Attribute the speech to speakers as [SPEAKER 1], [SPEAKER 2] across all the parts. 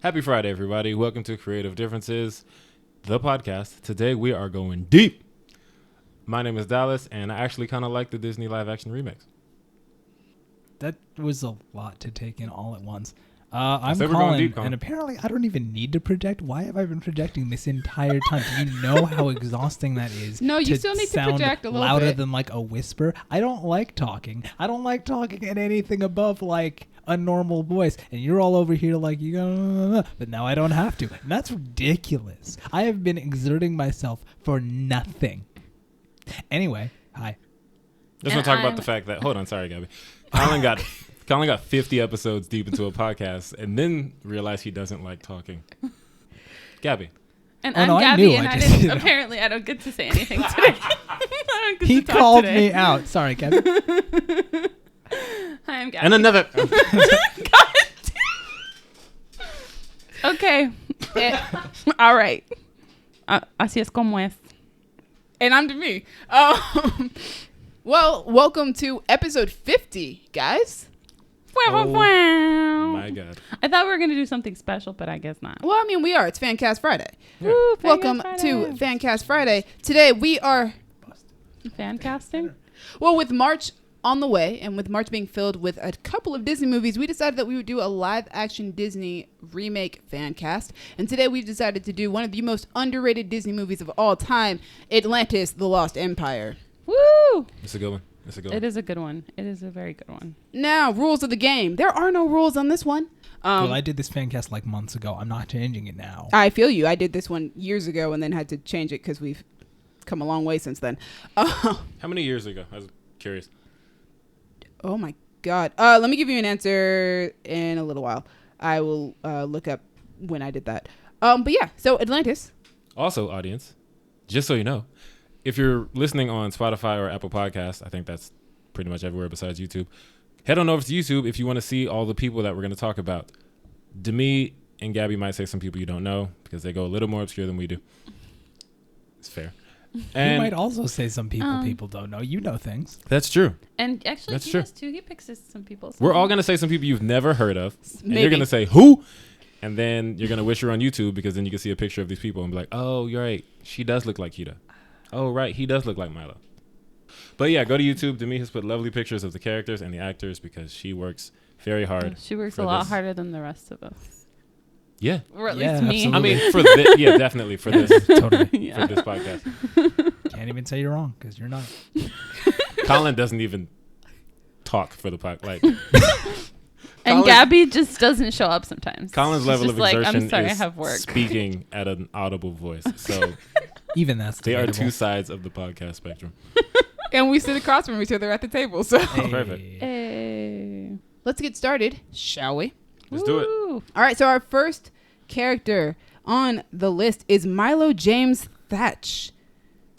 [SPEAKER 1] Happy Friday, everybody. Welcome to Creative Differences, the podcast. Today we are going deep. My name is Dallas, and I actually kind of like the Disney live-action remakes.
[SPEAKER 2] That was a lot to take in all at once. I'm
[SPEAKER 1] Colin,
[SPEAKER 2] and apparently I don't even need to project. Why have I been projecting this entire time? Do you know how exhausting that is?
[SPEAKER 3] No, you still need to project a little
[SPEAKER 2] louder
[SPEAKER 3] bit.
[SPEAKER 2] than like a whisper. I don't like talking. I don't like talking at anything above like a normal voice. And you're all over here like you go, but now I don't have to. And that's ridiculous. I have been exerting myself for nothing. Anyway, hi.
[SPEAKER 1] Just want to talk about the fact that, hold on, sorry, Gabby. Colin got 50 episodes deep into a podcast and then realized he doesn't like talking. Gabby.
[SPEAKER 3] And
[SPEAKER 2] I'm
[SPEAKER 3] Gabby, and apparently I don't get to say anything today.
[SPEAKER 2] He called me out. Sorry, Gabby.
[SPEAKER 3] Hi, I'm Gabby.
[SPEAKER 1] And another.
[SPEAKER 3] Okay. All right. Así es como es.
[SPEAKER 4] And I'm Demi. Well, welcome to episode 50, guys.
[SPEAKER 1] Oh, my God.
[SPEAKER 3] I thought we were going to do something special, but I guess not.
[SPEAKER 4] Well, I mean, we are. It's Fancast Friday.
[SPEAKER 1] Yeah.
[SPEAKER 3] Woo,
[SPEAKER 4] Welcome
[SPEAKER 3] Fancast
[SPEAKER 4] to
[SPEAKER 3] Friday.
[SPEAKER 4] Fancast Friday. Today we are,
[SPEAKER 3] Fan casting?
[SPEAKER 4] well, with March on the way and with March being filled with a couple of Disney movies, we decided that we would do a live-action Disney remake Fancast. And today we decided to do one of the most underrated Disney movies of all time, Atlantis, The Lost Empire.
[SPEAKER 3] Woo!
[SPEAKER 1] It's a good one.
[SPEAKER 3] It is a good one. It is a very good one.
[SPEAKER 4] Now, rules of the game. There are no rules on this one.
[SPEAKER 2] Well, I did this fan cast like months ago. I'm not changing it now.
[SPEAKER 4] I feel you. I did this one years ago and then had to change it because we've come a long way since then.
[SPEAKER 1] How many years ago? I was curious.
[SPEAKER 4] Oh my God. Let me give you an answer in a little while. I will look up when I did that. But yeah, so Atlantis.
[SPEAKER 1] Also, audience, just so you know, if you're listening on Spotify or Apple Podcasts, I think that's pretty much everywhere besides YouTube, head on over to YouTube if you want to see all the people that we're going to talk about. Demi and Gabby might say some people you don't know because they go a little more obscure than we do. It's fair. And
[SPEAKER 2] you might also say some people don't know. You know things.
[SPEAKER 1] That's true.
[SPEAKER 3] And actually,
[SPEAKER 1] That's
[SPEAKER 3] he
[SPEAKER 1] true.
[SPEAKER 3] does too. He picks some people.
[SPEAKER 1] We're all going to say some people you've never heard of. And
[SPEAKER 4] Maybe.
[SPEAKER 1] you're going to say, who? And then you're going to wish you're on YouTube because then you can see a picture of these people and be like, oh, you're right. She does look like Kida. Oh, right. He does look like Milo. But yeah, go to YouTube. Demi has put lovely pictures of the characters and the actors because she works very hard.
[SPEAKER 3] She works a lot harder than the rest of us.
[SPEAKER 1] Yeah.
[SPEAKER 3] Or at
[SPEAKER 2] Yeah,
[SPEAKER 3] least me.
[SPEAKER 2] absolutely.
[SPEAKER 1] I mean, for this, yeah, definitely for this,
[SPEAKER 2] Totally.
[SPEAKER 1] for this podcast.
[SPEAKER 2] Can't even say you're wrong because you're not.
[SPEAKER 1] Colin doesn't even talk for the podcast. Like,
[SPEAKER 3] And
[SPEAKER 1] Colin's-
[SPEAKER 3] Gabby just doesn't show up sometimes.
[SPEAKER 1] Colin's
[SPEAKER 3] She's
[SPEAKER 1] level
[SPEAKER 3] just
[SPEAKER 1] of
[SPEAKER 3] like,
[SPEAKER 1] exertion
[SPEAKER 3] I'm sorry, I
[SPEAKER 1] is
[SPEAKER 3] have work.
[SPEAKER 1] speaking at an audible voice. So
[SPEAKER 2] Even that's
[SPEAKER 1] they are
[SPEAKER 2] debatable.
[SPEAKER 1] two sides of the podcast spectrum.
[SPEAKER 4] And we sit across from each other at the table. So
[SPEAKER 2] Hey.
[SPEAKER 1] Perfect.
[SPEAKER 3] Hey.
[SPEAKER 4] let's get started, shall we?
[SPEAKER 1] Let's do it.
[SPEAKER 3] Woo.
[SPEAKER 4] All right. So our first character on the list is Milo James Thatch.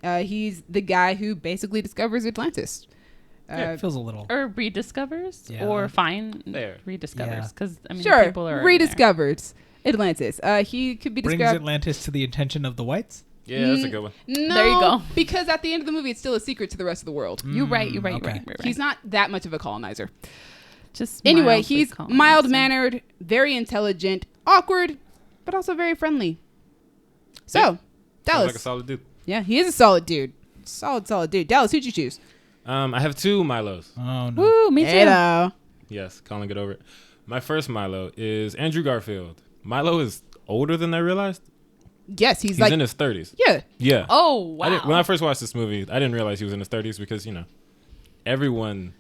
[SPEAKER 4] He's the guy who basically discovers Atlantis.
[SPEAKER 2] Yeah, it feels a little.
[SPEAKER 3] Or rediscovers,
[SPEAKER 2] Yeah.
[SPEAKER 3] or
[SPEAKER 1] There.
[SPEAKER 3] rediscovers, because I mean,
[SPEAKER 4] Sure,
[SPEAKER 3] people are already there.
[SPEAKER 4] rediscovers Atlantis. He could be
[SPEAKER 2] Brings
[SPEAKER 4] described.
[SPEAKER 2] Atlantis to the attention of the whites.
[SPEAKER 1] Yeah, that's a good one.
[SPEAKER 4] No,
[SPEAKER 3] There you go.
[SPEAKER 4] Because at the end of the movie, it's still a secret to the rest of the world.
[SPEAKER 3] You're right. You're right.
[SPEAKER 2] okay.
[SPEAKER 3] You're right.
[SPEAKER 4] He's not that much of a colonizer.
[SPEAKER 3] Just
[SPEAKER 4] Anyway,
[SPEAKER 3] mildly
[SPEAKER 4] he's
[SPEAKER 3] colonizing.
[SPEAKER 4] mild-mannered, very intelligent, awkward, but also very friendly. So,
[SPEAKER 1] Yeah. Sounds
[SPEAKER 4] Dallas.
[SPEAKER 1] like a solid dude.
[SPEAKER 4] Yeah, he is a solid dude. Solid dude. Dallas, who'd you choose?
[SPEAKER 1] I have two Milos.
[SPEAKER 2] Oh no.
[SPEAKER 3] Woo, me too.
[SPEAKER 4] Hello.
[SPEAKER 1] Yes, Colin, get over it. My first Milo is Andrew Garfield. Milo is older than I realized.
[SPEAKER 4] Yes, he's
[SPEAKER 1] He's
[SPEAKER 4] like,
[SPEAKER 1] in his 30s.
[SPEAKER 4] yeah.
[SPEAKER 1] Yeah.
[SPEAKER 3] Oh wow.
[SPEAKER 1] When I first watched this movie, I didn't realize he was in his 30s because, you know, everyone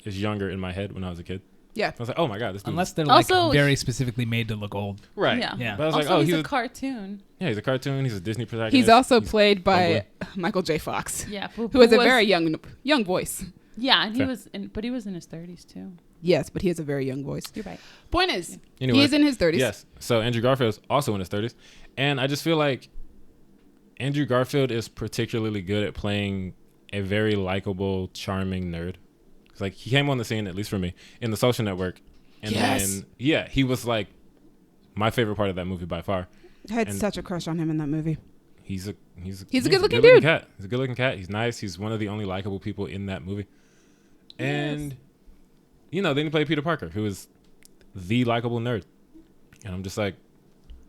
[SPEAKER 1] is younger in my head when I was a kid.
[SPEAKER 4] Yeah.
[SPEAKER 1] I was like, oh my God, this dude.
[SPEAKER 2] Unless they're like
[SPEAKER 3] Also-
[SPEAKER 2] very specifically made to look old.
[SPEAKER 1] Right.
[SPEAKER 3] Yeah.
[SPEAKER 2] Yeah.
[SPEAKER 1] But I was
[SPEAKER 3] Also,
[SPEAKER 1] like, oh,
[SPEAKER 3] he's
[SPEAKER 1] he's
[SPEAKER 3] a cartoon.
[SPEAKER 1] yeah, he's a cartoon. He's a Disney protagonist.
[SPEAKER 4] He's also
[SPEAKER 1] He's
[SPEAKER 4] played by
[SPEAKER 1] bubbly.
[SPEAKER 4] Michael J. Fox,
[SPEAKER 3] Yeah.
[SPEAKER 4] who has a very young voice.
[SPEAKER 3] Yeah, and he
[SPEAKER 1] Fair.
[SPEAKER 3] was but he was in his 30s too.
[SPEAKER 4] Yes, but he has a very young voice.
[SPEAKER 3] You're right.
[SPEAKER 4] Point is,
[SPEAKER 1] Anyway,
[SPEAKER 4] he is in his 30s.
[SPEAKER 1] Yes. So Andrew Garfield is also in his 30s. And I just feel like Andrew Garfield is particularly good at playing a very likable, charming nerd. It's like he came on the scene, at least for me, in The Social Network. And
[SPEAKER 4] Yes.
[SPEAKER 1] then, yeah, he was like my favorite part of that movie by far.
[SPEAKER 4] I had
[SPEAKER 1] And-
[SPEAKER 4] such a crush on him in that movie.
[SPEAKER 1] He's a
[SPEAKER 4] good-looking dude.
[SPEAKER 1] cat. He's a good looking cat. He's nice. He's one of the only likable people in that movie. And you know, then he played Peter Parker, who is the likable nerd. And I'm just like,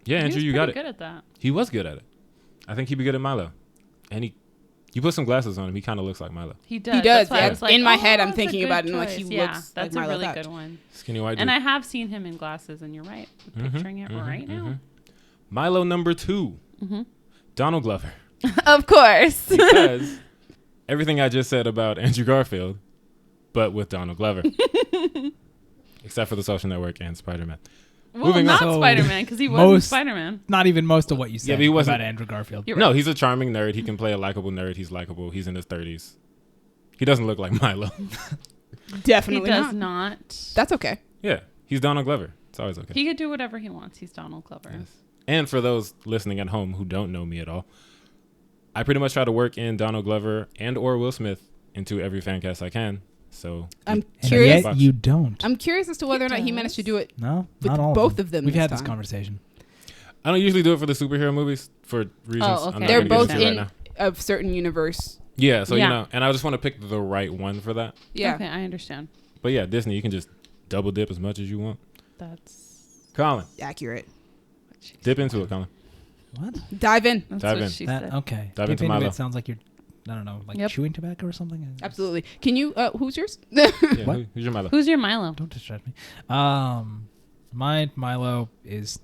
[SPEAKER 1] Yeah, Andrew, you got it.
[SPEAKER 3] Good at that.
[SPEAKER 1] He was good at it. I think he'd be good at Milo. And you put some glasses on him, he kind of looks like Milo.
[SPEAKER 3] He does.
[SPEAKER 4] He does.
[SPEAKER 3] That's why I
[SPEAKER 4] Yeah.
[SPEAKER 3] was like,
[SPEAKER 4] In my head, I'm
[SPEAKER 3] that's a
[SPEAKER 4] thinking
[SPEAKER 3] good
[SPEAKER 4] about it and like
[SPEAKER 3] choice.
[SPEAKER 4] he
[SPEAKER 3] Yeah,
[SPEAKER 4] looks
[SPEAKER 3] that's
[SPEAKER 4] like
[SPEAKER 3] a
[SPEAKER 4] Milo
[SPEAKER 3] really
[SPEAKER 4] Thatch.
[SPEAKER 3] good one.
[SPEAKER 1] Skinny white dude.
[SPEAKER 3] And I have seen him in glasses, and you're right. I'm picturing it right now.
[SPEAKER 1] Milo number 2. Donald Glover.
[SPEAKER 3] Of course.
[SPEAKER 1] Because everything I just said about Andrew Garfield, but with Donald Glover. Except for the Social Network and Spider-Man.
[SPEAKER 3] Well,
[SPEAKER 1] Moving
[SPEAKER 3] not
[SPEAKER 1] on.
[SPEAKER 3] Spider-Man, because he wasn't Spider-Man.
[SPEAKER 2] Not even most of what you said
[SPEAKER 1] but he wasn't-
[SPEAKER 2] about Andrew Garfield.
[SPEAKER 3] You're
[SPEAKER 1] No,
[SPEAKER 3] right.
[SPEAKER 1] he's a charming nerd. He can play a likable nerd. He's likable. He's in his 30s. He doesn't look like Milo.
[SPEAKER 3] He
[SPEAKER 4] Definitely
[SPEAKER 3] does
[SPEAKER 4] not.
[SPEAKER 3] not.
[SPEAKER 4] That's okay.
[SPEAKER 1] Yeah, he's Donald Glover. It's always okay.
[SPEAKER 3] He could do whatever he wants. He's Donald Glover.
[SPEAKER 1] Yes. And for those listening at home who don't know me at all, I pretty much try to work in Donald Glover and or Will Smith into every fan cast I can. So
[SPEAKER 4] I'm
[SPEAKER 2] And
[SPEAKER 4] curious.
[SPEAKER 2] yet you don't.
[SPEAKER 4] I'm curious as to whether or not he managed to do it.
[SPEAKER 2] No,
[SPEAKER 4] with
[SPEAKER 2] not all
[SPEAKER 4] both of them
[SPEAKER 2] We've
[SPEAKER 4] this
[SPEAKER 2] had this
[SPEAKER 4] time.
[SPEAKER 2] conversation.
[SPEAKER 1] I don't usually do it for the superhero movies for reasons.
[SPEAKER 3] Oh, okay.
[SPEAKER 1] I'm not
[SPEAKER 4] They're
[SPEAKER 1] gonna get
[SPEAKER 4] both
[SPEAKER 1] into right
[SPEAKER 4] in
[SPEAKER 1] now.
[SPEAKER 4] a certain universe.
[SPEAKER 1] Yeah, so
[SPEAKER 3] Yeah.
[SPEAKER 1] you know, and I just want to pick the right one for that.
[SPEAKER 4] Yeah.
[SPEAKER 3] Okay, I understand.
[SPEAKER 1] But yeah, Disney, you can just double dip as much as you want.
[SPEAKER 3] That's
[SPEAKER 1] Colin,
[SPEAKER 4] Accurate.
[SPEAKER 1] dip into it, Colin.
[SPEAKER 2] What?
[SPEAKER 4] Dive in.
[SPEAKER 3] That's
[SPEAKER 1] Dive
[SPEAKER 3] what
[SPEAKER 1] in.
[SPEAKER 3] she
[SPEAKER 2] That
[SPEAKER 3] said.
[SPEAKER 2] okay.
[SPEAKER 1] Dive
[SPEAKER 2] Dip
[SPEAKER 1] into Milo.
[SPEAKER 2] it sounds like you're, I don't know, like
[SPEAKER 3] Yep.
[SPEAKER 2] chewing tobacco or something.
[SPEAKER 4] Absolutely. Can you? Who's yours?
[SPEAKER 1] Yeah,
[SPEAKER 2] What?
[SPEAKER 1] who's your Milo?
[SPEAKER 3] Who's your Milo?
[SPEAKER 2] Don't distract me. My Milo is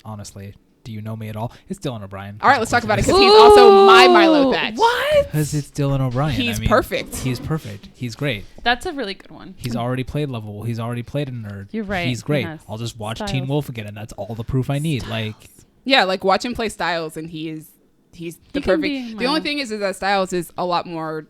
[SPEAKER 2] honestly. Do you know me at all? It's Dylan O'Brien.
[SPEAKER 4] All right, let's talk about it because he's also my Milo Thatch.
[SPEAKER 3] What?
[SPEAKER 2] Because it's Dylan O'Brien.
[SPEAKER 4] He's
[SPEAKER 2] I mean,
[SPEAKER 4] perfect.
[SPEAKER 2] He's perfect. He's great.
[SPEAKER 3] That's a really good one.
[SPEAKER 2] He's already played Lovable. He's already played a nerd.
[SPEAKER 3] You're right.
[SPEAKER 2] He's great.
[SPEAKER 3] He has
[SPEAKER 2] I'll just watch
[SPEAKER 3] styles.
[SPEAKER 2] Teen Wolf again, and that's all the proof I need. Like,
[SPEAKER 4] Yeah, like watch him play Styles, and he's the
[SPEAKER 3] He can
[SPEAKER 4] perfect.
[SPEAKER 3] be
[SPEAKER 4] The only
[SPEAKER 3] Milo.
[SPEAKER 4] thing is that Styles is a lot more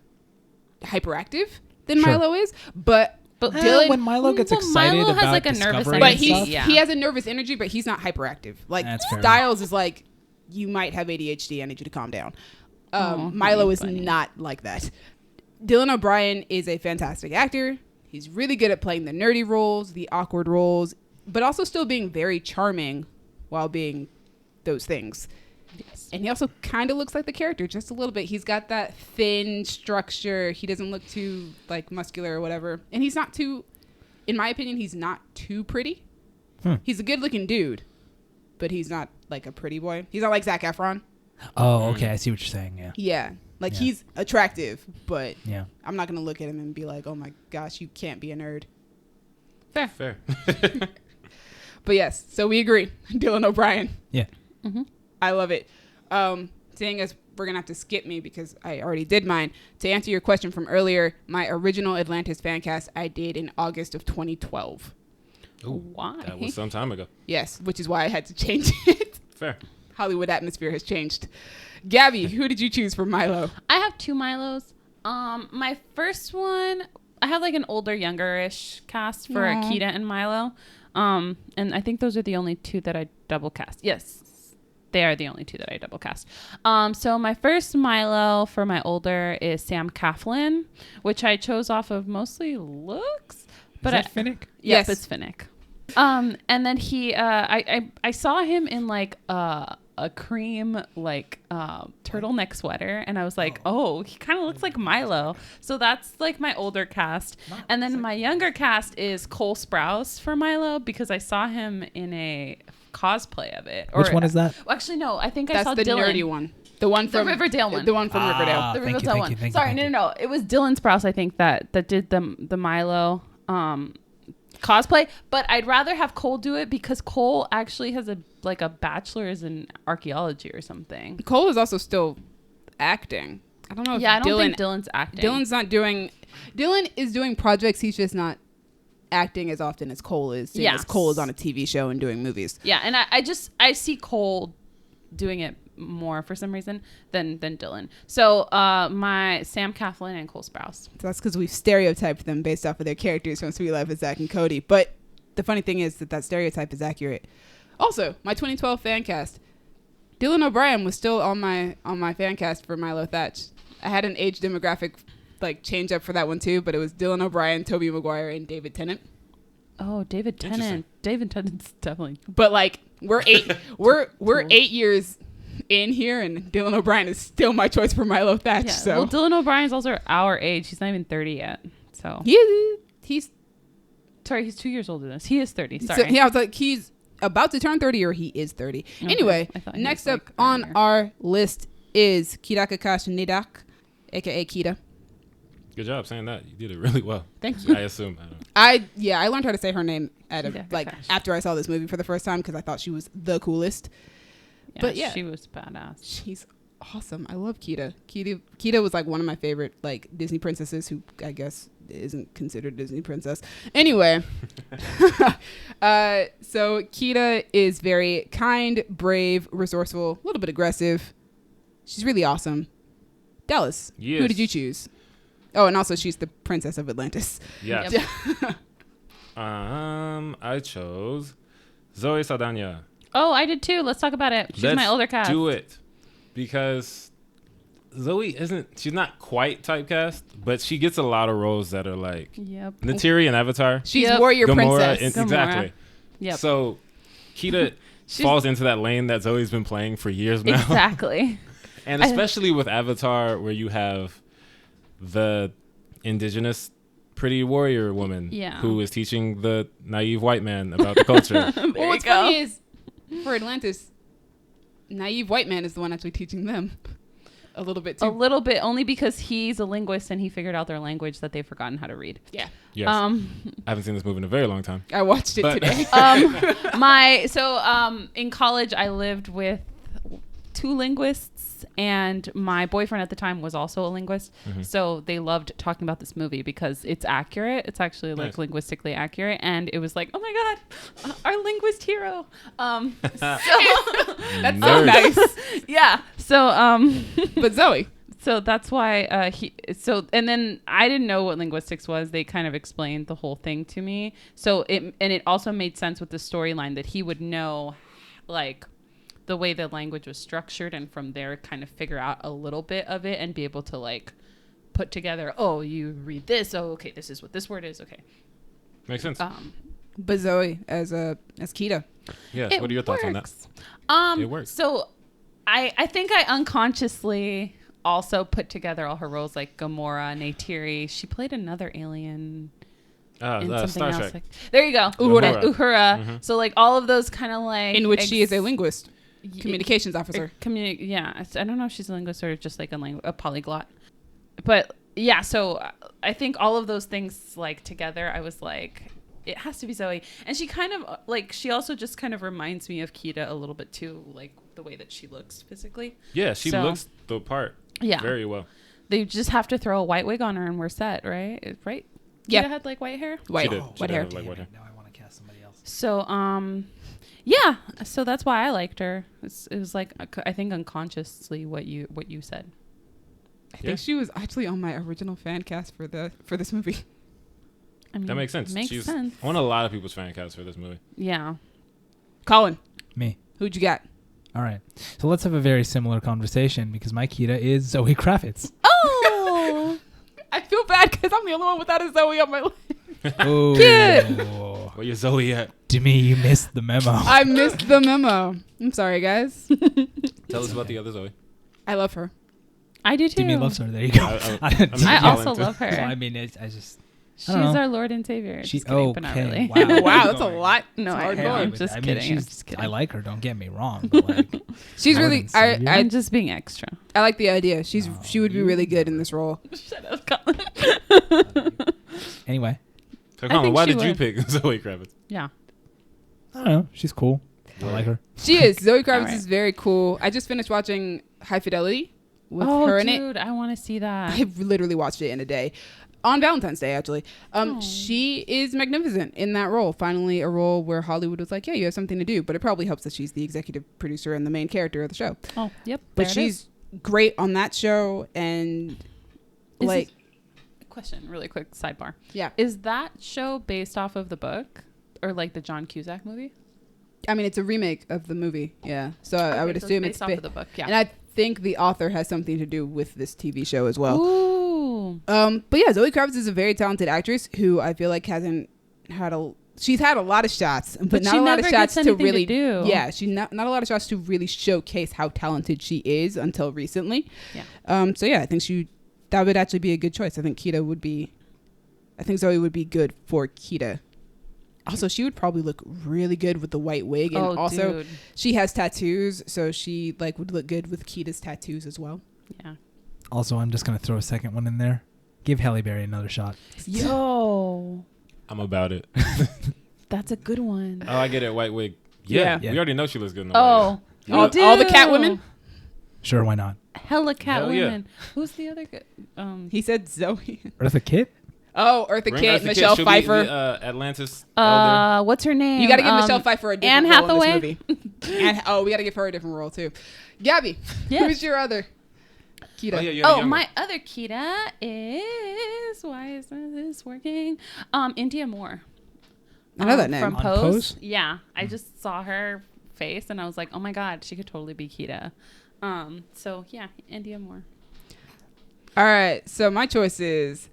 [SPEAKER 4] hyperactive than
[SPEAKER 2] Sure.
[SPEAKER 4] Milo is, but Dylan.
[SPEAKER 2] when Milo gets
[SPEAKER 3] Well,
[SPEAKER 2] excited
[SPEAKER 3] Milo has,
[SPEAKER 2] about
[SPEAKER 3] like, a nervous
[SPEAKER 2] discovering
[SPEAKER 4] but
[SPEAKER 3] energy.
[SPEAKER 2] stuff,
[SPEAKER 3] Yeah.
[SPEAKER 4] he has a nervous energy, but he's not hyperactive. Like
[SPEAKER 2] That's fair.
[SPEAKER 4] Styles is like, you might have ADHD. I need you to calm down.
[SPEAKER 3] Oh,
[SPEAKER 4] Milo
[SPEAKER 3] he's
[SPEAKER 4] is
[SPEAKER 3] funny.
[SPEAKER 4] not like that. Dylan O'Brien is a fantastic actor. He's really good at playing the nerdy roles, the awkward roles, but also still being very charming while being those things.
[SPEAKER 3] Yes.
[SPEAKER 4] And he also kind of looks like the character just a little bit. He's got that thin structure. He doesn't look too like muscular or whatever. And he's not too, in my opinion, he's not too pretty. He's a good looking dude, but he's not like a pretty boy. He's not like Zac Efron.
[SPEAKER 2] Oh, okay. I see what you're saying. Yeah.
[SPEAKER 4] Yeah. Like
[SPEAKER 2] Yeah.
[SPEAKER 4] he's attractive, but
[SPEAKER 2] Yeah.
[SPEAKER 4] I'm not going to look at him and be like, oh my gosh, you can't be a nerd.
[SPEAKER 1] Fair.
[SPEAKER 4] But yes, so we agree. Dylan O'Brien.
[SPEAKER 2] Yeah.
[SPEAKER 4] I love it. Seeing as we're going to have to skip me because I already did mine. To answer your question from earlier, my original Atlantis Fancast I did in August of 2012.
[SPEAKER 1] Ooh,
[SPEAKER 3] Why?
[SPEAKER 1] that was some time ago.
[SPEAKER 4] Yes, which is why I had to change it.
[SPEAKER 1] Fair.
[SPEAKER 4] Hollywood atmosphere has changed. Gabby, who did you choose for Milo?
[SPEAKER 3] I have two Milos. My first one, I have like an older, younger-ish cast for
[SPEAKER 4] Aw.
[SPEAKER 3] Kida and Milo. And I think those are the only two that I double cast. Yes, they are the only two that I double cast. So my first Milo for my older is Sam Claflin, which I chose off of mostly looks. But
[SPEAKER 2] Is that Finnick?
[SPEAKER 3] Yes,
[SPEAKER 4] Yes.
[SPEAKER 3] it's Finnick. And then he, I saw him in like a cream like turtleneck sweater, and I was like, oh, he kind of looks like Milo. So that's like my older cast, and then my younger cast is Cole Sprouse for Milo because I saw him in a cosplay of it.
[SPEAKER 2] Which one is that?
[SPEAKER 3] Actually, no, I think I
[SPEAKER 4] That's
[SPEAKER 3] saw
[SPEAKER 4] the
[SPEAKER 3] Dylan.
[SPEAKER 4] nerdy one. The one
[SPEAKER 3] The
[SPEAKER 4] from
[SPEAKER 3] Riverdale one.
[SPEAKER 4] The one from Riverdale.
[SPEAKER 2] Ah,
[SPEAKER 3] The
[SPEAKER 2] thank you,
[SPEAKER 3] Riverdale
[SPEAKER 2] thank
[SPEAKER 3] one.
[SPEAKER 2] you, thank you,
[SPEAKER 3] Sorry,
[SPEAKER 2] thank
[SPEAKER 3] no. It was Dylan Sprouse, I think, that did the Milo cosplay. But I'd rather have Cole do it because Cole actually has a bachelor's in archaeology or something.
[SPEAKER 4] Cole is also still acting. I don't know if
[SPEAKER 3] Yeah, I don't
[SPEAKER 4] Dylan,
[SPEAKER 3] think Dylan's acting.
[SPEAKER 4] Dylan's not doing... Dylan is doing projects. He's just not acting as often as Cole is. Seeing
[SPEAKER 3] Yes.
[SPEAKER 4] as Cole is on a TV show and doing movies.
[SPEAKER 3] Yeah, and I see Cole doing it more for some reason than Dylan. So my Sam Claflin and Cole Sprouse.
[SPEAKER 4] So that's because we've stereotyped them based off of their characters from Sweet Life of Zack and Cody. But the funny thing is that stereotype is accurate. Also, my 2012 fan cast, Dylan O'Brien was still on my fan cast for Milo Thatch. I had an age demographic change up for that one too, but it was Dylan O'Brien, Tobey Maguire, and David Tennant.
[SPEAKER 3] Oh, David Tennant. David Tennant's definitely.
[SPEAKER 4] But we're 8 years in here, and Dylan O'Brien is still my choice for Milo Thatch.
[SPEAKER 3] Yeah.
[SPEAKER 4] So
[SPEAKER 3] Well, Dylan O'Brien's also our age. He's not even 30 yet. So
[SPEAKER 4] he's
[SPEAKER 3] sorry, he's 2 years older than us. He is 30.
[SPEAKER 4] so,
[SPEAKER 3] Sorry.
[SPEAKER 4] yeah. I was like, he's about to turn 30 or he is 30.
[SPEAKER 3] Okay.
[SPEAKER 4] Anyway,
[SPEAKER 3] I thought he
[SPEAKER 4] next
[SPEAKER 3] was,
[SPEAKER 4] up
[SPEAKER 3] like,
[SPEAKER 4] on
[SPEAKER 3] earlier.
[SPEAKER 4] our list is Kida Kakashi Nidak, aka Kida.
[SPEAKER 1] Good job saying that. You did it really well.
[SPEAKER 3] Thank you.
[SPEAKER 1] I assume. I don't know.
[SPEAKER 4] I learned how to say her name at
[SPEAKER 3] Kida
[SPEAKER 4] like
[SPEAKER 3] Kakashi.
[SPEAKER 4] after I saw this movie for the first time because I thought she was the coolest.
[SPEAKER 3] Yeah,
[SPEAKER 4] But yeah.
[SPEAKER 3] she was badass.
[SPEAKER 4] She's awesome. I love Kida. Kida was like one of my favorite like Disney princesses who I guess isn't considered Disney princess. Anyway, so Kida is very kind, brave, resourceful, a little bit aggressive. She's really awesome. Dallas, who
[SPEAKER 1] Yes.
[SPEAKER 4] did you choose? Oh, and also she's the princess of Atlantis.
[SPEAKER 1] Yes.
[SPEAKER 3] Yep.
[SPEAKER 1] I chose Zoe Saldana.
[SPEAKER 3] Oh, I did too. Let's talk about it. She's my older cast.
[SPEAKER 1] Do it. Because Zoe she's not quite typecast, but she gets a lot of roles that are like
[SPEAKER 3] Yep.
[SPEAKER 1] Natiri and Avatar.
[SPEAKER 4] She's
[SPEAKER 3] Yep.
[SPEAKER 4] warrior
[SPEAKER 1] Gamora.
[SPEAKER 4] princess.
[SPEAKER 3] Gamora.
[SPEAKER 1] Exactly.
[SPEAKER 3] Yep.
[SPEAKER 1] So Kida falls into that lane that Zoe's been playing for years now.
[SPEAKER 3] Exactly.
[SPEAKER 1] And especially with Avatar, where you have the indigenous pretty warrior woman
[SPEAKER 3] Yeah.
[SPEAKER 1] who is teaching the naive white man about the culture.
[SPEAKER 4] Well, what's funny is for Atlantis, naive white man is the one actually teaching them a little bit too.
[SPEAKER 3] A little bit, only because he's a linguist and he figured out their language that they've forgotten how to read.
[SPEAKER 4] Yeah,
[SPEAKER 1] Yes.
[SPEAKER 3] Um,
[SPEAKER 1] I haven't seen this movie in a very long time.
[SPEAKER 4] I watched it
[SPEAKER 1] But-
[SPEAKER 4] today.
[SPEAKER 3] in college I lived with 2 linguists, and my boyfriend at the time was also a linguist. So they loved talking about this movie because it's accurate. It's actually like
[SPEAKER 1] Nice.
[SPEAKER 3] linguistically accurate, and it was like, oh my god, our linguist hero. So
[SPEAKER 4] That's
[SPEAKER 1] Nerd.
[SPEAKER 4] so nice.
[SPEAKER 3] yeah. So
[SPEAKER 4] But Zoe,
[SPEAKER 3] so that's why and then I didn't know what linguistics was. They kind of explained the whole thing to me. So it also made sense with the storyline that he would know like the way the language was structured, and from there kind of figure out a little bit of it and be able to like put together, oh, you read this, oh okay, this is what this word is, okay.
[SPEAKER 1] Makes sense.
[SPEAKER 4] but Zoe as Kida.
[SPEAKER 1] Yes.
[SPEAKER 3] It
[SPEAKER 1] What are your thoughts on that?
[SPEAKER 3] works.
[SPEAKER 1] It works.
[SPEAKER 3] So I think I unconsciously also put together all her roles, like Gamora, Neytiri. She played another alien in something
[SPEAKER 1] Star
[SPEAKER 3] else.
[SPEAKER 1] Trek.
[SPEAKER 3] Like, there you go.
[SPEAKER 1] Uhura.
[SPEAKER 3] Uhura. So like all of those kind of like
[SPEAKER 4] In which she is a linguist, communications officer.
[SPEAKER 3] Yeah, I don't know if she's a linguist or just like a polyglot. But yeah, so I think all of those things like together, I was like, it has to be Zoe. And she kind of like, she also just kind of reminds me of Kida a little bit too, like the way that she looks physically.
[SPEAKER 1] Yeah, she
[SPEAKER 3] So-
[SPEAKER 1] looks the part
[SPEAKER 3] Yeah.
[SPEAKER 1] very well.
[SPEAKER 3] They just have to throw a white wig on her and we're set, right? Right?
[SPEAKER 4] Yeah.
[SPEAKER 3] Kida had like white hair.
[SPEAKER 4] White,
[SPEAKER 1] She did.
[SPEAKER 4] white
[SPEAKER 1] She
[SPEAKER 4] hair.
[SPEAKER 1] did have, like, white hair.
[SPEAKER 2] Now I want to cast somebody else.
[SPEAKER 3] So, yeah. So that's why I liked her. It was like, I think unconsciously what you said.
[SPEAKER 4] I think she was actually on my original fan cast for this movie.
[SPEAKER 3] I mean,
[SPEAKER 1] That makes sense.
[SPEAKER 3] Makes
[SPEAKER 1] She's
[SPEAKER 3] sense.
[SPEAKER 1] on a lot of people's fan casts for this movie.
[SPEAKER 3] Yeah.
[SPEAKER 4] Colin,
[SPEAKER 2] Me.
[SPEAKER 4] who'd you got?
[SPEAKER 2] All right. So let's have a very similar conversation because my Kida is Zoe Kravitz.
[SPEAKER 3] Oh.
[SPEAKER 4] I feel bad because I'm the only one without a Zoe on my list.
[SPEAKER 2] Oh,
[SPEAKER 4] Kid.
[SPEAKER 1] Where your Zoe at?
[SPEAKER 2] Demi, you missed the memo.
[SPEAKER 4] I missed the memo. I'm sorry, guys.
[SPEAKER 1] Tell us about the other Zoe.
[SPEAKER 4] I love her.
[SPEAKER 3] I do too.
[SPEAKER 2] Demi loves her. There you go.
[SPEAKER 3] I also love her.
[SPEAKER 2] So, I mean, I just.
[SPEAKER 3] She's
[SPEAKER 2] I don't know.
[SPEAKER 3] our Lord and Savior.
[SPEAKER 2] She
[SPEAKER 3] Just kidding, but not really.
[SPEAKER 2] Wow.
[SPEAKER 4] Wow, that's a lot.
[SPEAKER 3] No,
[SPEAKER 4] It's hard
[SPEAKER 3] I
[SPEAKER 4] going.
[SPEAKER 3] am just kidding. I'm just kidding.
[SPEAKER 2] I like her. Don't get me wrong. But like,
[SPEAKER 4] She's
[SPEAKER 2] Lord
[SPEAKER 4] really.
[SPEAKER 2] and Savior.
[SPEAKER 3] I'm just being extra.
[SPEAKER 4] I like the idea. She would be
[SPEAKER 2] you
[SPEAKER 4] really good in this role.
[SPEAKER 3] Shut up, Colin.
[SPEAKER 2] anyway,
[SPEAKER 1] So,
[SPEAKER 3] I
[SPEAKER 1] Colin,
[SPEAKER 3] think
[SPEAKER 1] why
[SPEAKER 3] she
[SPEAKER 1] did you
[SPEAKER 3] would.
[SPEAKER 1] pick Zoe Kravitz?
[SPEAKER 3] Yeah.
[SPEAKER 2] I don't know. She's cool. I like her.
[SPEAKER 4] She is. Zoe Kravitz
[SPEAKER 3] Alright.
[SPEAKER 4] is very cool. I just finished watching High Fidelity with
[SPEAKER 3] Oh,
[SPEAKER 4] her in it.
[SPEAKER 3] dude, I want to see that.
[SPEAKER 4] I literally watched it in a day. On Valentine's Day, actually.
[SPEAKER 3] Oh.
[SPEAKER 4] She is magnificent in that role. Finally, a role where Hollywood was like, yeah, you have something to do. But it probably helps that she's the executive producer and the main character of the show.
[SPEAKER 3] Oh, yep.
[SPEAKER 4] But
[SPEAKER 3] there it
[SPEAKER 4] she's
[SPEAKER 3] is.
[SPEAKER 4] great on that show. And
[SPEAKER 3] Is
[SPEAKER 4] like,
[SPEAKER 3] Question, really quick sidebar.
[SPEAKER 4] yeah.
[SPEAKER 3] Is that show based off of the book or like the John Cusack movie?
[SPEAKER 4] I mean, it's a remake of the movie. Yeah. So I would
[SPEAKER 3] so
[SPEAKER 4] assume
[SPEAKER 3] based
[SPEAKER 4] it's
[SPEAKER 3] off of the book. Yeah.
[SPEAKER 4] And I think the author has something to do with this TV show as well.
[SPEAKER 3] Ooh.
[SPEAKER 4] But yeah, Zoe Kravitz is a very talented actress who I feel like hasn't had she's had a lot of shots, but not
[SPEAKER 3] she
[SPEAKER 4] a lot of
[SPEAKER 3] never
[SPEAKER 4] shots
[SPEAKER 3] gets
[SPEAKER 4] to
[SPEAKER 3] anything
[SPEAKER 4] really
[SPEAKER 3] do.
[SPEAKER 4] Yeah, she not a lot of shots to really showcase how talented she is until recently.
[SPEAKER 3] Yeah.
[SPEAKER 4] So yeah, I think that would actually be a good choice. I think Zoe would be good for Kida. Also, she would probably look really good with the white wig, and also
[SPEAKER 3] dude.
[SPEAKER 4] she has tattoos, so she like would look good with Kida's tattoos as well.
[SPEAKER 3] Yeah.
[SPEAKER 2] Also, I'm just gonna throw a second one in there. Give Halle Berry another shot.
[SPEAKER 3] Yo.
[SPEAKER 1] I'm about it.
[SPEAKER 3] That's a good one.
[SPEAKER 1] Oh, I get it. White wig. Yeah.
[SPEAKER 2] Yeah.
[SPEAKER 1] We already know she looks good in the white wig.
[SPEAKER 4] All the Catwomen.
[SPEAKER 2] Sure, why not?
[SPEAKER 3] Hella
[SPEAKER 1] Hell yeah.
[SPEAKER 3] Catwoman. Who's the other good?
[SPEAKER 4] He said Zoe.
[SPEAKER 2] Eartha Kitt?
[SPEAKER 4] Oh, Eartha
[SPEAKER 1] Bring
[SPEAKER 4] Kitt,
[SPEAKER 1] Eartha
[SPEAKER 4] Michelle
[SPEAKER 1] She'll be
[SPEAKER 4] Pfeiffer.
[SPEAKER 1] the, Atlantis elder.
[SPEAKER 3] What's her name?
[SPEAKER 4] You got to give Michelle Pfeiffer a different
[SPEAKER 3] Anne
[SPEAKER 4] role
[SPEAKER 3] Hathaway?
[SPEAKER 4] in this movie. We got to give her a different role too. Gabby,
[SPEAKER 3] Yes.
[SPEAKER 4] who's your other? Kida.
[SPEAKER 1] Oh, yeah, you're the younger.
[SPEAKER 3] My other Kida is, why isn't this working? India Moore.
[SPEAKER 4] I know that name.
[SPEAKER 3] From
[SPEAKER 2] On
[SPEAKER 3] Pose.
[SPEAKER 2] Pose?
[SPEAKER 3] Yeah, I just saw her face and I was like, oh my god, she could totally be Kida. So yeah, India Moore.
[SPEAKER 4] All right, so my choice is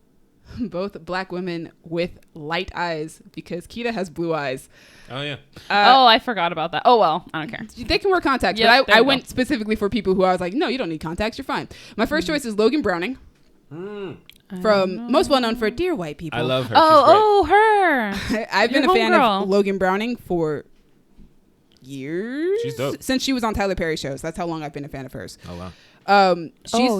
[SPEAKER 4] both black women with light eyes because Kida has blue eyes.
[SPEAKER 1] Oh, yeah.
[SPEAKER 3] I forgot about that. Oh well, I don't care.
[SPEAKER 4] They can wear contacts,
[SPEAKER 3] Yep,
[SPEAKER 4] but I
[SPEAKER 3] there we
[SPEAKER 4] went
[SPEAKER 3] go.
[SPEAKER 4] specifically for people who I was like, no, you don't need contacts, you're fine. My first choice is Logan Browning, from most well known for Dear White People.
[SPEAKER 1] I love her.
[SPEAKER 3] Oh, her.
[SPEAKER 4] I've been
[SPEAKER 3] Your
[SPEAKER 4] a fan
[SPEAKER 3] homegirl.
[SPEAKER 4] of Logan Browning for years.
[SPEAKER 1] She's dope.
[SPEAKER 4] Since she was on Tyler Perry shows. That's how long I've been a fan of hers.
[SPEAKER 1] Oh, wow.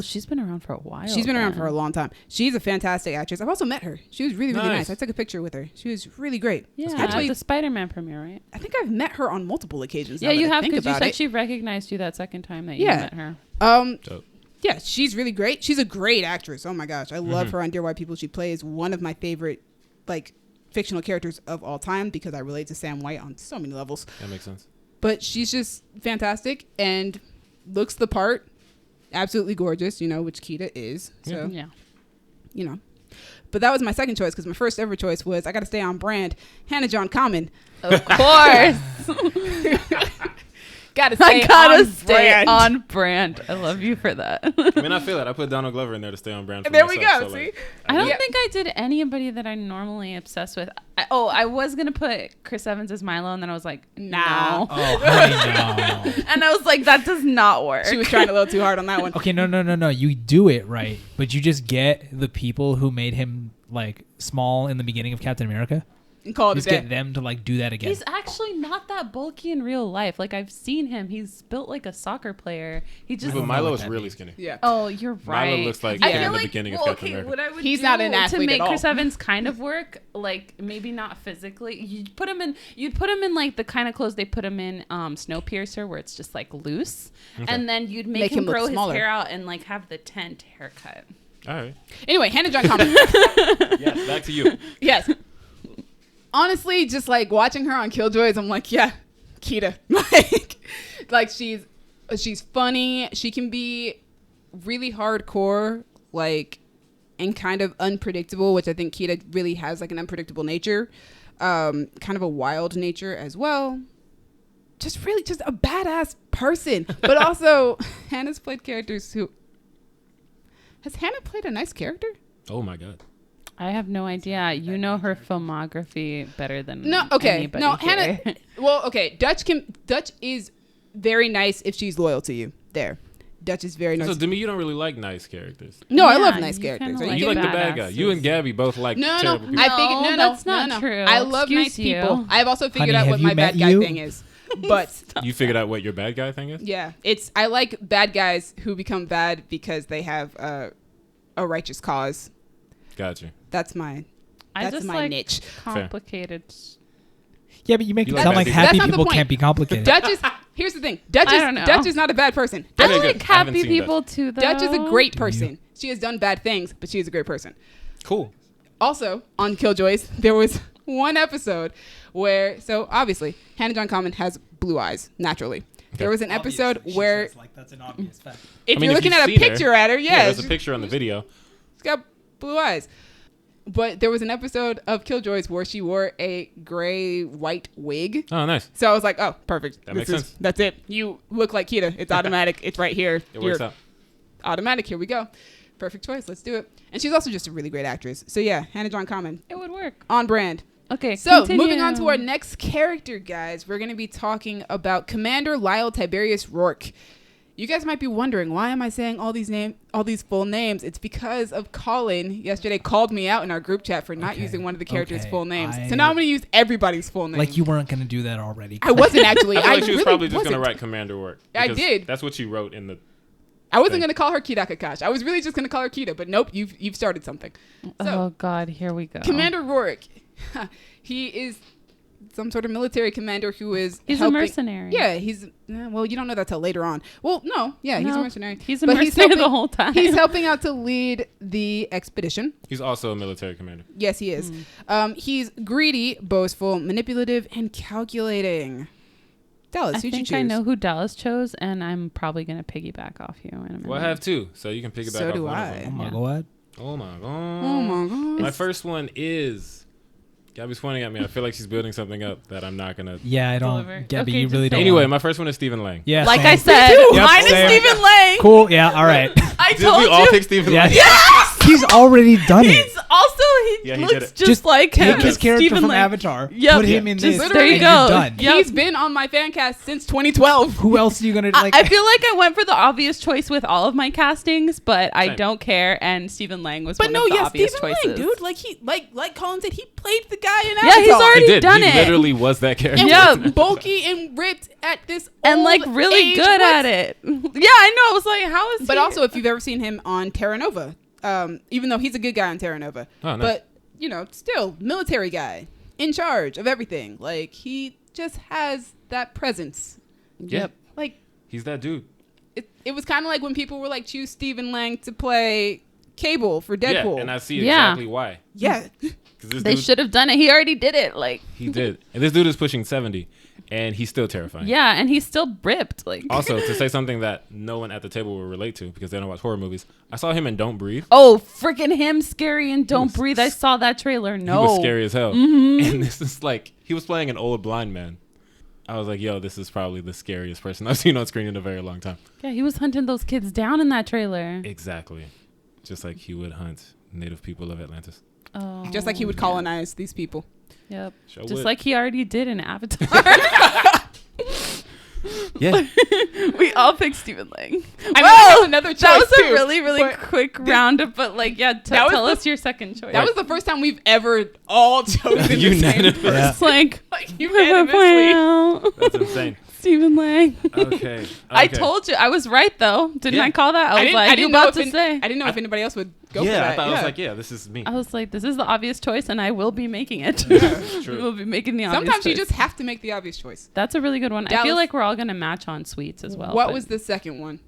[SPEAKER 3] She's been around for a while.
[SPEAKER 4] She's been around
[SPEAKER 3] then.
[SPEAKER 4] for a long time. She's a fantastic actress. I've also met her. She was really, really
[SPEAKER 1] Nice.
[SPEAKER 4] nice. I took a picture with her. She was really great.
[SPEAKER 3] Yeah,
[SPEAKER 4] Actually,
[SPEAKER 3] at the Spider-Man premiere, right?
[SPEAKER 4] I think I've met her on multiple occasions.
[SPEAKER 3] Yeah,
[SPEAKER 4] now that
[SPEAKER 3] you
[SPEAKER 4] I
[SPEAKER 3] have
[SPEAKER 4] think
[SPEAKER 3] because you
[SPEAKER 4] about
[SPEAKER 3] said
[SPEAKER 4] it.
[SPEAKER 3] she recognized you that second time that you
[SPEAKER 4] Yeah.
[SPEAKER 3] met her.
[SPEAKER 1] Dope.
[SPEAKER 4] Yeah, she's really great. She's a great actress. Oh my gosh, I love her on Dear White People. She plays one of my favorite, like, fictional characters of all time because I relate to Sam White on so many levels.
[SPEAKER 1] That makes sense.
[SPEAKER 4] But she's just fantastic and looks the part. Absolutely gorgeous, which Kida is. So,
[SPEAKER 3] Yeah.
[SPEAKER 4] But that was my second choice because my first ever choice was I got to stay on brand. Hannah John-Kamen.
[SPEAKER 3] Of course.
[SPEAKER 4] Got to stay
[SPEAKER 3] I gotta
[SPEAKER 4] on
[SPEAKER 3] stay
[SPEAKER 4] brand.
[SPEAKER 3] on brand. I love you for that.
[SPEAKER 1] I mean, I feel it. I put Donald Glover in there to stay on brand for
[SPEAKER 4] There we
[SPEAKER 1] myself,
[SPEAKER 4] go,
[SPEAKER 1] so,
[SPEAKER 4] see?
[SPEAKER 1] like,
[SPEAKER 3] I don't
[SPEAKER 4] Yeah.
[SPEAKER 3] think I did anybody that I'm normally obsessed with. I was going to put Chris Evans as Milo, and then I was like,
[SPEAKER 4] Nah.
[SPEAKER 3] no.
[SPEAKER 2] Oh, honey, no.
[SPEAKER 3] And I was like, that does not work.
[SPEAKER 4] She was trying a little too hard on that one.
[SPEAKER 2] Okay, no. You do it right, but you just get the people who made him like small in the beginning of Captain America.
[SPEAKER 4] And call it a
[SPEAKER 2] Just
[SPEAKER 4] day.
[SPEAKER 2] get them to like do that again.
[SPEAKER 3] He's actually not that bulky in real life. Like, I've seen him. He's built like a soccer player. He just...
[SPEAKER 1] But
[SPEAKER 2] know
[SPEAKER 1] Milo
[SPEAKER 2] what
[SPEAKER 1] is
[SPEAKER 2] that
[SPEAKER 1] really
[SPEAKER 2] means.
[SPEAKER 1] skinny.
[SPEAKER 4] Yeah.
[SPEAKER 3] Oh, you're right.
[SPEAKER 1] Milo looks like
[SPEAKER 3] I
[SPEAKER 1] him
[SPEAKER 3] feel
[SPEAKER 1] in the
[SPEAKER 3] like,
[SPEAKER 1] beginning of
[SPEAKER 3] well,
[SPEAKER 1] Captain
[SPEAKER 3] okay,
[SPEAKER 1] America.
[SPEAKER 3] what I would
[SPEAKER 4] He's
[SPEAKER 3] do
[SPEAKER 4] not an
[SPEAKER 3] to
[SPEAKER 4] athlete
[SPEAKER 3] make
[SPEAKER 4] at all.
[SPEAKER 3] Chris Evans kind of work, like maybe not physically. You'd put him in like the kind of clothes they put him in Snowpiercer, where it's just like loose, and then you'd make him
[SPEAKER 4] look
[SPEAKER 3] grow his
[SPEAKER 4] smaller.
[SPEAKER 3] hair out and like have the tent haircut.
[SPEAKER 1] All right.
[SPEAKER 4] Anyway, Hannah John-Kamen.
[SPEAKER 1] Yes, back to you.
[SPEAKER 4] Yes. Honestly, just like watching her on Killjoys, I'm like, yeah, Kida. like she's funny. She can be really hardcore, like, and kind of unpredictable, which I think Kida really has like an unpredictable nature, kind of a wild nature as well. Just a badass person. But also, Hannah's played characters who... Has Hannah played a nice character?
[SPEAKER 1] Oh, my God.
[SPEAKER 3] I have no idea. You know her filmography better than
[SPEAKER 4] No, okay.
[SPEAKER 3] anybody
[SPEAKER 4] No,
[SPEAKER 3] here.
[SPEAKER 4] Hannah. Well, okay. Dutch is very nice if she's loyal to you. There, Dutch is very nice.
[SPEAKER 1] So, to me, you don't really like nice characters.
[SPEAKER 4] No, I
[SPEAKER 3] Yeah,
[SPEAKER 4] love nice
[SPEAKER 3] you
[SPEAKER 4] characters.
[SPEAKER 3] kinda
[SPEAKER 4] Are
[SPEAKER 3] like
[SPEAKER 1] You
[SPEAKER 4] kidding
[SPEAKER 1] like
[SPEAKER 4] me?
[SPEAKER 1] the bad guy. You and Gabby both like
[SPEAKER 4] No,
[SPEAKER 1] terrible people.
[SPEAKER 4] I figured
[SPEAKER 3] No,
[SPEAKER 4] no,
[SPEAKER 3] that's not true.
[SPEAKER 4] I love
[SPEAKER 3] Excuse
[SPEAKER 4] nice
[SPEAKER 3] you.
[SPEAKER 4] people. I've also figured
[SPEAKER 2] Honey,
[SPEAKER 4] out
[SPEAKER 2] have
[SPEAKER 4] what
[SPEAKER 2] you
[SPEAKER 4] my bad
[SPEAKER 2] met
[SPEAKER 4] guy
[SPEAKER 2] you?
[SPEAKER 4] thing is. But
[SPEAKER 1] You figured out what your bad guy thing is?
[SPEAKER 4] yeah, I like bad guys who become bad because they have a righteous cause.
[SPEAKER 1] Gotcha.
[SPEAKER 4] That's my
[SPEAKER 3] I just
[SPEAKER 4] my
[SPEAKER 3] like
[SPEAKER 4] niche.
[SPEAKER 3] complicated.
[SPEAKER 2] Yeah, but you make
[SPEAKER 1] You
[SPEAKER 2] it
[SPEAKER 1] like
[SPEAKER 2] sound
[SPEAKER 1] bad
[SPEAKER 2] like
[SPEAKER 1] people.
[SPEAKER 2] happy
[SPEAKER 4] That's not the
[SPEAKER 2] people
[SPEAKER 4] point.
[SPEAKER 2] can't be complicated.
[SPEAKER 4] Dutch is here's the thing. Dutch
[SPEAKER 3] I don't know.
[SPEAKER 4] is not a bad person.
[SPEAKER 3] I
[SPEAKER 1] Okay,
[SPEAKER 3] like
[SPEAKER 1] good. I haven't
[SPEAKER 3] happy
[SPEAKER 1] seen
[SPEAKER 3] people too, though.
[SPEAKER 4] Dutch is a great
[SPEAKER 2] Do
[SPEAKER 4] person.
[SPEAKER 2] you?
[SPEAKER 4] She has done bad things, but she is a great person.
[SPEAKER 1] Cool.
[SPEAKER 4] Also, on Killjoys, there was one episode where, so obviously, Hannah John-Kamen has blue eyes, naturally. There was an episode where,
[SPEAKER 2] that's an obvious fact.
[SPEAKER 4] if
[SPEAKER 1] I mean,
[SPEAKER 4] you're
[SPEAKER 1] if
[SPEAKER 4] looking
[SPEAKER 1] you
[SPEAKER 4] at a
[SPEAKER 1] see her-
[SPEAKER 4] picture at her,
[SPEAKER 1] Yeah, there's
[SPEAKER 4] she's
[SPEAKER 1] a picture on the video.
[SPEAKER 4] got blue eyes. But there was an episode of Killjoys where she wore a gray-white wig.
[SPEAKER 1] Oh, nice.
[SPEAKER 4] So I was like, oh, perfect.
[SPEAKER 1] That makes sense.
[SPEAKER 4] That's it. You look like Kida. It's automatic. It's right here.
[SPEAKER 1] It works out.
[SPEAKER 4] Automatic. Here we go. Perfect choice. Let's do it. And she's also just a really great actress. So yeah, Hannah John-Kamen,
[SPEAKER 3] It would work.
[SPEAKER 4] on brand.
[SPEAKER 3] Okay,
[SPEAKER 4] So
[SPEAKER 3] continue.
[SPEAKER 4] moving on to our next character, guys, we're going to be talking about Commander Lyle Tiberius Rourke. You guys might be wondering, why am I saying all these full names? It's because of Colin yesterday called me out in our group chat for not using one of the characters' full names. So now I'm going to use everybody's full name.
[SPEAKER 2] Like you weren't going to do that already.
[SPEAKER 4] I wasn't actually.
[SPEAKER 1] I feel like she was
[SPEAKER 4] really
[SPEAKER 1] probably just
[SPEAKER 4] wasn't.
[SPEAKER 1] going to write Commander Rourke.
[SPEAKER 4] I did.
[SPEAKER 1] That's what she wrote in the...
[SPEAKER 4] I wasn't going to call her Kida Kakash. I was really just going to call her Kida, but nope, you've started something. So,
[SPEAKER 3] Oh God, here we go.
[SPEAKER 4] Commander Rourke. He is some sort of military commander who is
[SPEAKER 3] He's
[SPEAKER 4] helping.
[SPEAKER 3] a mercenary.
[SPEAKER 4] Yeah, he's well, you don't know that till later on. Well, no, yeah, he's a
[SPEAKER 3] No,
[SPEAKER 4] mercenary.
[SPEAKER 3] He's a
[SPEAKER 4] But
[SPEAKER 3] mercenary the
[SPEAKER 4] helping-
[SPEAKER 3] whole time.
[SPEAKER 4] He's helping out to lead the expedition.
[SPEAKER 1] He's also a military commander.
[SPEAKER 4] Yes, he is. He's greedy, boastful, manipulative, and calculating. Dallas,
[SPEAKER 3] I
[SPEAKER 4] who'd you
[SPEAKER 3] think
[SPEAKER 4] choose?
[SPEAKER 3] I know who Dallas chose, and I'm probably gonna piggyback off you in a minute.
[SPEAKER 1] Well, I have two, so you can pick it back
[SPEAKER 4] So
[SPEAKER 1] off
[SPEAKER 4] do
[SPEAKER 1] one
[SPEAKER 4] I.
[SPEAKER 1] of
[SPEAKER 2] Oh
[SPEAKER 1] them.
[SPEAKER 2] my
[SPEAKER 3] Yeah.
[SPEAKER 2] god.
[SPEAKER 1] Oh my god.
[SPEAKER 4] Oh my god.
[SPEAKER 1] My first one is... Gabby's pointing at me. I feel like she's building something up that I'm not going to...
[SPEAKER 2] Yeah, I don't.
[SPEAKER 3] Deliver.
[SPEAKER 2] Gabby,
[SPEAKER 3] Okay,
[SPEAKER 2] you
[SPEAKER 3] just
[SPEAKER 2] really
[SPEAKER 3] say
[SPEAKER 2] don't.
[SPEAKER 1] Anyway,
[SPEAKER 2] want-
[SPEAKER 1] my first one is Stephen Lang.
[SPEAKER 2] yeah,
[SPEAKER 3] Like
[SPEAKER 2] same.
[SPEAKER 3] I said,
[SPEAKER 4] Yep,
[SPEAKER 3] mine is
[SPEAKER 2] same.
[SPEAKER 3] Stephen Lang.
[SPEAKER 2] Cool. Yeah. All right.
[SPEAKER 3] I
[SPEAKER 1] Did
[SPEAKER 3] told
[SPEAKER 1] we all
[SPEAKER 3] you.
[SPEAKER 1] pick Stephen
[SPEAKER 2] Yeah.
[SPEAKER 1] Lang?
[SPEAKER 3] Yes!
[SPEAKER 2] He's already done it.
[SPEAKER 3] He's also
[SPEAKER 1] Yeah, he
[SPEAKER 3] looks
[SPEAKER 1] did it.
[SPEAKER 3] just like him.
[SPEAKER 2] Take his character
[SPEAKER 3] Stephen
[SPEAKER 2] from
[SPEAKER 3] Lang.
[SPEAKER 2] Avatar.
[SPEAKER 3] Yep.
[SPEAKER 2] Put him in
[SPEAKER 3] Just
[SPEAKER 2] this.
[SPEAKER 3] there you
[SPEAKER 2] and
[SPEAKER 3] go.
[SPEAKER 2] You're done.
[SPEAKER 3] Yep.
[SPEAKER 4] He's been on my fan cast since 2012.
[SPEAKER 2] Who else are you gonna like?
[SPEAKER 3] I feel like I went for the obvious choice with all of my castings, but I
[SPEAKER 1] Same.
[SPEAKER 3] don't care. And Stephen Lang was
[SPEAKER 4] But
[SPEAKER 3] one
[SPEAKER 4] no,
[SPEAKER 3] of the
[SPEAKER 4] yeah,
[SPEAKER 3] obvious
[SPEAKER 4] Stephen
[SPEAKER 3] choices.
[SPEAKER 4] Lang, dude. Like he, like Colin said, he played the guy in
[SPEAKER 3] Yeah,
[SPEAKER 4] Avatar.
[SPEAKER 3] he's already
[SPEAKER 1] He did.
[SPEAKER 3] done
[SPEAKER 1] he
[SPEAKER 3] it.
[SPEAKER 1] literally was that character.
[SPEAKER 4] and
[SPEAKER 3] Yeah.
[SPEAKER 4] was bulky and ripped at this
[SPEAKER 3] And
[SPEAKER 4] old
[SPEAKER 3] like really
[SPEAKER 4] age.
[SPEAKER 3] good
[SPEAKER 4] What?
[SPEAKER 3] at it. Yeah, I know. I was like, how is
[SPEAKER 4] But
[SPEAKER 3] he?
[SPEAKER 4] also, if you've ever seen him on Terra Nova, even though he's a good guy on Terra Nova,
[SPEAKER 1] Oh, nice.
[SPEAKER 4] but you know, still military guy in charge of everything. Like he just has that presence.
[SPEAKER 1] Yep.
[SPEAKER 4] Like
[SPEAKER 1] He's that dude.
[SPEAKER 4] it was kind of like when people were like, choose Stephen Lang to play Cable for Deadpool.
[SPEAKER 1] Yeah, and I see
[SPEAKER 3] Yeah.
[SPEAKER 1] exactly why.
[SPEAKER 4] yeah.
[SPEAKER 1] 'Cause this
[SPEAKER 3] they
[SPEAKER 1] dude,
[SPEAKER 3] should have done it. He already did it. Like,
[SPEAKER 1] he did. And this dude is pushing 70, and he's still terrifying.
[SPEAKER 3] yeah, and he's still ripped. Like,
[SPEAKER 1] Also, to say something that no one at the table will relate to because they don't watch horror movies, I saw him in Don't Breathe.
[SPEAKER 3] oh, freaking him, scary and Don't
[SPEAKER 1] was-
[SPEAKER 3] Breathe. I saw that trailer. No,
[SPEAKER 1] He was scary as hell.
[SPEAKER 3] Mm-hmm.
[SPEAKER 1] And this is like, he was playing an old blind man. I was like, yo, this is probably the scariest person I've seen on screen in a very long time.
[SPEAKER 3] Yeah, he was hunting those kids down in that trailer.
[SPEAKER 1] Exactly. Just like he would hunt native people of Atlantis.
[SPEAKER 3] Oh,
[SPEAKER 4] Just like he would colonize these people.
[SPEAKER 3] Yep.
[SPEAKER 1] Sure
[SPEAKER 3] Just
[SPEAKER 1] would.
[SPEAKER 3] like he already did in Avatar.
[SPEAKER 1] Yeah.
[SPEAKER 3] We all picked Stephen Lang.
[SPEAKER 4] I mean,
[SPEAKER 3] Whoa!
[SPEAKER 4] that's another choice
[SPEAKER 3] That was
[SPEAKER 4] too.
[SPEAKER 3] a really, really
[SPEAKER 4] But
[SPEAKER 3] quick round. But like, yeah,
[SPEAKER 4] That was
[SPEAKER 3] tell
[SPEAKER 4] the-
[SPEAKER 3] us your second choice.
[SPEAKER 4] That was the first time we've ever all chosen the same
[SPEAKER 1] Unanimous.
[SPEAKER 4] person.
[SPEAKER 2] Yeah.
[SPEAKER 3] It's like,
[SPEAKER 4] Like unanimously.
[SPEAKER 1] That's insane.
[SPEAKER 3] Stephen Lang.
[SPEAKER 1] Okay.
[SPEAKER 3] I told you. I was right, though. Didn't
[SPEAKER 1] Yeah.
[SPEAKER 3] I call that? I was like, you
[SPEAKER 4] know
[SPEAKER 3] about
[SPEAKER 4] if
[SPEAKER 3] to
[SPEAKER 4] an-
[SPEAKER 3] say.
[SPEAKER 4] I didn't know if anybody else would go
[SPEAKER 1] yeah,
[SPEAKER 4] for that.
[SPEAKER 1] I thought I was like, yeah, this is me.
[SPEAKER 3] I was like, this is the obvious choice, and I will be making it.
[SPEAKER 1] It's true.
[SPEAKER 3] We will be making the obvious
[SPEAKER 4] Sometimes you
[SPEAKER 3] choice.
[SPEAKER 4] just have to make the obvious choice.
[SPEAKER 3] That's a really good one. I
[SPEAKER 4] Dallas-
[SPEAKER 3] feel like we're all going to match on sweets as well.
[SPEAKER 4] What
[SPEAKER 3] but-
[SPEAKER 4] was the second one?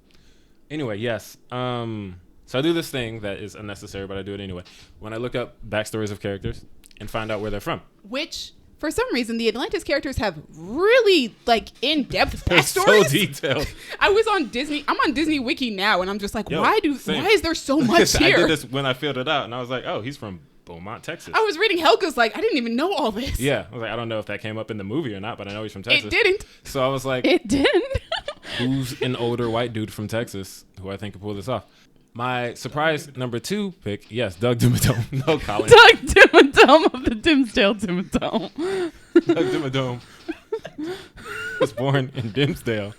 [SPEAKER 1] Anyway, yes. So I do this thing that is unnecessary, but I do it anyway. When I look up backstories of characters and find out where they're from.
[SPEAKER 4] Which, for some reason, the Atlantis characters have really like in-depth
[SPEAKER 1] They're so
[SPEAKER 4] backstories.
[SPEAKER 1] detailed.
[SPEAKER 4] I was on Disney. I'm on Disney Wiki now, and I'm just like,
[SPEAKER 1] Yo,
[SPEAKER 4] why
[SPEAKER 1] same.
[SPEAKER 4] is there so much
[SPEAKER 1] I
[SPEAKER 4] here?
[SPEAKER 1] did this when I filled it out, and I was like, oh, he's from Beaumont, Texas.
[SPEAKER 4] I was reading Helga's like, I didn't even know all this.
[SPEAKER 1] Yeah. I was like, I don't know if that came up in the movie or not, but I know he's from Texas.
[SPEAKER 4] It didn't.
[SPEAKER 1] So I was like,
[SPEAKER 3] It didn't.
[SPEAKER 1] who's an older white dude from Texas who I think could pull this off? My surprise number 2 pick, yes, Doug Dimmadome. No, Colin.
[SPEAKER 3] Doug Dimmadome of the Dimsdale Dimmadome.
[SPEAKER 1] Doug Dimmadome was born in Dimsdale.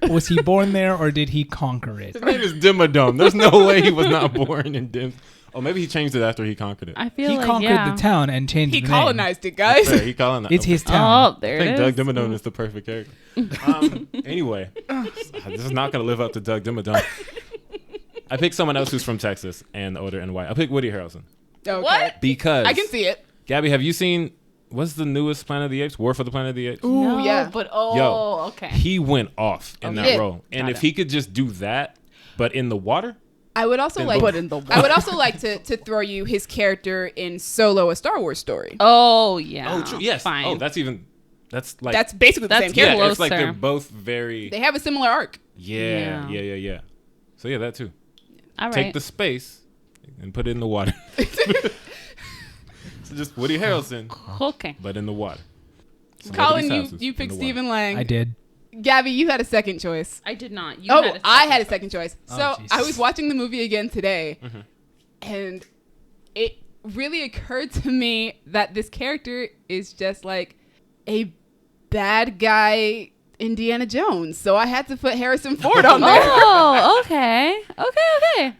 [SPEAKER 2] Was he born there or did he conquer it?
[SPEAKER 1] His name is Dimmadome. There's no way he was not born in Dims. Oh, maybe he changed it after he conquered it.
[SPEAKER 3] I feel
[SPEAKER 2] He
[SPEAKER 3] like,
[SPEAKER 2] conquered
[SPEAKER 3] yeah.
[SPEAKER 2] the town and changed
[SPEAKER 4] He
[SPEAKER 2] the
[SPEAKER 4] colonized it, guys.
[SPEAKER 1] Fair, he calling that.
[SPEAKER 2] name. It's his town.
[SPEAKER 3] Oh, there
[SPEAKER 1] I think
[SPEAKER 3] it is.
[SPEAKER 1] Doug Dimmadome is the perfect character. Anyway, this is not going to live up to Doug Dimmadome. I picked someone else who's from Texas and older and white. I picked Woody Harrelson.
[SPEAKER 4] Okay.
[SPEAKER 3] What?
[SPEAKER 1] Because
[SPEAKER 4] I can see it.
[SPEAKER 1] Gabby, have you seen what's the newest Planet of the Apes? War for the Planet of the Apes.
[SPEAKER 4] Ooh,
[SPEAKER 3] No,
[SPEAKER 4] yeah.
[SPEAKER 3] But
[SPEAKER 1] Yo,
[SPEAKER 3] okay.
[SPEAKER 1] He went off in that
[SPEAKER 4] Yeah.
[SPEAKER 1] role, and
[SPEAKER 3] Got
[SPEAKER 1] if
[SPEAKER 3] it.
[SPEAKER 1] he could just do that, but in the water,
[SPEAKER 4] I would also
[SPEAKER 1] In
[SPEAKER 4] like.
[SPEAKER 1] the-
[SPEAKER 3] Put in the
[SPEAKER 4] I would also like to throw you his character in Solo: A Star Wars Story.
[SPEAKER 3] Oh yeah.
[SPEAKER 1] oh, true, yes,
[SPEAKER 3] Fine.
[SPEAKER 1] oh, that's like
[SPEAKER 4] That's basically the
[SPEAKER 3] That's
[SPEAKER 4] same
[SPEAKER 3] good.
[SPEAKER 4] character.
[SPEAKER 1] yeah, it's like
[SPEAKER 3] closer.
[SPEAKER 1] they're both very
[SPEAKER 4] They have a similar arc.
[SPEAKER 1] yeah. So yeah, that too.
[SPEAKER 3] All right.
[SPEAKER 1] Take the space and put it in the water. So just Woody Harrelson,
[SPEAKER 3] Okay.
[SPEAKER 1] but in the water.
[SPEAKER 4] Colin,
[SPEAKER 1] Somebody's
[SPEAKER 4] you
[SPEAKER 1] house is
[SPEAKER 4] you
[SPEAKER 1] in
[SPEAKER 4] picked
[SPEAKER 1] the water.
[SPEAKER 4] Stephen Lang.
[SPEAKER 2] I did.
[SPEAKER 4] Gabby, you had a second choice.
[SPEAKER 3] I did not. You
[SPEAKER 4] Oh,
[SPEAKER 3] had a
[SPEAKER 4] I
[SPEAKER 3] second
[SPEAKER 4] had a
[SPEAKER 3] choice.
[SPEAKER 4] second choice.
[SPEAKER 2] Oh,
[SPEAKER 4] So
[SPEAKER 2] Jesus.
[SPEAKER 4] I was watching the movie again today,
[SPEAKER 1] Mm-hmm.
[SPEAKER 4] and it really occurred to me that this character is just like a bad guy Indiana Jones, so I had to put Harrison Ford on there.
[SPEAKER 3] Oh, okay. Okay.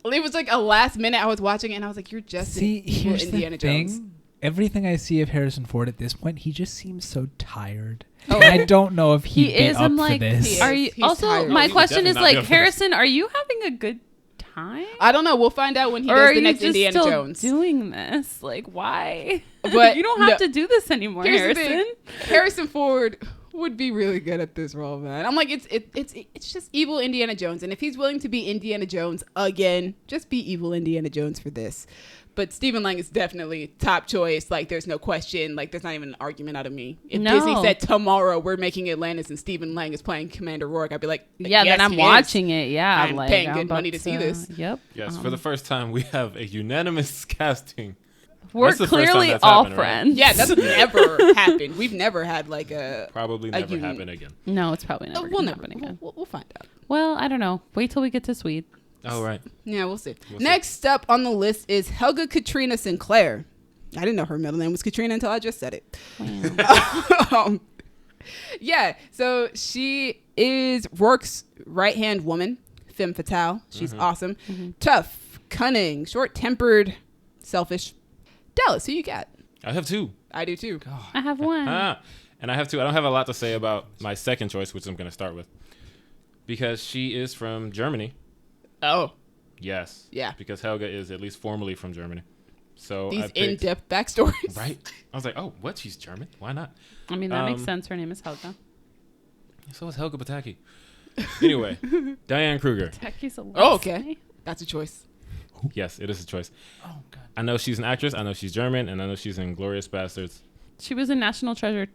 [SPEAKER 4] It was like a last minute I was watching it and I was like, you're just
[SPEAKER 2] here's
[SPEAKER 4] Indiana
[SPEAKER 2] the thing.
[SPEAKER 4] Jones.
[SPEAKER 2] Everything I see of Harrison Ford at this point, he just seems so tired. And I don't know if he'd be up for this.
[SPEAKER 3] Are you
[SPEAKER 4] He's
[SPEAKER 3] also?
[SPEAKER 4] tired.
[SPEAKER 3] My
[SPEAKER 1] He's
[SPEAKER 3] question is
[SPEAKER 1] definitely not
[SPEAKER 3] like,
[SPEAKER 1] good for
[SPEAKER 3] Harrison, are you having a good time?
[SPEAKER 4] I don't know. We'll find out when he
[SPEAKER 3] Or
[SPEAKER 4] does
[SPEAKER 3] are
[SPEAKER 4] the
[SPEAKER 3] you
[SPEAKER 4] next
[SPEAKER 3] just
[SPEAKER 4] Indiana
[SPEAKER 3] still
[SPEAKER 4] Jones.
[SPEAKER 3] doing this? Like, why?
[SPEAKER 4] But
[SPEAKER 3] you don't have to do this anymore,
[SPEAKER 4] Here's the
[SPEAKER 3] Harrison.
[SPEAKER 4] thing. Harrison Ford would be really good at this role, man. I'm like, it's just evil Indiana Jones, and if he's willing to be Indiana Jones again, just be evil Indiana Jones for this. But Stephen Lang is definitely top choice. Like, there's no question. Like, there's not even an argument out of me. If Disney said tomorrow we're making Atlantis and Stephen Lang is playing Commander Rourke, I'd be like,
[SPEAKER 3] Yeah,
[SPEAKER 4] yes,
[SPEAKER 3] then I'm
[SPEAKER 4] he
[SPEAKER 3] watching
[SPEAKER 4] is.
[SPEAKER 3] it. Yeah,
[SPEAKER 4] I'm paying good
[SPEAKER 3] about
[SPEAKER 4] money to see this.
[SPEAKER 3] Yep.
[SPEAKER 1] Yes, for the first time, we have a unanimous casting.
[SPEAKER 3] We're
[SPEAKER 1] That's the first time
[SPEAKER 3] clearly
[SPEAKER 1] that's
[SPEAKER 3] all
[SPEAKER 1] happened, right?
[SPEAKER 3] friends.
[SPEAKER 4] Yeah, that's never happened. We've never had like a
[SPEAKER 1] Probably never happen again.
[SPEAKER 3] No, it's probably never
[SPEAKER 4] we'll
[SPEAKER 3] gonna
[SPEAKER 4] never
[SPEAKER 3] happen again.
[SPEAKER 4] We'll find out.
[SPEAKER 3] Well, I don't know. Wait till we get to Swede.
[SPEAKER 1] Oh, right.
[SPEAKER 4] Yeah, we'll see.
[SPEAKER 1] We'll see.
[SPEAKER 4] Next up on the list is Helga Katrina Sinclair. I didn't know her middle name was Katrina until I just said it.
[SPEAKER 3] Wow.
[SPEAKER 4] Yeah, so she is Rourke's right-hand woman, femme fatale. She's awesome. Tough, cunning, short-tempered, selfish. Dallas, who you got?
[SPEAKER 1] I have two.
[SPEAKER 4] I do too.
[SPEAKER 3] I have one.
[SPEAKER 1] And I have two. I don't have a lot to say about my second choice, which I'm going to start with. Because she is from Germany.
[SPEAKER 4] Oh.
[SPEAKER 1] Yes.
[SPEAKER 4] Yeah.
[SPEAKER 1] Because Helga is at least formally from Germany. So
[SPEAKER 4] These
[SPEAKER 1] I picked,
[SPEAKER 4] in-depth backstories.
[SPEAKER 1] Right? I was like, oh, what? She's German? Why not?
[SPEAKER 3] I mean, that makes sense. Her name is Helga.
[SPEAKER 1] So is Helga Pataki. Anyway, Diane Kruger.
[SPEAKER 3] Taki's a
[SPEAKER 4] Oh, okay. That's a choice.
[SPEAKER 1] Yes, it is a choice.
[SPEAKER 2] Oh, God.
[SPEAKER 1] I know she's an actress. I know she's German. And I know she's in Glorious Bastards.
[SPEAKER 3] She was in National Treasure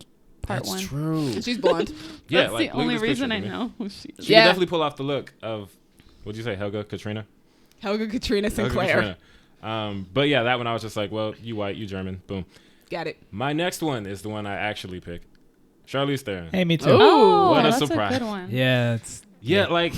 [SPEAKER 3] Part
[SPEAKER 1] That's
[SPEAKER 3] 1.
[SPEAKER 4] And
[SPEAKER 1] true.
[SPEAKER 4] she's blonde.
[SPEAKER 1] Yeah,
[SPEAKER 3] That's
[SPEAKER 1] like,
[SPEAKER 3] the
[SPEAKER 1] look at
[SPEAKER 3] only
[SPEAKER 1] this
[SPEAKER 3] reason
[SPEAKER 1] picture
[SPEAKER 3] I
[SPEAKER 1] for me.
[SPEAKER 3] know who she is.
[SPEAKER 1] She
[SPEAKER 4] Yeah.
[SPEAKER 1] can definitely pull off the look of, what'd you say, Helga Katrina?
[SPEAKER 4] Helga Katrina
[SPEAKER 1] Helga
[SPEAKER 4] Sinclair.
[SPEAKER 1] Katrina. But yeah, that one I was just like, well, you white, you German. Boom.
[SPEAKER 4] Got it.
[SPEAKER 1] My next one is the one I actually picked. Charlize Theron.
[SPEAKER 2] Hey, me too.
[SPEAKER 4] Oh.
[SPEAKER 1] What a
[SPEAKER 3] that's
[SPEAKER 1] surprise.
[SPEAKER 3] a good one.
[SPEAKER 2] Yeah, it's
[SPEAKER 1] Yeah, like,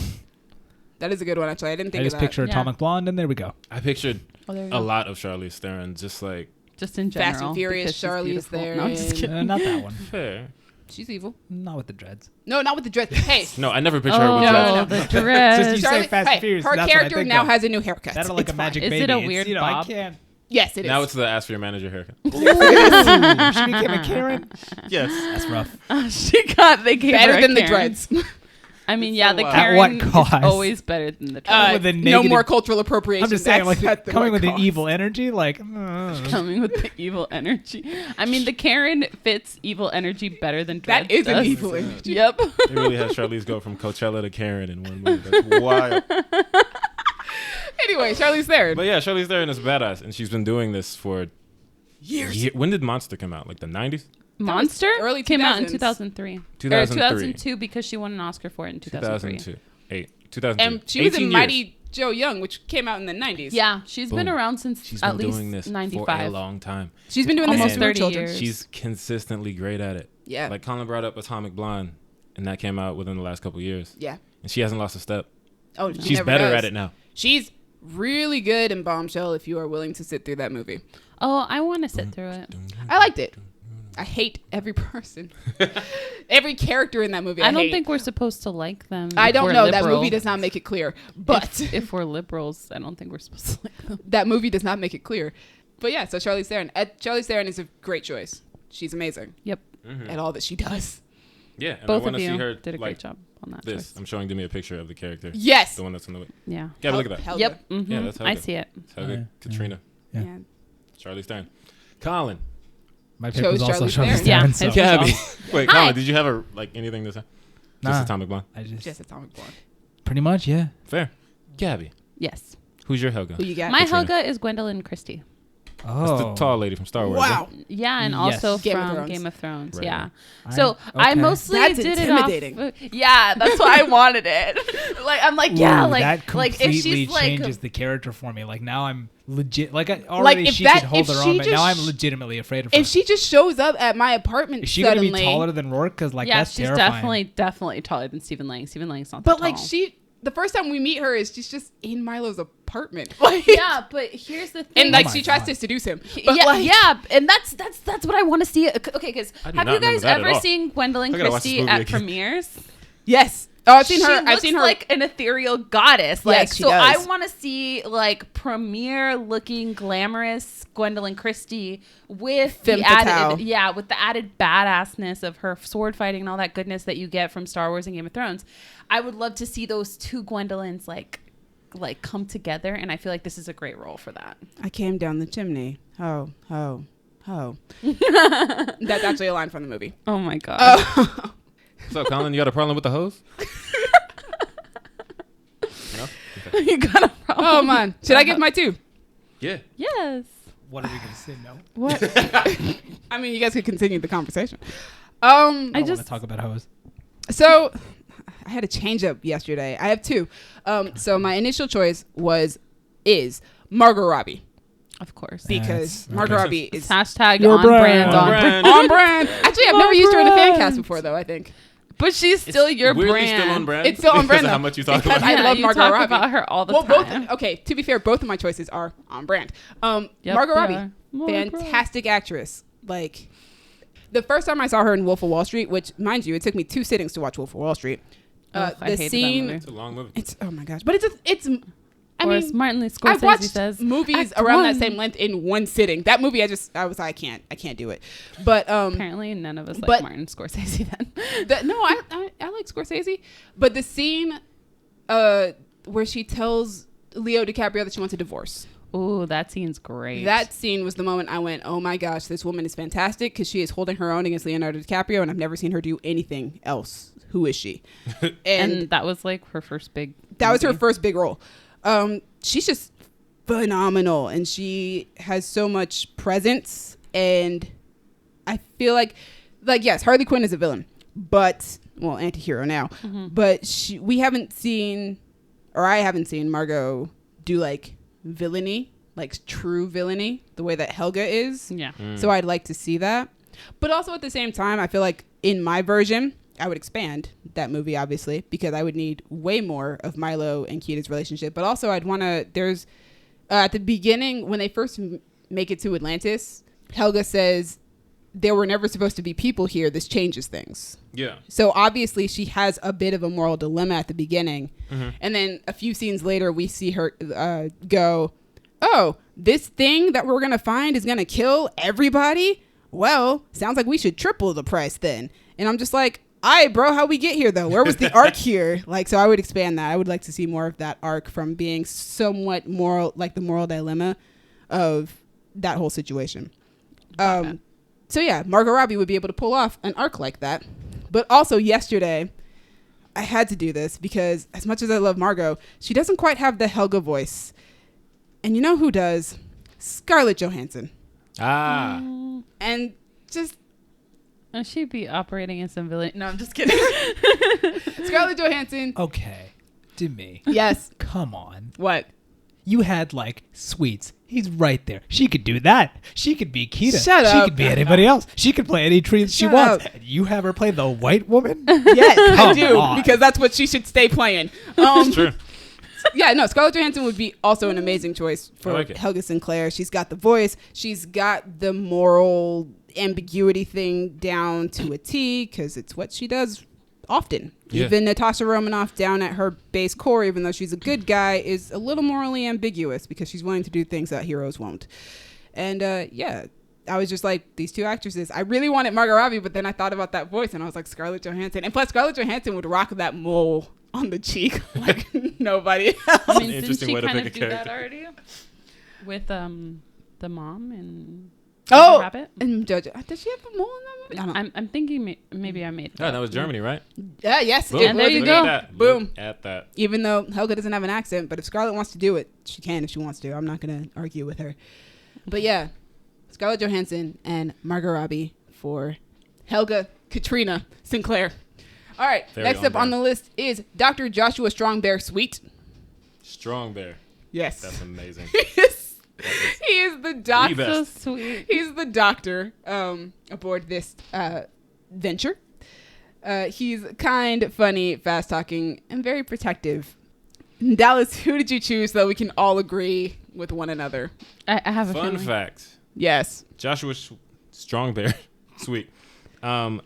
[SPEAKER 4] That is a good one, actually. I didn't think
[SPEAKER 2] I
[SPEAKER 4] of
[SPEAKER 2] just
[SPEAKER 4] that.
[SPEAKER 2] picture
[SPEAKER 3] Yeah.
[SPEAKER 2] Atomic Blonde, and there we go.
[SPEAKER 1] I pictured
[SPEAKER 3] Oh, there you
[SPEAKER 1] a
[SPEAKER 3] go.
[SPEAKER 1] lot of Charlize Theron, just like,
[SPEAKER 3] Just in general.
[SPEAKER 4] Fast and Furious,
[SPEAKER 3] because she's
[SPEAKER 4] Charlize
[SPEAKER 3] beautiful.
[SPEAKER 4] Theron.
[SPEAKER 3] No, I'm just kidding.
[SPEAKER 2] Not that one.
[SPEAKER 1] fair.
[SPEAKER 4] She's evil.
[SPEAKER 2] Not with the dreads.
[SPEAKER 4] No, not with the dress. Hey.
[SPEAKER 1] No, I never picture her with
[SPEAKER 3] Oh,
[SPEAKER 1] dreads.
[SPEAKER 3] the
[SPEAKER 2] Since you
[SPEAKER 3] dress.
[SPEAKER 2] say
[SPEAKER 4] Charlie,
[SPEAKER 2] Fast and
[SPEAKER 4] hey,
[SPEAKER 2] Furious,
[SPEAKER 4] her
[SPEAKER 2] that's what I
[SPEAKER 4] character
[SPEAKER 2] think
[SPEAKER 4] now
[SPEAKER 2] of.
[SPEAKER 4] has a new haircut.
[SPEAKER 2] That or like
[SPEAKER 4] It's
[SPEAKER 2] a magic
[SPEAKER 3] Is
[SPEAKER 2] baby.
[SPEAKER 3] it a
[SPEAKER 2] It's,
[SPEAKER 3] weird
[SPEAKER 2] I
[SPEAKER 3] bob?
[SPEAKER 2] can't.
[SPEAKER 4] Yes, it is.
[SPEAKER 1] Now it's the Ask for Your Manager haircut.
[SPEAKER 2] Ooh, she became a Karen.
[SPEAKER 1] Yes.
[SPEAKER 2] That's rough.
[SPEAKER 3] They gave her
[SPEAKER 4] better
[SPEAKER 3] a
[SPEAKER 4] than the
[SPEAKER 3] Karen.
[SPEAKER 4] dreads.
[SPEAKER 3] I mean, yeah, the
[SPEAKER 1] At
[SPEAKER 3] Karen
[SPEAKER 2] what cost?
[SPEAKER 3] is always better than the Karen.
[SPEAKER 2] with a
[SPEAKER 4] no
[SPEAKER 2] negative-
[SPEAKER 4] more cultural appropriation.
[SPEAKER 2] I'm just saying,
[SPEAKER 4] That's
[SPEAKER 2] like
[SPEAKER 4] the
[SPEAKER 2] coming
[SPEAKER 4] right
[SPEAKER 2] with an
[SPEAKER 4] cost.
[SPEAKER 2] evil energy, like.
[SPEAKER 3] Coming with the evil energy. I mean, the Karen fits evil energy better than Dread
[SPEAKER 4] That is an
[SPEAKER 3] does.
[SPEAKER 4] evil energy.
[SPEAKER 3] Yep.
[SPEAKER 1] They really had Charlize go from Coachella to Karen in one movie. That's wild.
[SPEAKER 4] Anyway, Charlize Theron.
[SPEAKER 1] But yeah, Charlize Theron is badass, and she's been doing this for
[SPEAKER 4] Years.
[SPEAKER 1] When did Monster come out? Like the 90s?
[SPEAKER 3] Monster
[SPEAKER 4] early
[SPEAKER 3] came out in
[SPEAKER 4] 2000s.
[SPEAKER 3] 2003.
[SPEAKER 1] 2003.
[SPEAKER 3] Or 2002 because she won an Oscar for it in 2003.
[SPEAKER 1] 2002.
[SPEAKER 4] And she was in
[SPEAKER 1] 18
[SPEAKER 4] Mighty
[SPEAKER 1] years.
[SPEAKER 4] Joe Young, which came out in the 90s.
[SPEAKER 3] Yeah, she's been
[SPEAKER 1] Boom.
[SPEAKER 3] around since
[SPEAKER 1] She's
[SPEAKER 3] at
[SPEAKER 1] been
[SPEAKER 3] least
[SPEAKER 1] doing this for a
[SPEAKER 3] 95.
[SPEAKER 1] long time.
[SPEAKER 4] She's been doing this
[SPEAKER 3] Almost
[SPEAKER 4] since we were
[SPEAKER 3] 30
[SPEAKER 4] children.
[SPEAKER 3] years.
[SPEAKER 1] She's consistently great at it.
[SPEAKER 4] Yeah.
[SPEAKER 1] Like Colin brought up Atomic Blonde, and that came out within the last couple years.
[SPEAKER 4] Yeah.
[SPEAKER 1] And she hasn't lost a step.
[SPEAKER 4] Oh, she
[SPEAKER 1] She's
[SPEAKER 4] never
[SPEAKER 1] better
[SPEAKER 4] does.
[SPEAKER 1] at it now.
[SPEAKER 4] She's really good in Bombshell if you are willing to sit through that movie.
[SPEAKER 3] Oh, I want to sit through it.
[SPEAKER 4] I liked it. I hate every person. Every character in that movie.
[SPEAKER 3] I don't
[SPEAKER 4] hate.
[SPEAKER 3] think we're supposed to like them.
[SPEAKER 4] I
[SPEAKER 3] if
[SPEAKER 4] don't
[SPEAKER 3] we're
[SPEAKER 4] know. That
[SPEAKER 3] liberal.
[SPEAKER 4] movie does not make it clear. But
[SPEAKER 3] if we're liberals, I don't think we're supposed to like them.
[SPEAKER 4] that movie does not make it clear. But yeah, so Charlize Theron. Charlize Theron is a great choice. She's amazing
[SPEAKER 3] Yep.
[SPEAKER 4] at all that she does.
[SPEAKER 1] Yeah, and
[SPEAKER 3] Both
[SPEAKER 1] I want
[SPEAKER 3] of
[SPEAKER 1] to see
[SPEAKER 3] you
[SPEAKER 1] her
[SPEAKER 3] did a
[SPEAKER 1] like
[SPEAKER 3] great job on that
[SPEAKER 1] this.
[SPEAKER 3] choice.
[SPEAKER 1] I'm showing Demi a picture of the character.
[SPEAKER 4] Yes.
[SPEAKER 1] The one that's on the way.
[SPEAKER 3] Yeah.
[SPEAKER 1] Yeah, look at that.
[SPEAKER 4] Helga.
[SPEAKER 3] Yep. Mhm.
[SPEAKER 1] Yeah, that's
[SPEAKER 3] I
[SPEAKER 1] Helga.
[SPEAKER 3] see it.
[SPEAKER 1] It's Helga,
[SPEAKER 2] Yeah.
[SPEAKER 1] Katrina,
[SPEAKER 2] Yeah.
[SPEAKER 4] Yeah.
[SPEAKER 1] Charlize Theron. Colin.
[SPEAKER 2] My pick
[SPEAKER 4] Chose
[SPEAKER 2] was also
[SPEAKER 4] Charlize
[SPEAKER 2] Charlize
[SPEAKER 4] Theron.
[SPEAKER 3] Yeah,
[SPEAKER 2] Theron. So.
[SPEAKER 3] his-
[SPEAKER 1] Gabby. Wait,
[SPEAKER 3] Hi.
[SPEAKER 1] Colin, did you have anything to say?
[SPEAKER 2] Nah.
[SPEAKER 1] Just Atomic Blonde.
[SPEAKER 2] I just
[SPEAKER 4] Just Atomic Blonde.
[SPEAKER 2] pretty much, yeah.
[SPEAKER 1] Fair. Gabby.
[SPEAKER 3] Yes.
[SPEAKER 1] Who's your Helga?
[SPEAKER 4] Who you got?
[SPEAKER 3] My
[SPEAKER 1] Katrina.
[SPEAKER 3] Helga is Gwendolyn Christie.
[SPEAKER 1] That's
[SPEAKER 2] Oh,
[SPEAKER 1] the tall lady from Star Wars.
[SPEAKER 4] Wow.
[SPEAKER 3] Yeah, and
[SPEAKER 2] Yes.
[SPEAKER 3] also
[SPEAKER 4] Game of
[SPEAKER 3] from
[SPEAKER 4] Thrones.
[SPEAKER 3] Game of Thrones.
[SPEAKER 1] Right,
[SPEAKER 3] Yeah.
[SPEAKER 1] right.
[SPEAKER 3] So I
[SPEAKER 2] okay.
[SPEAKER 3] mostly
[SPEAKER 4] That's
[SPEAKER 3] did
[SPEAKER 4] intimidating.
[SPEAKER 3] it off. Yeah, that's why I wanted it. Like I'm like, yeah,
[SPEAKER 2] Ooh,
[SPEAKER 3] like
[SPEAKER 2] that completely
[SPEAKER 3] if she's like
[SPEAKER 2] changes the character for me. Like now I'm legit. Like already
[SPEAKER 4] if
[SPEAKER 2] she
[SPEAKER 4] that-
[SPEAKER 2] could hold
[SPEAKER 4] if
[SPEAKER 2] her
[SPEAKER 4] she
[SPEAKER 2] own, but now
[SPEAKER 4] just-
[SPEAKER 2] I'm legitimately afraid of her.
[SPEAKER 4] If she just shows up at my apartment
[SPEAKER 2] Is she gonna
[SPEAKER 4] suddenly,
[SPEAKER 2] be taller than Rourke? Because like
[SPEAKER 3] yeah,
[SPEAKER 2] that's
[SPEAKER 3] she's
[SPEAKER 2] terrifying.
[SPEAKER 3] definitely taller than Stephen Lang. Stephen Lang's not that
[SPEAKER 4] but
[SPEAKER 3] tall.
[SPEAKER 4] like the first time we meet her is she's just in Milo's apartment.
[SPEAKER 3] Yeah, but here's the thing.
[SPEAKER 4] And like
[SPEAKER 2] Oh
[SPEAKER 4] she
[SPEAKER 2] my
[SPEAKER 4] tries
[SPEAKER 2] God.
[SPEAKER 4] to seduce him. But
[SPEAKER 3] Yeah,
[SPEAKER 4] like,
[SPEAKER 3] yeah, and that's what I want to see. Okay, because
[SPEAKER 1] I do
[SPEAKER 3] have
[SPEAKER 1] not
[SPEAKER 3] you guys
[SPEAKER 1] remember that at
[SPEAKER 3] ever
[SPEAKER 1] all.
[SPEAKER 3] seen Gwendolyn
[SPEAKER 1] I gotta watch this
[SPEAKER 3] Christie
[SPEAKER 1] movie
[SPEAKER 3] at
[SPEAKER 1] again.
[SPEAKER 3] premieres?
[SPEAKER 4] Yes. Oh, I've seen her.
[SPEAKER 3] She
[SPEAKER 4] I've
[SPEAKER 3] looks
[SPEAKER 4] seen her.
[SPEAKER 3] like an ethereal goddess. Like,
[SPEAKER 4] Yes, she
[SPEAKER 3] so
[SPEAKER 4] does.
[SPEAKER 3] I want to see like premiere looking glamorous Gwendolyn Christie with
[SPEAKER 4] Femme
[SPEAKER 3] the
[SPEAKER 4] fatale.
[SPEAKER 3] added, with the added badassness of her sword fighting and all that goodness that you get from Star Wars and Game of Thrones. I would love to see those two Gwendolyns like come together, and I feel like this is a great role for that.
[SPEAKER 4] I came down the chimney. Ho, ho, ho. That's actually a line from the movie.
[SPEAKER 3] Oh my god.
[SPEAKER 1] What's up, Colin? You got a problem with the hose? No? Okay.
[SPEAKER 3] You got a problem.
[SPEAKER 4] Oh man. Should I give my 2?
[SPEAKER 1] Yeah.
[SPEAKER 3] Yes.
[SPEAKER 2] What are we gonna say? No.
[SPEAKER 3] What?
[SPEAKER 4] I mean, you guys could continue the conversation.
[SPEAKER 2] I
[SPEAKER 3] I
[SPEAKER 2] want
[SPEAKER 3] just
[SPEAKER 2] to talk about hoes.
[SPEAKER 4] So I had a change up yesterday. I have 2. So my initial choice is Margot Robbie,
[SPEAKER 3] of course.
[SPEAKER 4] because
[SPEAKER 2] That's-
[SPEAKER 4] Margot
[SPEAKER 1] okay.
[SPEAKER 4] Robbie is
[SPEAKER 3] It's hashtag
[SPEAKER 2] Your
[SPEAKER 3] on
[SPEAKER 2] brand.
[SPEAKER 3] brand.
[SPEAKER 1] On
[SPEAKER 3] On
[SPEAKER 1] brand.
[SPEAKER 3] brand.
[SPEAKER 4] on brand. Actually, I've never used her in a fan cast before, though. I think
[SPEAKER 3] But she's still your
[SPEAKER 1] weirdly
[SPEAKER 3] brand.
[SPEAKER 1] still on brand.
[SPEAKER 4] It's still on
[SPEAKER 1] because
[SPEAKER 4] brand,
[SPEAKER 1] of how
[SPEAKER 4] though,
[SPEAKER 1] much you talk
[SPEAKER 4] because
[SPEAKER 1] about
[SPEAKER 4] I
[SPEAKER 1] it.
[SPEAKER 4] love
[SPEAKER 3] you
[SPEAKER 4] Margot
[SPEAKER 3] talk
[SPEAKER 4] Robbie.
[SPEAKER 3] about her all the
[SPEAKER 4] well,
[SPEAKER 3] time.
[SPEAKER 4] both. Okay, to be fair, both of my choices are on brand.
[SPEAKER 3] Yep,
[SPEAKER 4] Margot
[SPEAKER 3] they
[SPEAKER 4] Robbie,
[SPEAKER 3] are. Margot.
[SPEAKER 4] fantastic actress. Like the first time I saw her in Wolf of Wall Street, which, mind you, it took me 2 sittings to watch Wolf of Wall Street.
[SPEAKER 3] Ugh, I
[SPEAKER 4] The
[SPEAKER 3] hated that
[SPEAKER 4] scene,
[SPEAKER 3] movie.
[SPEAKER 1] It's a long movie.
[SPEAKER 4] it's oh my gosh, but it's. I
[SPEAKER 3] Or as
[SPEAKER 4] mean,
[SPEAKER 3] Martin
[SPEAKER 4] I've
[SPEAKER 3] Scorsese
[SPEAKER 4] watched
[SPEAKER 3] says,
[SPEAKER 4] movies
[SPEAKER 3] Act
[SPEAKER 4] around
[SPEAKER 3] one.
[SPEAKER 4] that same length in one sitting. That movie, I was like, I can't do it. But
[SPEAKER 3] Apparently, none of us
[SPEAKER 4] but-
[SPEAKER 3] like Martin Scorsese then.
[SPEAKER 4] I like Scorsese, but the scene where she tells Leo DiCaprio that she wants a divorce.
[SPEAKER 3] Ooh, that scene's great.
[SPEAKER 4] That scene was the moment I went, oh my gosh, this woman is fantastic, because she is holding her own against Leonardo DiCaprio, and I've never seen her do anything else. Who is she?
[SPEAKER 3] and that was like her first big.
[SPEAKER 4] That was her
[SPEAKER 3] movie.
[SPEAKER 4] first big role. She's just phenomenal, and she has so much presence, and I feel like yes, Harley Quinn is a villain, but anti-hero now.
[SPEAKER 3] Mm-hmm.
[SPEAKER 4] But I haven't seen Margot do like villainy, like true villainy, the way that Helga is.
[SPEAKER 3] Yeah.
[SPEAKER 4] So I'd like to see that. But also at the same time, I feel like in my version, I would expand that movie, obviously, because I would need way more of Milo and Kida's relationship. But also I'd want to, there's, at the beginning, when they first make it to Atlantis, Helga says, there were never supposed to be people here. This changes things.
[SPEAKER 1] Yeah.
[SPEAKER 4] So obviously she has a bit of a moral dilemma at the beginning.
[SPEAKER 1] Mm-hmm.
[SPEAKER 4] And then a few scenes later, we see her go, oh, this thing that we're going to find is going to kill everybody? Well, sounds like we should triple the price then. And I'm just like, all right, bro, how we get here, though? Where was the arc here? Like, so I would expand that. I would like to see more of that arc from being somewhat moral, like the moral dilemma of that whole situation. So yeah, Margot Robbie would be able to pull off an arc like that. But also yesterday, I had to do this because as much as I love Margot, she doesn't quite have the Helga voice. And you know who does? Scarlett Johansson.
[SPEAKER 1] Ah.
[SPEAKER 4] And just
[SPEAKER 3] She'd be operating in some villain. No, I'm just kidding.
[SPEAKER 4] Scarlett Johansson.
[SPEAKER 2] Okay, to me.
[SPEAKER 4] Yes.
[SPEAKER 2] Come on.
[SPEAKER 4] What?
[SPEAKER 2] You had like Sweets. He's right there. She could do that. She could be Kida.
[SPEAKER 4] Shut
[SPEAKER 2] She
[SPEAKER 4] up.
[SPEAKER 2] could be anybody else. She could play any tree she
[SPEAKER 4] Shut
[SPEAKER 2] wants.
[SPEAKER 4] up.
[SPEAKER 2] And you have her play the white woman?
[SPEAKER 4] Yes, I
[SPEAKER 2] Come
[SPEAKER 4] do.
[SPEAKER 2] on.
[SPEAKER 4] Because that's what she should stay playing.
[SPEAKER 1] It's true.
[SPEAKER 4] Yeah, no, Scarlett Johansson would be also an amazing choice
[SPEAKER 1] I
[SPEAKER 4] for
[SPEAKER 1] like it.
[SPEAKER 4] Helga Sinclair. She's got the voice. She's got the moral ambiguity thing down to a T because it's what she does often.
[SPEAKER 1] Yeah.
[SPEAKER 4] Even Natasha Romanoff down at her base core, even though she's a good guy, is a little morally ambiguous because she's willing to do things that heroes won't. And yeah, I was just like, these two actresses. I really wanted Margot Robbie, but then I thought about that voice and I was like, Scarlett Johansson. And plus, Scarlett Johansson would rock that mole on the cheek like nobody else.
[SPEAKER 3] I mean, didn't
[SPEAKER 1] Interesting
[SPEAKER 3] she
[SPEAKER 1] way to
[SPEAKER 3] kind
[SPEAKER 1] pick
[SPEAKER 3] of
[SPEAKER 1] a
[SPEAKER 3] do that
[SPEAKER 1] character.
[SPEAKER 3] already? With the mom and
[SPEAKER 4] Oh,
[SPEAKER 3] Rabbit?
[SPEAKER 4] and Jojo. Does she have a mole in that movie? I don't know.
[SPEAKER 3] I'm thinking maybe I made
[SPEAKER 1] Oh, that was Germany, right?
[SPEAKER 4] Yes.
[SPEAKER 1] Boom.
[SPEAKER 4] it
[SPEAKER 3] And there
[SPEAKER 4] was
[SPEAKER 3] you
[SPEAKER 1] Look
[SPEAKER 3] go.
[SPEAKER 1] At that.
[SPEAKER 4] Boom.
[SPEAKER 1] Look at that.
[SPEAKER 4] Even though Helga doesn't have an accent, but if Scarlett wants to do it, she can if she wants to. I'm not going to argue with her. But yeah, Scarlett Johansson and Margot Robbie for Helga Katrina Sinclair. All right,
[SPEAKER 1] Very
[SPEAKER 4] next
[SPEAKER 1] on
[SPEAKER 4] up on
[SPEAKER 1] brand.
[SPEAKER 4] the list is Dr. Joshua Strong Bear Sweet.
[SPEAKER 1] Strong bear.
[SPEAKER 4] Yes.
[SPEAKER 1] That's amazing.
[SPEAKER 4] He is the doctor.
[SPEAKER 1] The
[SPEAKER 3] So
[SPEAKER 1] best.
[SPEAKER 3] sweet.
[SPEAKER 4] He's the doctor aboard this venture. He's kind, funny, fast-talking, and very protective Dallas, who did you choose so that we can all agree with one another?
[SPEAKER 3] I have a
[SPEAKER 1] Fun
[SPEAKER 3] feeling.
[SPEAKER 1] fact.
[SPEAKER 4] Yes.
[SPEAKER 1] Joshua Strong Bear, sweet.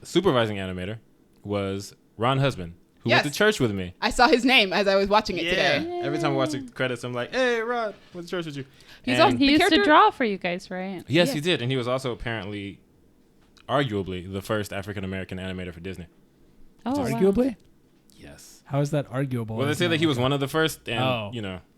[SPEAKER 1] Supervising animator was Ron Husband, who
[SPEAKER 4] Yes.
[SPEAKER 1] went to church with me.
[SPEAKER 4] I saw his name as I was watching it today.
[SPEAKER 1] Every time I watch the credits, I'm like, hey, Ron, went to church with you.
[SPEAKER 4] He's
[SPEAKER 1] And-
[SPEAKER 4] also-
[SPEAKER 3] He
[SPEAKER 4] The
[SPEAKER 3] used to
[SPEAKER 4] character-
[SPEAKER 3] draw for you guys, right?
[SPEAKER 1] Yes,
[SPEAKER 4] Yeah.
[SPEAKER 1] he did. And he was also apparently, arguably, the first African-American animator for Disney.
[SPEAKER 3] Oh, wow.
[SPEAKER 2] Arguably?
[SPEAKER 1] Yes.
[SPEAKER 2] How is that arguable?
[SPEAKER 1] Well, they say that he was one of the first, and,
[SPEAKER 2] Oh.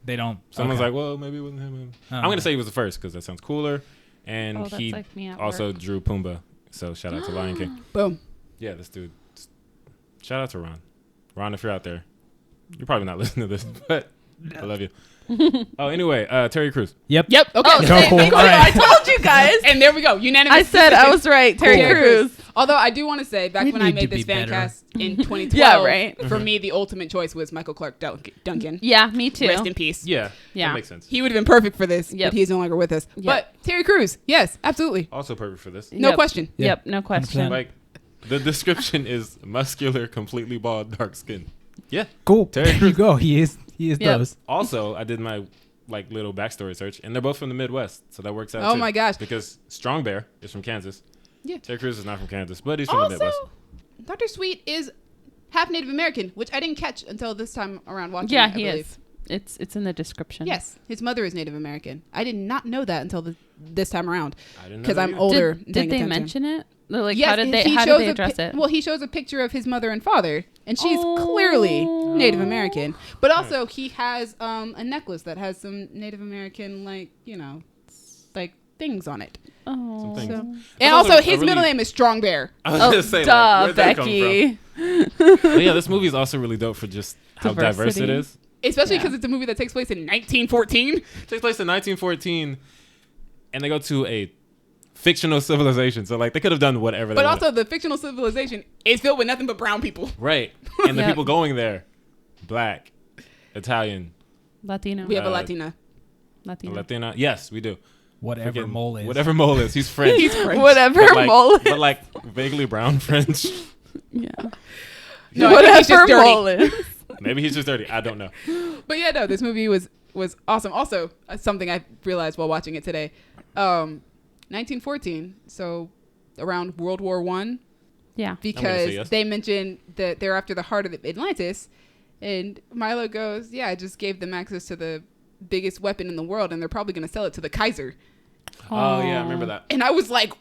[SPEAKER 1] they
[SPEAKER 2] don't.
[SPEAKER 1] someone's
[SPEAKER 2] okay.
[SPEAKER 1] like, well, maybe it wasn't him.
[SPEAKER 2] Oh.
[SPEAKER 1] I'm going to say he was the first because that sounds cooler. And
[SPEAKER 3] Oh, that's
[SPEAKER 1] he
[SPEAKER 3] like me at
[SPEAKER 1] also
[SPEAKER 3] work.
[SPEAKER 1] drew Pumbaa. So shout out to Lion King.
[SPEAKER 4] Boom.
[SPEAKER 1] Yeah, this dude. Shout out to Ron. Ron, if you're out there, you're probably not listening to this, but I love you. Oh, anyway, Terry Crews.
[SPEAKER 2] Yep.
[SPEAKER 4] Yep. Okay.
[SPEAKER 3] Oh,
[SPEAKER 2] No,
[SPEAKER 3] thank you.
[SPEAKER 2] all right.
[SPEAKER 3] I told you guys.
[SPEAKER 4] And there we go. Unanimous.
[SPEAKER 3] I said I
[SPEAKER 4] decision.
[SPEAKER 3] was right. Terry
[SPEAKER 2] Cool.
[SPEAKER 3] Crews.
[SPEAKER 4] Although I do want to say, back
[SPEAKER 2] We
[SPEAKER 4] when I
[SPEAKER 2] need
[SPEAKER 4] made
[SPEAKER 2] to
[SPEAKER 4] this
[SPEAKER 2] be better.
[SPEAKER 4] Fancast in 2012,
[SPEAKER 3] Yeah, right.
[SPEAKER 4] for me, the ultimate choice was Michael Clark Duncan.
[SPEAKER 3] Yeah, me too.
[SPEAKER 4] Rest in peace.
[SPEAKER 1] Yeah,
[SPEAKER 3] Yeah.
[SPEAKER 1] that makes sense.
[SPEAKER 4] He would have been perfect for this,
[SPEAKER 3] Yep.
[SPEAKER 4] but he's no longer with us.
[SPEAKER 3] Yep.
[SPEAKER 4] But Terry Crews, yes, absolutely.
[SPEAKER 1] Also perfect for this.
[SPEAKER 4] No
[SPEAKER 3] Yep.
[SPEAKER 4] question.
[SPEAKER 2] Yeah.
[SPEAKER 3] Yep, no question.
[SPEAKER 2] 100%.
[SPEAKER 1] Like, the description is muscular, completely bald, dark skin. Yeah.
[SPEAKER 2] Cool.
[SPEAKER 1] Terry
[SPEAKER 2] There you
[SPEAKER 1] Crews.
[SPEAKER 2] go. He is
[SPEAKER 3] Yep.
[SPEAKER 2] those.
[SPEAKER 1] Also, I did my little backstory search, and they're both from the Midwest, so that works out.
[SPEAKER 4] Oh
[SPEAKER 1] too.
[SPEAKER 4] my gosh.
[SPEAKER 1] Because Strong Bear is from Kansas.
[SPEAKER 4] Yeah.
[SPEAKER 1] Terry Crews is not from Kansas, but he's from the
[SPEAKER 4] Also,
[SPEAKER 1] Midwest.
[SPEAKER 4] Dr. Sweet is half Native American, which I didn't catch until this time around watching
[SPEAKER 3] Yeah,
[SPEAKER 4] it, I
[SPEAKER 3] he
[SPEAKER 4] believe.
[SPEAKER 3] is. It's in the description.
[SPEAKER 4] Yes, his mother is Native American. I did not know that until this time around
[SPEAKER 1] I didn't know
[SPEAKER 4] because
[SPEAKER 1] that
[SPEAKER 4] I'm
[SPEAKER 1] either.
[SPEAKER 4] older.
[SPEAKER 3] Did
[SPEAKER 4] paying
[SPEAKER 3] they
[SPEAKER 4] attention.
[SPEAKER 3] mention it? Like,
[SPEAKER 4] Yes,
[SPEAKER 3] how did
[SPEAKER 4] he
[SPEAKER 3] they
[SPEAKER 4] shows a
[SPEAKER 3] address it?
[SPEAKER 4] Well, he shows a picture of his mother and father, and she's
[SPEAKER 3] Oh.
[SPEAKER 4] clearly Native American. But also, he has a necklace that has some Native American, like things on it.
[SPEAKER 3] Oh.
[SPEAKER 1] Some things.
[SPEAKER 4] So.
[SPEAKER 1] That's
[SPEAKER 4] And
[SPEAKER 1] also
[SPEAKER 4] also,
[SPEAKER 1] a
[SPEAKER 4] his
[SPEAKER 1] really-
[SPEAKER 4] middle name is Strong Bear.
[SPEAKER 1] I was
[SPEAKER 3] Oh,
[SPEAKER 1] gonna say,
[SPEAKER 3] duh,
[SPEAKER 1] where'd that come
[SPEAKER 3] Becky.
[SPEAKER 1] But yeah, this movie is also really dope for just how diverse it
[SPEAKER 3] Diversity.
[SPEAKER 1] is.
[SPEAKER 4] Especially
[SPEAKER 3] Yeah.
[SPEAKER 4] because it's a movie that takes place in 1914.
[SPEAKER 1] It takes place in 1914, and they go to a fictional civilization. So, like, they could have done whatever they
[SPEAKER 4] But
[SPEAKER 1] wanted.
[SPEAKER 4] also, the fictional civilization is filled with nothing but brown people.
[SPEAKER 1] Right. And the
[SPEAKER 3] Yep.
[SPEAKER 1] people going there, black, Italian,
[SPEAKER 3] Latino.
[SPEAKER 4] We have a
[SPEAKER 1] Uh,
[SPEAKER 4] Latina.
[SPEAKER 3] Latino.
[SPEAKER 1] Latina. Yes, we do.
[SPEAKER 2] Whatever
[SPEAKER 1] Freaking-
[SPEAKER 2] mole is.
[SPEAKER 1] Whatever mole is. He's French.
[SPEAKER 4] He's French.
[SPEAKER 3] Whatever
[SPEAKER 1] but like,
[SPEAKER 3] mole.
[SPEAKER 1] but like vaguely brown French.
[SPEAKER 3] Yeah.
[SPEAKER 4] No, I think he's just
[SPEAKER 3] Whatever
[SPEAKER 4] dirty.
[SPEAKER 3] mole is.
[SPEAKER 1] Maybe he's just dirty. I don't know.
[SPEAKER 4] But yeah, no, this movie was awesome. Also, something I realized while watching it today, 1914. So around World War One,
[SPEAKER 3] Yeah.
[SPEAKER 4] because
[SPEAKER 1] say yes.
[SPEAKER 4] they mentioned that they're after the heart of the Atlantis, and Milo goes, "Yeah, I just gave them access to the biggest weapon in the world, and they're probably going to sell it to the Kaiser."
[SPEAKER 1] Oh, yeah, I remember that.
[SPEAKER 4] And I was like,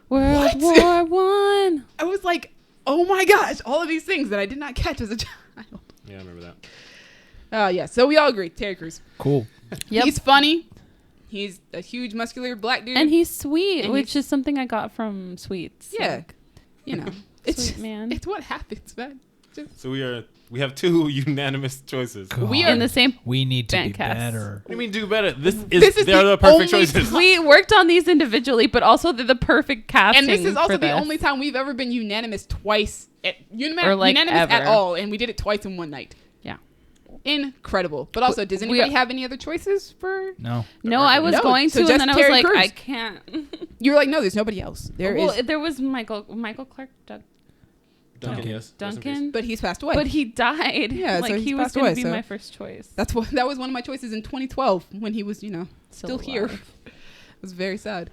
[SPEAKER 3] World
[SPEAKER 4] What?
[SPEAKER 3] War One.
[SPEAKER 4] I was like, oh my gosh, all of these things that I did not catch as a child.
[SPEAKER 1] Yeah, I remember that.
[SPEAKER 4] Yeah, so we all agree, Terry Crews.
[SPEAKER 2] Cool.
[SPEAKER 3] Yep.
[SPEAKER 4] He's funny. He's a huge, muscular black dude.
[SPEAKER 3] And he's sweet,
[SPEAKER 4] And
[SPEAKER 3] which is something I got from Sweets.
[SPEAKER 4] Yeah.
[SPEAKER 3] Like,
[SPEAKER 4] you know, it's
[SPEAKER 3] Sweet man.
[SPEAKER 4] It's what happens, man.
[SPEAKER 1] So we have two unanimous choices.
[SPEAKER 2] Cool.
[SPEAKER 4] We are-
[SPEAKER 3] in the same.
[SPEAKER 2] We need to be
[SPEAKER 3] Fancast.
[SPEAKER 2] better.
[SPEAKER 1] What do you mean do better? This
[SPEAKER 4] This is
[SPEAKER 1] they're
[SPEAKER 4] the
[SPEAKER 1] the perfect
[SPEAKER 4] only
[SPEAKER 1] choices.
[SPEAKER 3] We worked on these individually, but also they're the perfect casting.
[SPEAKER 4] And this is also
[SPEAKER 3] for
[SPEAKER 4] the
[SPEAKER 3] this.
[SPEAKER 4] only time we've ever been unanimous twice.
[SPEAKER 3] Or, like,
[SPEAKER 4] unanimous at
[SPEAKER 3] ever.
[SPEAKER 4] all. And we did it twice in one night.
[SPEAKER 3] Yeah.
[SPEAKER 4] Incredible. But also, does anybody have any other choices for...
[SPEAKER 2] No.
[SPEAKER 3] No, I was
[SPEAKER 4] No,
[SPEAKER 3] going
[SPEAKER 4] so
[SPEAKER 3] to,
[SPEAKER 4] just
[SPEAKER 3] and then I was
[SPEAKER 4] Terry
[SPEAKER 3] like,
[SPEAKER 4] Crews.
[SPEAKER 3] I can't.
[SPEAKER 4] You were like, no, there's nobody else. There is,
[SPEAKER 3] There was Michael Clark
[SPEAKER 1] Duncan, yes. Rest in peace.
[SPEAKER 3] Duncan,
[SPEAKER 4] but he's passed away.
[SPEAKER 3] but he died.
[SPEAKER 4] Yeah,
[SPEAKER 3] like
[SPEAKER 4] so
[SPEAKER 3] he
[SPEAKER 4] he's
[SPEAKER 3] was
[SPEAKER 4] passed
[SPEAKER 3] going
[SPEAKER 4] away,
[SPEAKER 3] to be
[SPEAKER 4] so-
[SPEAKER 3] my that choice.
[SPEAKER 4] that was one of my choices in 2012 when he was, still here.
[SPEAKER 3] alive.
[SPEAKER 4] It was very sad.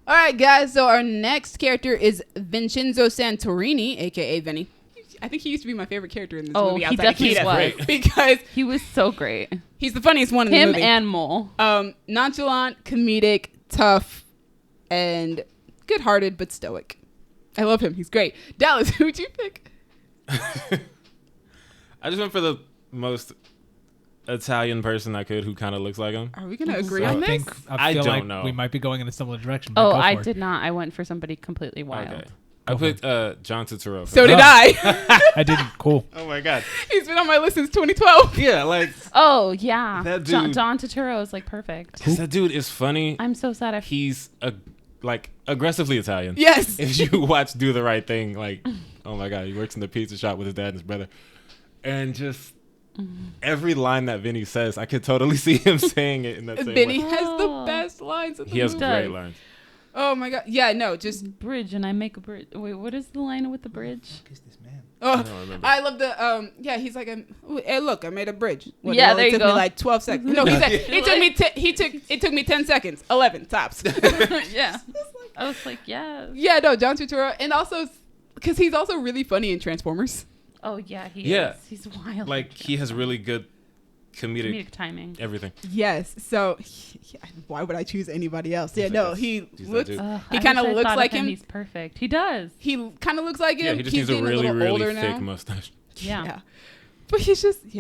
[SPEAKER 4] All right, guys. So our next character is Vincenzo Santorini, a.k.a. Vinny. I think he used to be my favorite character in this
[SPEAKER 3] Oh,
[SPEAKER 4] movie
[SPEAKER 3] he
[SPEAKER 4] outside of
[SPEAKER 3] definitely
[SPEAKER 4] Kida.
[SPEAKER 3] was.
[SPEAKER 4] Because
[SPEAKER 3] He was so great.
[SPEAKER 4] he's the funniest one in the
[SPEAKER 3] Him
[SPEAKER 4] movie.
[SPEAKER 3] and Mole.
[SPEAKER 4] Nonchalant, comedic, tough, and good-hearted but stoic. I love him. He's great. Dallas, who'd you pick?
[SPEAKER 1] I just went for the most Italian person I could who kind of looks like him.
[SPEAKER 4] Are we going to agree
[SPEAKER 1] So-
[SPEAKER 4] on
[SPEAKER 2] I
[SPEAKER 4] this?
[SPEAKER 2] think
[SPEAKER 1] I
[SPEAKER 2] I feel
[SPEAKER 1] don't
[SPEAKER 2] like
[SPEAKER 1] know.
[SPEAKER 2] we might be going in a similar direction. but
[SPEAKER 3] Oh,
[SPEAKER 2] go
[SPEAKER 3] I
[SPEAKER 2] for it.
[SPEAKER 3] did not. I went for somebody completely wild.
[SPEAKER 1] Okay. I
[SPEAKER 2] Go for
[SPEAKER 1] picked John Turturro.
[SPEAKER 4] So did
[SPEAKER 2] Oh.
[SPEAKER 4] I.
[SPEAKER 2] I didn't. Cool.
[SPEAKER 1] Oh my god.
[SPEAKER 4] He's been on my list since 2012.
[SPEAKER 1] Yeah, like
[SPEAKER 3] Oh yeah,
[SPEAKER 1] That
[SPEAKER 3] John,
[SPEAKER 1] dude-
[SPEAKER 3] John Turturro is like perfect.
[SPEAKER 1] that dude is funny.
[SPEAKER 3] I'm so sad.
[SPEAKER 1] He's aggressively Italian.
[SPEAKER 4] Yes.
[SPEAKER 1] If you watch Do the Right Thing, like, oh my god, he works in the pizza shop with his dad and his brother, and just every line that Vinny says, I could totally see him saying it in that same
[SPEAKER 4] Vinny
[SPEAKER 1] way.
[SPEAKER 4] has the
[SPEAKER 3] Oh.
[SPEAKER 4] best lines in the
[SPEAKER 1] He has
[SPEAKER 4] movie.
[SPEAKER 1] great lines.
[SPEAKER 4] Oh my god. Yeah, no, just
[SPEAKER 3] bridge, and I make a bridge. Wait, what is the line with the bridge?
[SPEAKER 2] Who's this man?
[SPEAKER 4] oh,
[SPEAKER 1] I don't remember.
[SPEAKER 4] I love the yeah. He's like, hey, look, I made a bridge. What,
[SPEAKER 3] Yeah,
[SPEAKER 4] it
[SPEAKER 3] there
[SPEAKER 4] only
[SPEAKER 3] you
[SPEAKER 4] took me
[SPEAKER 3] go.
[SPEAKER 4] like 12 seconds. No, he said it took me 10 seconds. 11 tops.
[SPEAKER 3] Yeah. I was like, yeah.
[SPEAKER 4] Yeah, no, John Turturro, and also because he's also really funny in Transformers.
[SPEAKER 3] Oh yeah, he
[SPEAKER 1] Yeah.
[SPEAKER 3] is. He's wild.
[SPEAKER 1] Like he has really good comedic
[SPEAKER 3] timing.
[SPEAKER 1] everything.
[SPEAKER 4] Yes. So why would I choose anybody else? Yeah,
[SPEAKER 1] He's
[SPEAKER 4] no,
[SPEAKER 1] like,
[SPEAKER 4] he
[SPEAKER 1] he's that
[SPEAKER 4] looks.
[SPEAKER 1] dude.
[SPEAKER 4] He kinda looks like him.
[SPEAKER 3] He's perfect. He does.
[SPEAKER 4] He kind of looks like him.
[SPEAKER 1] Yeah, he just
[SPEAKER 4] He's
[SPEAKER 1] needs a
[SPEAKER 4] getting
[SPEAKER 1] really,
[SPEAKER 4] little older
[SPEAKER 1] really thick
[SPEAKER 4] now.
[SPEAKER 1] mustache.
[SPEAKER 3] Yeah.
[SPEAKER 4] But he's just
[SPEAKER 1] But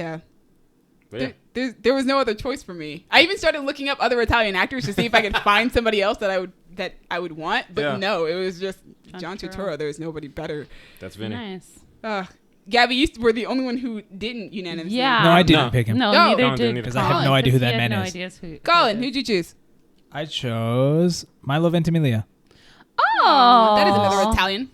[SPEAKER 1] yeah.
[SPEAKER 4] There was no other choice for me. I even started looking up other Italian actors to see if I could find somebody else that I would want. But
[SPEAKER 1] Yeah.
[SPEAKER 4] no, it was just
[SPEAKER 3] John
[SPEAKER 4] John
[SPEAKER 3] Turturro.
[SPEAKER 4] Turturro. There was nobody better.
[SPEAKER 1] That's Vinny.
[SPEAKER 3] Nice.
[SPEAKER 4] Gabby, you were the only one who didn't unanimously.
[SPEAKER 3] Yeah.
[SPEAKER 2] No, I didn't
[SPEAKER 1] No.
[SPEAKER 2] pick him.
[SPEAKER 3] No,
[SPEAKER 4] No.
[SPEAKER 3] neither
[SPEAKER 1] Colin didn't
[SPEAKER 3] did
[SPEAKER 1] either.
[SPEAKER 2] Because I have no idea who that man
[SPEAKER 3] no
[SPEAKER 2] is.
[SPEAKER 3] Ideas who
[SPEAKER 4] Colin, who'd you choose?
[SPEAKER 2] I chose Milo Ventimiglia
[SPEAKER 3] Oh,
[SPEAKER 4] That is another Italian.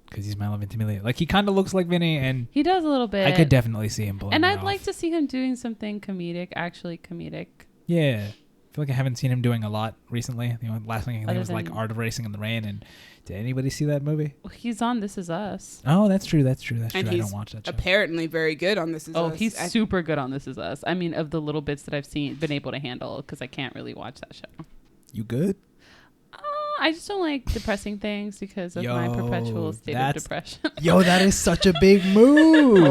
[SPEAKER 2] because he's Milo Ventimiglia. Like he kind of looks like Vinny, and
[SPEAKER 3] He does a little bit.
[SPEAKER 2] I could definitely see him pulling
[SPEAKER 3] And
[SPEAKER 2] it
[SPEAKER 3] I'd
[SPEAKER 2] off.
[SPEAKER 3] like to see him doing something comedic, actually comedic.
[SPEAKER 2] Yeah. I feel like I haven't seen him doing a lot recently. The last thing I think
[SPEAKER 3] Other
[SPEAKER 2] was like
[SPEAKER 3] than-
[SPEAKER 2] Art of Racing in the Rain. And did anybody see that movie?
[SPEAKER 3] Well, he's on This Is Us.
[SPEAKER 2] Oh, that's true. That's true.
[SPEAKER 4] And
[SPEAKER 2] I
[SPEAKER 4] he's
[SPEAKER 2] don't watch that show.
[SPEAKER 4] apparently very good on This Is
[SPEAKER 3] Oh,
[SPEAKER 4] Us.
[SPEAKER 3] he's super good on This Is Us. I mean, of the little bits that I've been able to handle, because I can't really watch that show.
[SPEAKER 2] You good?
[SPEAKER 3] I just don't like depressing things because of my perpetual state of
[SPEAKER 2] that's-
[SPEAKER 3] depression.
[SPEAKER 2] Yo, that is such a big move.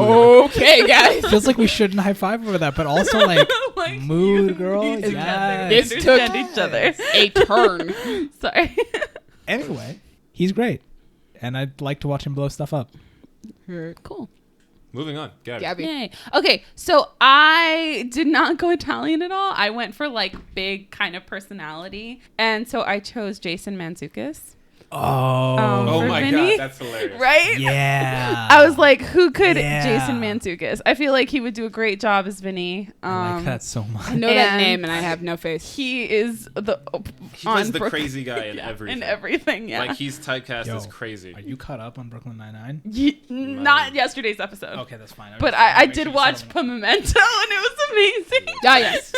[SPEAKER 4] Okay, guys.
[SPEAKER 2] Feels like we shouldn't high five over that, but also like,
[SPEAKER 3] Like,
[SPEAKER 2] mood, girl.
[SPEAKER 3] you
[SPEAKER 2] Yes.
[SPEAKER 4] This took
[SPEAKER 3] understand each other.
[SPEAKER 4] a turn.
[SPEAKER 3] Sorry.
[SPEAKER 2] Anyway, he's great, and I'd like to watch him blow stuff up.
[SPEAKER 3] Cool.
[SPEAKER 1] Moving on.
[SPEAKER 4] Gabby.
[SPEAKER 3] Yay. Okay, so I did not go Italian at all. I went for like big kind of personality. And so I chose Jason Mantzoukas.
[SPEAKER 1] Oh
[SPEAKER 3] for
[SPEAKER 1] my
[SPEAKER 3] Vinny?
[SPEAKER 1] god, that's hilarious.
[SPEAKER 3] Right?
[SPEAKER 2] Yeah.
[SPEAKER 3] I was like, who could
[SPEAKER 2] Yeah.
[SPEAKER 3] Jason Mantzoukas? I feel like he would do a great job as Vinny.
[SPEAKER 2] I like that so much.
[SPEAKER 4] I know that
[SPEAKER 3] And
[SPEAKER 4] name and I have no face.
[SPEAKER 3] He is the
[SPEAKER 1] He plays the crazy guy in everything.
[SPEAKER 3] In everything, yeah.
[SPEAKER 1] Like he's typecast
[SPEAKER 2] Yo,
[SPEAKER 1] as crazy.
[SPEAKER 2] Are you caught up on Brooklyn Nine-Nine?
[SPEAKER 3] Not yesterday's episode.
[SPEAKER 2] Okay, that's fine.
[SPEAKER 3] But I did watch Pimento and it was amazing.
[SPEAKER 4] Ah, yes.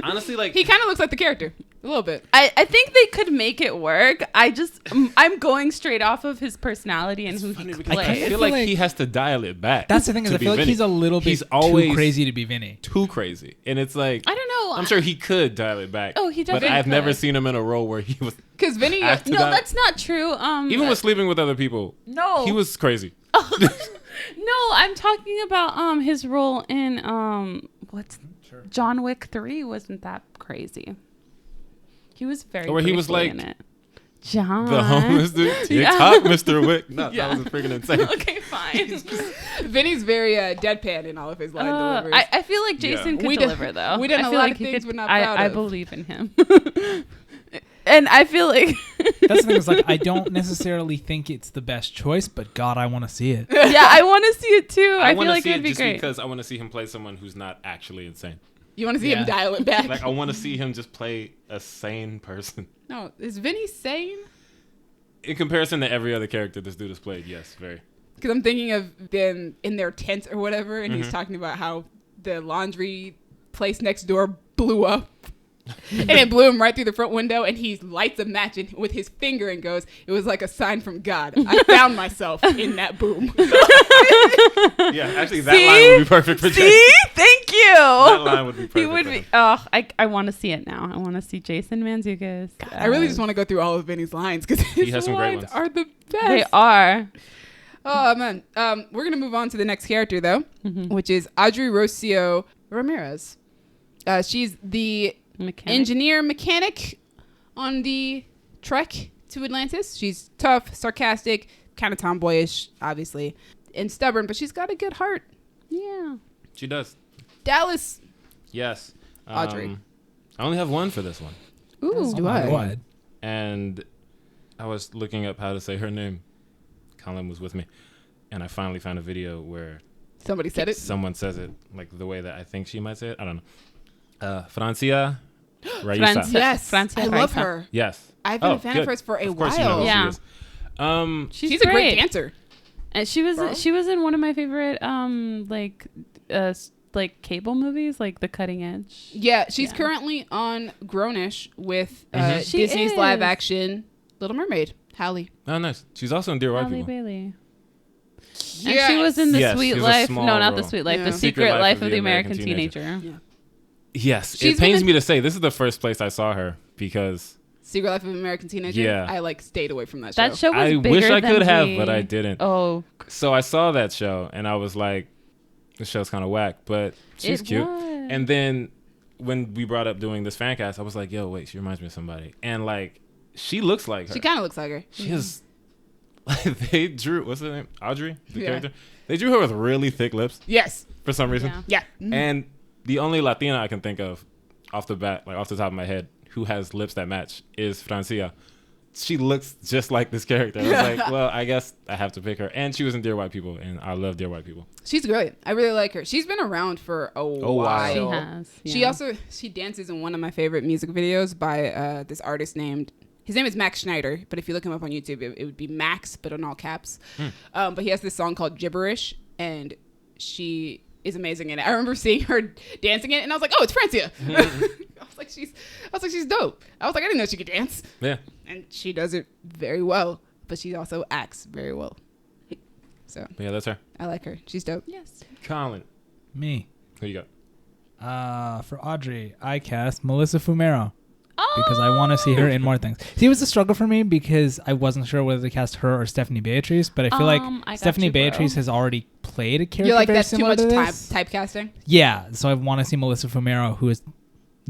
[SPEAKER 1] Honestly, like
[SPEAKER 4] He kind of looks like the character. A little bit.
[SPEAKER 3] I think they could make it work. I'm going straight off of his personality and who he
[SPEAKER 1] I
[SPEAKER 3] plays.
[SPEAKER 1] feel like he has to dial it back.
[SPEAKER 2] That's the thing is,
[SPEAKER 1] to
[SPEAKER 2] I
[SPEAKER 1] be
[SPEAKER 2] feel like
[SPEAKER 1] Vinny.
[SPEAKER 2] he's a little bit
[SPEAKER 1] He's always
[SPEAKER 2] too crazy to be Vinny.
[SPEAKER 1] too crazy, and it's like
[SPEAKER 3] I don't know.
[SPEAKER 1] I'm sure he could dial it back.
[SPEAKER 3] Oh, he
[SPEAKER 1] But
[SPEAKER 3] definitely
[SPEAKER 1] I've never
[SPEAKER 3] could.
[SPEAKER 1] seen him in a role where he was
[SPEAKER 4] Because Vinny.
[SPEAKER 1] asked to
[SPEAKER 3] No,
[SPEAKER 1] dial-
[SPEAKER 3] that's not true.
[SPEAKER 1] even with sleeping with other people.
[SPEAKER 3] No.
[SPEAKER 1] He was crazy.
[SPEAKER 3] No, I'm talking about his role in what's John Wick 3 wasn't that crazy. He was very
[SPEAKER 1] Where he was
[SPEAKER 3] briefly
[SPEAKER 1] like,
[SPEAKER 3] in it. John.
[SPEAKER 1] The homeless dude.
[SPEAKER 3] Yeah.
[SPEAKER 1] TikTok, Mr. Wick. No,
[SPEAKER 3] Yeah.
[SPEAKER 1] that was freaking insane.
[SPEAKER 3] Okay, fine.
[SPEAKER 4] Vinny's very deadpan in all of his line deliveries.
[SPEAKER 3] I feel like Jason could
[SPEAKER 4] We done-
[SPEAKER 3] deliver though.
[SPEAKER 4] we done
[SPEAKER 3] I
[SPEAKER 4] a
[SPEAKER 3] feel
[SPEAKER 4] lot
[SPEAKER 3] like
[SPEAKER 4] of
[SPEAKER 3] he
[SPEAKER 4] things
[SPEAKER 3] could-
[SPEAKER 4] we're not proud
[SPEAKER 3] I
[SPEAKER 4] of.
[SPEAKER 3] believe in him. And I feel like
[SPEAKER 2] That's the thing is like I don't necessarily think it's the best choice, but God, I want to see it.
[SPEAKER 3] yeah, I want to see it too. I feel
[SPEAKER 1] want to
[SPEAKER 3] like
[SPEAKER 1] see
[SPEAKER 3] it would
[SPEAKER 1] it
[SPEAKER 3] be
[SPEAKER 1] just
[SPEAKER 3] great.
[SPEAKER 1] because I want to see him play someone who's not actually insane.
[SPEAKER 4] You want to see
[SPEAKER 2] Yeah.
[SPEAKER 4] him dial it back?
[SPEAKER 1] Like I want to see him just play a sane person.
[SPEAKER 4] No, is Vinny sane?
[SPEAKER 1] In comparison to every other character this dude has played, yes, very.
[SPEAKER 4] Because I'm thinking of them in their tent or whatever, and he's
[SPEAKER 1] Mhm.
[SPEAKER 4] talking about how the laundry place next door blew up. And it blew him right through the front window, and he lights a match with his finger and goes, "It was like a sign from God. I found myself in that boom."
[SPEAKER 1] Yeah, actually, that line would be perfect for Jason.
[SPEAKER 3] See? Thank you.
[SPEAKER 1] That line would be perfect.
[SPEAKER 3] He would
[SPEAKER 1] for
[SPEAKER 3] be.
[SPEAKER 1] him.
[SPEAKER 3] Oh, I want to see it now. I want to see Jason Mantzoukas.
[SPEAKER 4] I really just want to go through all of Vinny's lines because his
[SPEAKER 1] has some great
[SPEAKER 4] lines
[SPEAKER 1] ones.
[SPEAKER 4] are the best.
[SPEAKER 3] They are.
[SPEAKER 4] Oh man, we're gonna move on to the next character though, which is Audrey Ramirez. She's the engineer mechanic on the trek to Atlantis. She's tough, sarcastic, kind of tomboyish, obviously, and stubborn, but she's got a good heart.
[SPEAKER 3] Yeah.
[SPEAKER 1] She does.
[SPEAKER 4] Dallas.
[SPEAKER 1] Yes.
[SPEAKER 4] Audrey.
[SPEAKER 1] I only have one for this one.
[SPEAKER 4] Ooh, do
[SPEAKER 2] Oh,
[SPEAKER 4] I?
[SPEAKER 2] what?
[SPEAKER 1] And I was looking up how to say her name. Colin was with me. And I finally found a video where
[SPEAKER 4] Somebody said it.
[SPEAKER 1] someone says it like the way that I think she might say it. I don't know. Francia Raisa.
[SPEAKER 4] Yes,
[SPEAKER 3] Francia
[SPEAKER 4] I love
[SPEAKER 3] Raisa.
[SPEAKER 4] her.
[SPEAKER 1] Yes.
[SPEAKER 4] I've been
[SPEAKER 1] Oh,
[SPEAKER 4] a fan
[SPEAKER 1] good.
[SPEAKER 4] of hers for a
[SPEAKER 1] Of course
[SPEAKER 4] while.
[SPEAKER 1] you know who
[SPEAKER 3] Yeah.
[SPEAKER 1] she is.
[SPEAKER 4] She's a great dancer.
[SPEAKER 3] And she was
[SPEAKER 4] Bro.
[SPEAKER 3] she was in one of my favorite like cable movies, like the Cutting Edge.
[SPEAKER 4] Yeah, she's
[SPEAKER 3] Yeah.
[SPEAKER 4] currently on Grownish with
[SPEAKER 3] She
[SPEAKER 4] Disney's
[SPEAKER 3] is.
[SPEAKER 4] live action Little Mermaid. Halle.
[SPEAKER 1] Oh, nice. She's also in Dear White
[SPEAKER 3] Halle
[SPEAKER 1] People.
[SPEAKER 3] Bailey. And she was in The
[SPEAKER 1] Yes,
[SPEAKER 3] Sweet
[SPEAKER 1] she was a
[SPEAKER 3] Life.
[SPEAKER 1] small
[SPEAKER 3] No, not The
[SPEAKER 1] role.
[SPEAKER 3] Sweet Life.
[SPEAKER 4] Yeah.
[SPEAKER 3] The Secret Life of the American Teenager.
[SPEAKER 4] Yeah.
[SPEAKER 1] Yes,
[SPEAKER 4] She's
[SPEAKER 1] it pains
[SPEAKER 4] been
[SPEAKER 1] me to say this is the first place I saw her because
[SPEAKER 4] Secret Life of an American Teenager.
[SPEAKER 1] Yeah.
[SPEAKER 4] I like stayed away from that show.
[SPEAKER 3] That show was
[SPEAKER 1] I
[SPEAKER 3] bigger
[SPEAKER 1] wish I
[SPEAKER 3] than
[SPEAKER 1] could have,
[SPEAKER 3] we-
[SPEAKER 1] but I didn't.
[SPEAKER 3] Oh,
[SPEAKER 1] So I saw that show and I was like, this show's kind of whack, but she's
[SPEAKER 3] it
[SPEAKER 1] cute.
[SPEAKER 3] was.
[SPEAKER 1] And then when we brought up doing this fan cast, I was like, yo, wait, she reminds me of somebody. And like, she looks like her.
[SPEAKER 4] She kind of looks like her.
[SPEAKER 1] She is. They drew, what's her name? Audrey? The
[SPEAKER 4] Yeah.
[SPEAKER 1] character? They drew her with really thick lips
[SPEAKER 4] Yes.
[SPEAKER 1] for some reason.
[SPEAKER 3] Yeah.
[SPEAKER 4] Yeah. Mhm.
[SPEAKER 1] And the only Latina I can think of off the bat, like off the top of my head, who has lips that match is Francia. She looks just like this character. I was like, well, I guess I have to pick her. And she was in Dear White People, and I love Dear White People.
[SPEAKER 4] She's great. I really like her. She's been around for a while.
[SPEAKER 1] while.
[SPEAKER 3] she has.
[SPEAKER 4] She
[SPEAKER 3] yeah.
[SPEAKER 4] also dances in one of my favorite music videos by this artist his name is Max Schneider, but if you look him up on YouTube, it would be Max, but in all caps. But he has this song called Gibberish, and she is amazing in it. I remember seeing her dancing it, and I was like, oh, it's Francia. I was like, she's dope. I was like, I didn't know she could dance,
[SPEAKER 1] Yeah.
[SPEAKER 4] and she does it very well. But she also acts very well. So
[SPEAKER 1] But yeah, that's her.
[SPEAKER 4] I like her. She's dope.
[SPEAKER 3] Yes.
[SPEAKER 1] Colin,
[SPEAKER 2] Me.
[SPEAKER 1] who you got?
[SPEAKER 2] For Audrey, I cast Melissa Fumero
[SPEAKER 3] Oh.
[SPEAKER 2] because I want to see her in more things. See, it was a struggle for me because I wasn't sure whether to cast her or Stephanie Beatrice, but I feel
[SPEAKER 3] I
[SPEAKER 2] like
[SPEAKER 3] got
[SPEAKER 2] Stephanie
[SPEAKER 3] you, bro.
[SPEAKER 2] Beatrice has already played a character
[SPEAKER 4] You're like,
[SPEAKER 2] very
[SPEAKER 4] that's too
[SPEAKER 2] similar
[SPEAKER 4] much
[SPEAKER 2] to this.
[SPEAKER 4] typecasting.
[SPEAKER 2] Yeah, so I want to see Melissa Fumero, who is,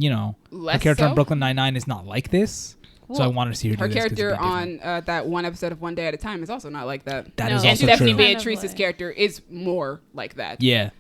[SPEAKER 2] her
[SPEAKER 4] Less
[SPEAKER 2] character
[SPEAKER 4] so?
[SPEAKER 2] on Brooklyn Nine-Nine is not like this. So I
[SPEAKER 3] Well,
[SPEAKER 2] wanted to see her do
[SPEAKER 4] Her
[SPEAKER 2] this 'cause it's a
[SPEAKER 4] character
[SPEAKER 2] bit different.
[SPEAKER 4] on that one episode of One Day at a Time is also not like that.
[SPEAKER 2] That
[SPEAKER 3] No.
[SPEAKER 2] is
[SPEAKER 3] And
[SPEAKER 4] And
[SPEAKER 2] also
[SPEAKER 4] Stephanie
[SPEAKER 2] true.
[SPEAKER 3] Kind of
[SPEAKER 4] Beatrice's
[SPEAKER 3] like-
[SPEAKER 4] character is more like that.
[SPEAKER 2] Yeah.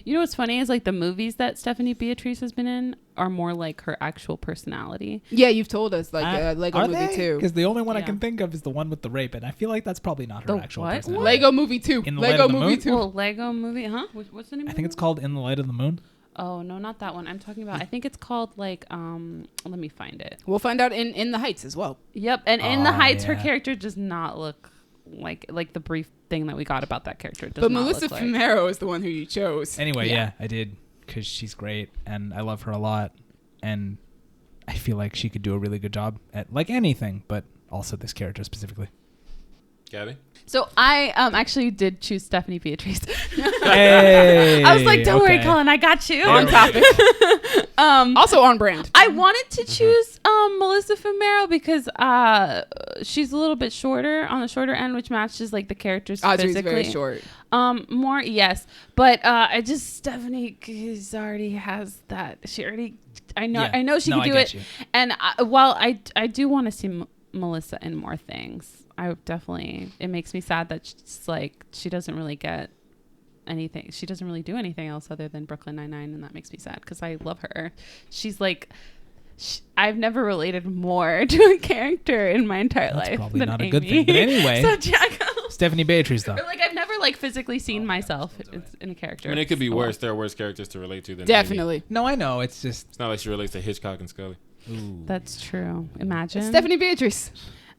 [SPEAKER 3] You know what's funny is like the movies that Stephanie Beatrice has been in are more like her actual personality.
[SPEAKER 4] Yeah, you've told us like Lego
[SPEAKER 2] Are
[SPEAKER 4] Movie
[SPEAKER 2] they?
[SPEAKER 4] 2.
[SPEAKER 2] Because the only one I
[SPEAKER 3] Yeah.
[SPEAKER 2] can think of is the one with the rape, and I feel like that's probably not her
[SPEAKER 3] The
[SPEAKER 2] actual
[SPEAKER 3] what?
[SPEAKER 2] personality.
[SPEAKER 4] Lego Movie 2.
[SPEAKER 2] In the Light
[SPEAKER 4] Lego
[SPEAKER 2] of the
[SPEAKER 4] Movie
[SPEAKER 2] Moon?
[SPEAKER 4] 2.
[SPEAKER 3] Well, Lego movie, huh? What's the name?
[SPEAKER 2] I
[SPEAKER 3] of
[SPEAKER 2] think
[SPEAKER 3] the
[SPEAKER 2] it's called In the Light of the Moon.
[SPEAKER 3] Oh no, not that one. I'm talking about. I think it's called like let me find it.
[SPEAKER 4] We'll find out in The Heights as well.
[SPEAKER 3] Yep, and in the
[SPEAKER 2] Oh,
[SPEAKER 3] Heights, her
[SPEAKER 2] yeah.
[SPEAKER 3] character does not look like the brief thing that we got about that character. Does
[SPEAKER 4] But
[SPEAKER 3] not
[SPEAKER 4] Melissa
[SPEAKER 3] look like.
[SPEAKER 4] Fumero is the one who you chose.
[SPEAKER 2] Anyway,
[SPEAKER 3] Yeah.
[SPEAKER 2] yeah, I did because she's great and I love her a lot, and I feel like she could do a really good job at like anything, but also this character specifically.
[SPEAKER 1] Gabby?
[SPEAKER 3] So I actually did choose Stephanie Beatrice.
[SPEAKER 2] Hey,
[SPEAKER 3] I was like, "Don't worry,
[SPEAKER 2] okay.
[SPEAKER 3] Colin, I got you."
[SPEAKER 4] On topic. Also on brand.
[SPEAKER 3] I wanted to choose Melissa Fumero because she's a little bit shorter, on the shorter end, which matches like the characters
[SPEAKER 4] Audrey's
[SPEAKER 3] physically.
[SPEAKER 4] very short.
[SPEAKER 3] More, yes, but I just Stephanie already has that. She already, I know,
[SPEAKER 2] Yeah.
[SPEAKER 3] I know she
[SPEAKER 2] No,
[SPEAKER 3] can
[SPEAKER 2] I
[SPEAKER 3] do
[SPEAKER 2] get
[SPEAKER 3] it.
[SPEAKER 2] you.
[SPEAKER 3] And while I do want to see Melissa in more things, I would definitely. It makes me sad that she's like she doesn't really get anything. She doesn't really do anything else other than Brooklyn Nine-Nine, and that makes me sad because I love her. She's like. I've never related more to a character in my entire
[SPEAKER 2] That's
[SPEAKER 3] life
[SPEAKER 2] probably
[SPEAKER 3] than
[SPEAKER 2] not a
[SPEAKER 3] Amy.
[SPEAKER 2] good thing, but anyway.
[SPEAKER 3] So Jacko.
[SPEAKER 2] Stephanie Beatrice though.
[SPEAKER 3] Or like I've never like physically seen myself in a character.
[SPEAKER 1] I mean, it could be
[SPEAKER 3] So-
[SPEAKER 1] worse. There are worse characters to relate to than Amy.
[SPEAKER 4] Definitely.
[SPEAKER 2] No, I know. It's just
[SPEAKER 1] It's not like she relates to Hitchcock and Scully.
[SPEAKER 3] That's true. Imagine
[SPEAKER 4] Stephanie Beatrice.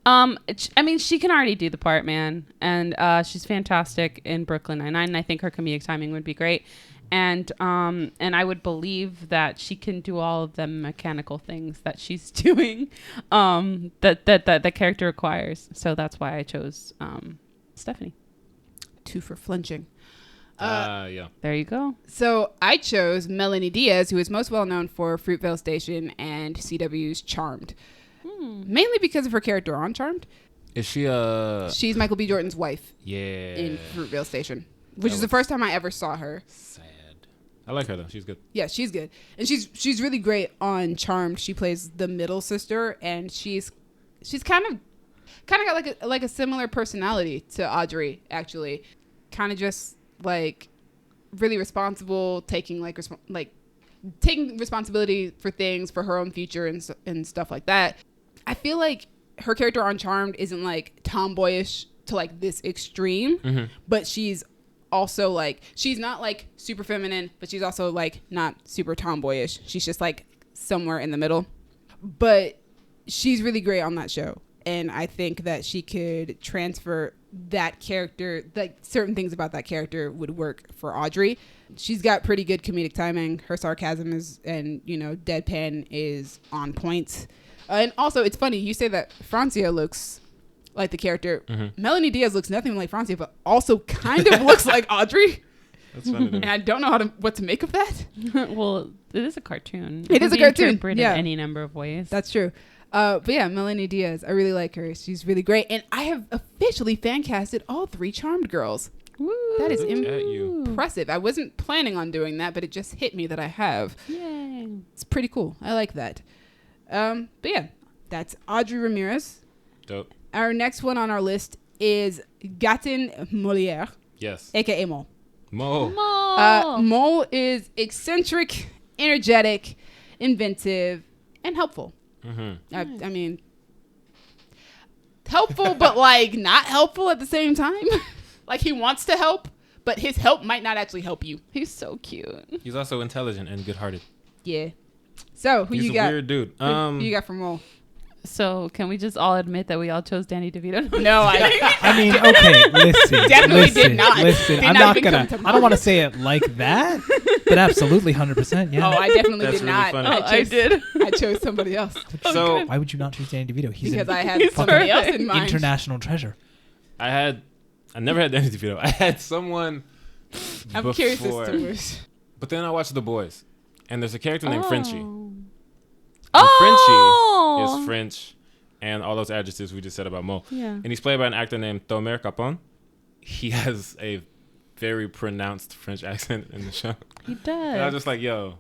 [SPEAKER 3] I mean, she can already do the part, man, and she's fantastic in Brooklyn Nine-Nine. And I think her comedic timing would be great, and I would believe that she can do all of the mechanical things that she's doing, that the character requires. So that's why I chose Stephanie.
[SPEAKER 4] 2 for flinching.
[SPEAKER 1] Yeah.
[SPEAKER 3] There you go.
[SPEAKER 4] So I chose Melanie Diaz, who is most well known for Fruitvale Station and CW's Charmed. Mainly because of her character on Charmed.
[SPEAKER 1] Is she
[SPEAKER 4] She's Michael B. Jordan's wife
[SPEAKER 1] Yeah.
[SPEAKER 4] in Fruitvale Station, which is the
[SPEAKER 1] was-
[SPEAKER 4] first time I ever saw her.
[SPEAKER 1] Sad. I like her though. She's good.
[SPEAKER 4] Yeah, she's good, and she's really great on Charmed. She plays the middle sister, and she's kind of got like a similar personality to Audrey, actually. Kind of just like really responsible, taking taking responsibility for things, for her own future and stuff like that. I feel like her character on Charmed isn't like tomboyish to like this extreme, but she's also like, she's not like super feminine, but she's also like not super tomboyish. She's just like somewhere in the middle. But she's really great on that show. And I think that she could transfer that character, like certain things about that character would work for Audrey. She's got pretty good comedic timing. Her sarcasm is, and deadpan is on point. And also, it's funny you say that Francia looks like the character. Melanie Diaz looks nothing like Francia, but also kind of looks like Audrey.
[SPEAKER 1] That's funny to me.
[SPEAKER 4] And I don't know what to make of that.
[SPEAKER 3] Well, it is a cartoon.
[SPEAKER 4] It is a
[SPEAKER 3] can be
[SPEAKER 4] cartoon.
[SPEAKER 3] interpreted
[SPEAKER 4] Yeah.
[SPEAKER 3] any number of ways.
[SPEAKER 4] That's true. But yeah, Melanie Diaz, I really like her. She's really great. And I have officially fan casted all 3 Charmed girls.
[SPEAKER 3] Woo.
[SPEAKER 4] That is
[SPEAKER 1] Look at you.
[SPEAKER 4] impressive. I wasn't planning on doing that, but it just hit me that I have.
[SPEAKER 3] Yay.
[SPEAKER 4] It's pretty cool. I like that. But yeah, that's Audrey Ramirez.
[SPEAKER 1] Dope.
[SPEAKER 4] Our next one on our list is Gatin Molière,
[SPEAKER 1] Yes.
[SPEAKER 4] aka Mo.
[SPEAKER 1] Mo.
[SPEAKER 4] Mo is eccentric, energetic, inventive, and helpful. I mean, helpful, but like not helpful at the same time. Like he wants to help, but his help might not actually help you.
[SPEAKER 3] He's so cute.
[SPEAKER 1] He's also intelligent and good-hearted.
[SPEAKER 4] Yeah. So who
[SPEAKER 1] He's
[SPEAKER 4] you
[SPEAKER 1] a
[SPEAKER 4] got?
[SPEAKER 1] weird dude.
[SPEAKER 4] Who you got from Mo?
[SPEAKER 3] So can we just all admit that we all chose Danny DeVito?
[SPEAKER 4] No,
[SPEAKER 2] I mean, okay, listen.
[SPEAKER 4] Definitely did not.
[SPEAKER 2] Listen,
[SPEAKER 4] Did
[SPEAKER 2] I'm
[SPEAKER 4] not
[SPEAKER 2] not
[SPEAKER 4] even
[SPEAKER 2] gonna.
[SPEAKER 4] come to
[SPEAKER 2] I don't want to say it like that, but absolutely 100%. Yeah.
[SPEAKER 4] Oh, I definitely
[SPEAKER 1] That's
[SPEAKER 4] did
[SPEAKER 1] really
[SPEAKER 4] not.
[SPEAKER 1] funny.
[SPEAKER 3] I did.
[SPEAKER 4] I chose somebody else
[SPEAKER 1] So
[SPEAKER 2] Why would you not choose Danny DeVito? He's
[SPEAKER 4] because
[SPEAKER 2] an
[SPEAKER 4] I had
[SPEAKER 3] He's
[SPEAKER 4] somebody else
[SPEAKER 3] perfect.
[SPEAKER 4] in mind.
[SPEAKER 2] international treasure.
[SPEAKER 1] I never had Danny DeVito. I had someone
[SPEAKER 4] I'm curious
[SPEAKER 1] before.
[SPEAKER 4] as to which.
[SPEAKER 1] But then I watched The Boys, and there's a character named Frenchie. And
[SPEAKER 3] Oh.
[SPEAKER 1] Frenchie is French, and all those adjectives we just said about Mo.
[SPEAKER 3] Yeah.
[SPEAKER 1] And he's played by an actor named Tomer Capon. He has a very pronounced French accent in the show.
[SPEAKER 3] He
[SPEAKER 1] And I was
[SPEAKER 3] does.
[SPEAKER 1] just like, yo,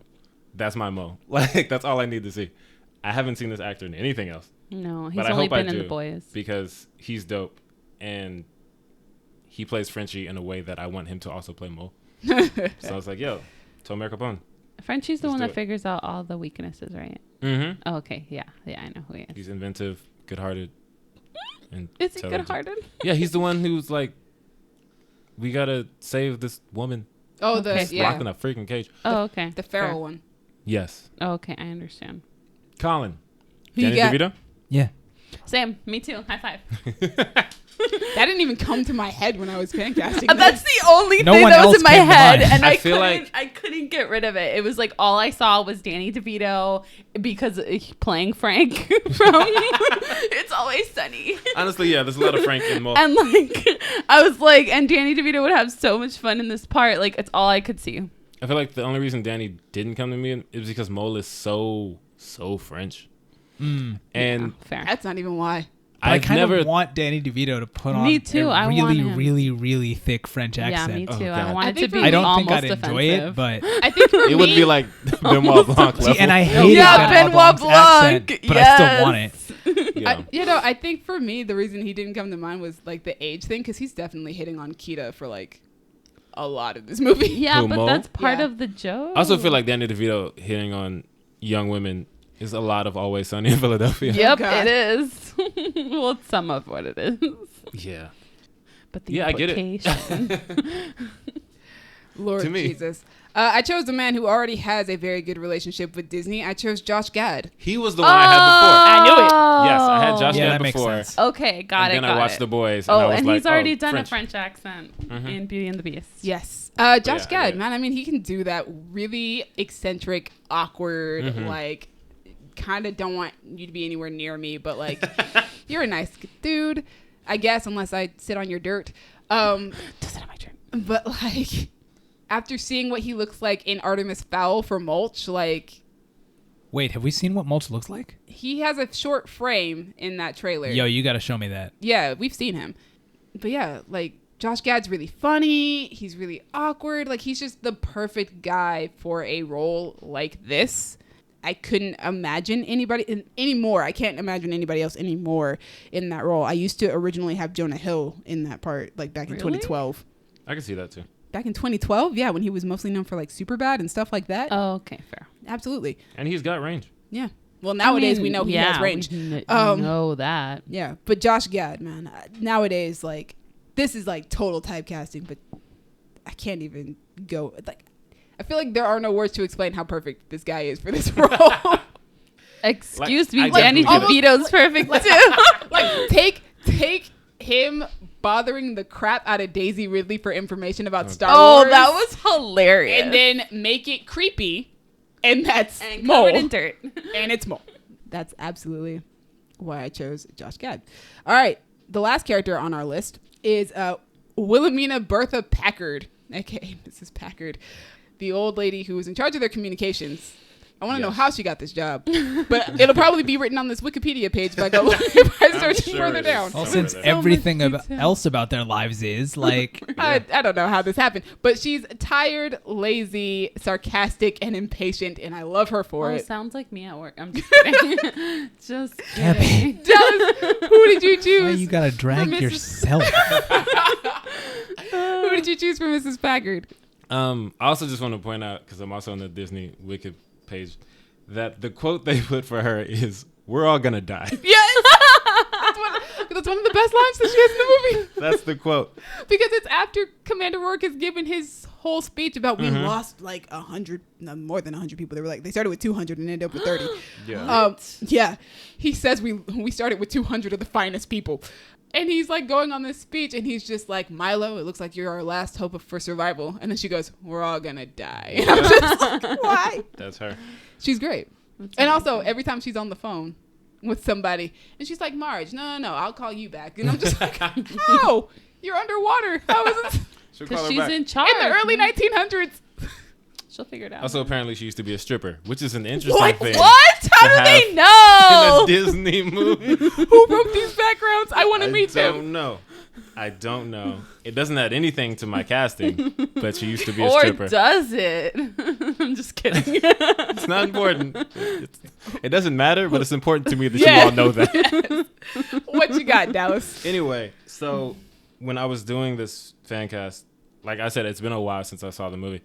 [SPEAKER 1] that's my Mo. Like, that's all I need to see. I haven't seen this actor in anything else
[SPEAKER 3] No, he's
[SPEAKER 1] but I
[SPEAKER 3] only
[SPEAKER 1] hope I
[SPEAKER 3] been in
[SPEAKER 1] do.
[SPEAKER 3] The Boys.
[SPEAKER 1] because he's dope, and he plays Frenchie in a way that I want him to also play Mo. So I was like, yo, Tomer Capon.
[SPEAKER 3] Frenchie's the
[SPEAKER 1] Let's
[SPEAKER 3] one
[SPEAKER 1] do
[SPEAKER 3] that
[SPEAKER 1] it.
[SPEAKER 3] figures out all the weaknesses, right?
[SPEAKER 1] Mm-hmm.
[SPEAKER 3] Oh, okay. Yeah. Yeah, I know who he is.
[SPEAKER 1] He's inventive, good-hearted, and
[SPEAKER 3] Is he
[SPEAKER 1] intelligent.
[SPEAKER 3] good-hearted?
[SPEAKER 1] Yeah, he's the one who's like, we gotta save this woman
[SPEAKER 4] Oh,
[SPEAKER 3] Okay.
[SPEAKER 1] that's locked in a freaking cage.
[SPEAKER 3] Oh, okay.
[SPEAKER 4] the feral
[SPEAKER 3] Fair.
[SPEAKER 4] one.
[SPEAKER 1] Yes.
[SPEAKER 3] Oh, okay. I understand.
[SPEAKER 1] Colin.
[SPEAKER 4] Who you
[SPEAKER 1] Danny
[SPEAKER 4] got?
[SPEAKER 1] DeVito?
[SPEAKER 2] Yeah.
[SPEAKER 3] Sam, me too. High five.
[SPEAKER 4] That didn't even come to my head when I was fan casting.
[SPEAKER 3] That's the only
[SPEAKER 2] No
[SPEAKER 3] thing
[SPEAKER 2] one
[SPEAKER 3] that was
[SPEAKER 2] else
[SPEAKER 3] in my
[SPEAKER 2] came to
[SPEAKER 3] head,
[SPEAKER 2] mind.
[SPEAKER 3] and
[SPEAKER 1] I
[SPEAKER 3] I
[SPEAKER 1] feel
[SPEAKER 3] couldn't.
[SPEAKER 1] like-
[SPEAKER 3] I couldn't get rid of it. It was like all I saw was Danny DeVito because he playing Frank from It's Always Sunny,
[SPEAKER 1] Honestly, yeah, there's a lot of Frank and Mo.
[SPEAKER 3] and like I was like, and Danny DeVito would have so much fun in this part. Like it's all I could see.
[SPEAKER 1] I feel like the only reason Danny didn't come to me is because Mole is so French. And
[SPEAKER 3] Yeah, fair.
[SPEAKER 4] That's not even why.
[SPEAKER 2] But I
[SPEAKER 1] I've
[SPEAKER 2] kind
[SPEAKER 1] never
[SPEAKER 2] of want Danny DeVito to put on
[SPEAKER 3] Me too,
[SPEAKER 2] a
[SPEAKER 3] I want
[SPEAKER 2] really,
[SPEAKER 3] him.
[SPEAKER 2] really, really thick French
[SPEAKER 3] Yeah,
[SPEAKER 2] accent.
[SPEAKER 3] me
[SPEAKER 1] Oh,
[SPEAKER 3] too. I
[SPEAKER 1] God.
[SPEAKER 3] want
[SPEAKER 4] I
[SPEAKER 3] it to
[SPEAKER 4] think
[SPEAKER 3] be
[SPEAKER 4] for
[SPEAKER 2] I don't
[SPEAKER 3] almost
[SPEAKER 2] think I'd enjoy
[SPEAKER 3] offensive.
[SPEAKER 2] it, but
[SPEAKER 4] I think for
[SPEAKER 1] it would
[SPEAKER 4] me,
[SPEAKER 1] be like Benoit Blanc level.
[SPEAKER 2] see, and I hated
[SPEAKER 3] Yeah,
[SPEAKER 2] Benoit
[SPEAKER 3] Benoit
[SPEAKER 2] Blanc's
[SPEAKER 3] Blanc,
[SPEAKER 2] accent, but I still want it.
[SPEAKER 1] Yeah.
[SPEAKER 4] I think for me, the reason he didn't come to mind was like the age thing, because he's definitely hitting on Kida for like a lot of this movie.
[SPEAKER 3] Yeah,
[SPEAKER 1] Who,
[SPEAKER 3] but
[SPEAKER 1] Mo?
[SPEAKER 3] that's part
[SPEAKER 4] Yeah.
[SPEAKER 3] of the joke.
[SPEAKER 1] I also feel like Danny DeVito hitting on young women is a lot of Always Sunny in Philadelphia.
[SPEAKER 3] Yep,
[SPEAKER 4] God.
[SPEAKER 3] it is. Well, it's some of what it is.
[SPEAKER 1] Yeah.
[SPEAKER 3] But the
[SPEAKER 1] Yeah, I get it.
[SPEAKER 3] implication.
[SPEAKER 4] Lord
[SPEAKER 1] To me.
[SPEAKER 4] Jesus. I chose a man who already has a very good relationship with Disney. I chose Josh Gad.
[SPEAKER 1] He was the one I had before.
[SPEAKER 4] I knew it.
[SPEAKER 1] Yes, I had Josh
[SPEAKER 2] Yeah,
[SPEAKER 1] Gad
[SPEAKER 2] that makes
[SPEAKER 1] before.
[SPEAKER 2] sense.
[SPEAKER 3] Okay, got
[SPEAKER 1] and
[SPEAKER 3] it.
[SPEAKER 1] then I
[SPEAKER 3] got
[SPEAKER 1] watched
[SPEAKER 3] it.
[SPEAKER 1] The Boys.
[SPEAKER 3] Oh,
[SPEAKER 1] and I was
[SPEAKER 3] and
[SPEAKER 1] like,
[SPEAKER 3] he's already
[SPEAKER 1] oh,
[SPEAKER 3] done
[SPEAKER 1] French.
[SPEAKER 3] a French accent
[SPEAKER 1] Mhm.
[SPEAKER 3] in Beauty and the Beast.
[SPEAKER 4] Yes. Josh
[SPEAKER 1] Yeah, I
[SPEAKER 4] Gad,
[SPEAKER 1] get it.
[SPEAKER 4] man. I mean, he can do that really eccentric, awkward,
[SPEAKER 1] Mhm.
[SPEAKER 4] like, kind of don't want you to be anywhere near me, but like, you're a nice dude, I guess, unless I sit on your dirt.
[SPEAKER 3] Doesn't have my turn.
[SPEAKER 4] But like, after seeing what he looks like in Artemis Fowl for Mulch, like,
[SPEAKER 2] Wait, have we seen what Mulch looks like?
[SPEAKER 4] he has a short frame in that trailer.
[SPEAKER 2] Yo, you got to show me that.
[SPEAKER 4] Yeah, we've seen him. But yeah, like, Josh Gad's really funny. He's really awkward. Like, he's just the perfect guy for a role like this. I couldn't imagine anybody anymore. I can't imagine anybody else anymore in that role. I used to originally have Jonah Hill in that part, like back in
[SPEAKER 3] Really?
[SPEAKER 4] 2012.
[SPEAKER 1] I can see that too.
[SPEAKER 4] Back in 2012, yeah, when he was mostly known for like Superbad and stuff like that.
[SPEAKER 3] Oh, okay, fair.
[SPEAKER 4] Absolutely.
[SPEAKER 1] And he's got range.
[SPEAKER 4] Yeah. Well, nowadays
[SPEAKER 3] I mean,
[SPEAKER 4] we know he
[SPEAKER 3] yeah,
[SPEAKER 4] has range.
[SPEAKER 3] We
[SPEAKER 4] Um,
[SPEAKER 3] know that.
[SPEAKER 4] Yeah, but Josh Gad, man, nowadays, like, this is like total typecasting, but I can't even go. Like, I feel like there are no words to explain how perfect this guy is for this role.
[SPEAKER 3] Excuse
[SPEAKER 1] Like,
[SPEAKER 3] me,
[SPEAKER 1] I
[SPEAKER 3] Danny
[SPEAKER 1] definitely
[SPEAKER 3] DeVito's perfect too.
[SPEAKER 4] Like, take him bothering the crap out of Daisy Ridley for information about Star
[SPEAKER 3] Oh,
[SPEAKER 4] Wars.
[SPEAKER 3] that was hilarious.
[SPEAKER 4] And then make it creepy, and that's
[SPEAKER 3] and
[SPEAKER 4] Mole.
[SPEAKER 3] covered in dirt.
[SPEAKER 4] And it's Mole. That's absolutely why I chose Josh Gad. All right. The last character on our list is Wilhelmina Bertha Packard, a.k.a. Mrs. Packard, the old lady who was in charge of their communications. I want to know how she got this job, but it'll probably be written on this Wikipedia page if I go if I search
[SPEAKER 1] sure
[SPEAKER 4] further
[SPEAKER 1] it is.
[SPEAKER 4] down.
[SPEAKER 2] Well,
[SPEAKER 1] Somewhere
[SPEAKER 2] since
[SPEAKER 1] there.
[SPEAKER 2] everything
[SPEAKER 3] So much detail.
[SPEAKER 2] else about their lives is like,
[SPEAKER 4] I don't know how this happened, but she's tired, lazy, sarcastic, and impatient, and I love her for it.
[SPEAKER 3] Sounds like me at work. I'm just kidding. Just kidding.
[SPEAKER 4] Dallas, who did you choose?
[SPEAKER 2] why you gotta drag
[SPEAKER 4] Mrs.
[SPEAKER 2] yourself?
[SPEAKER 4] Who did you choose for Mrs. Packard?
[SPEAKER 1] I also just want to point out, because I'm also on the Disney Wiki page, that the quote they put for her is, "We're all gonna die."
[SPEAKER 4] Yes, that's one of the best lines that she has in the movie.
[SPEAKER 1] That's the quote.
[SPEAKER 4] Because it's after Commander Rourke has given his whole speech about we lost like 100, no, more than 100 people. They started with 200 and ended up with 30.
[SPEAKER 1] Yeah.
[SPEAKER 4] He says we started with 200 of the finest people. And he's like going on this speech and he's just like, Milo, it looks like you're our last hope for survival. And then she goes, we're all gonna die. And I'm just like, why?
[SPEAKER 1] That's her.
[SPEAKER 4] She's great. And also every time she's on the phone with somebody and she's like, Marge, no, I'll call you back. And I'm just like, how? You're underwater. How is it?
[SPEAKER 1] She'll call
[SPEAKER 3] Because
[SPEAKER 1] her
[SPEAKER 3] she's
[SPEAKER 1] back.
[SPEAKER 3] in charge.
[SPEAKER 4] In the early 1900s.
[SPEAKER 3] She'll figure it out.
[SPEAKER 1] Also, apparently, she used to be a stripper, which is an interesting thing.
[SPEAKER 3] What? How do they
[SPEAKER 1] In
[SPEAKER 3] know?
[SPEAKER 1] a Disney movie.
[SPEAKER 4] Who wrote these backgrounds? I want to meet them.
[SPEAKER 1] I don't know. It doesn't add anything to my casting, but she used to be a
[SPEAKER 3] Or
[SPEAKER 1] stripper.
[SPEAKER 3] does it? I'm just kidding.
[SPEAKER 1] It's not important. It doesn't matter, but it's important to me that
[SPEAKER 4] Yeah.
[SPEAKER 1] you all know that.
[SPEAKER 4] What you got, Dallas?
[SPEAKER 1] Anyway, so when I was doing this fan cast, like I said, it's been a while since I saw the movie.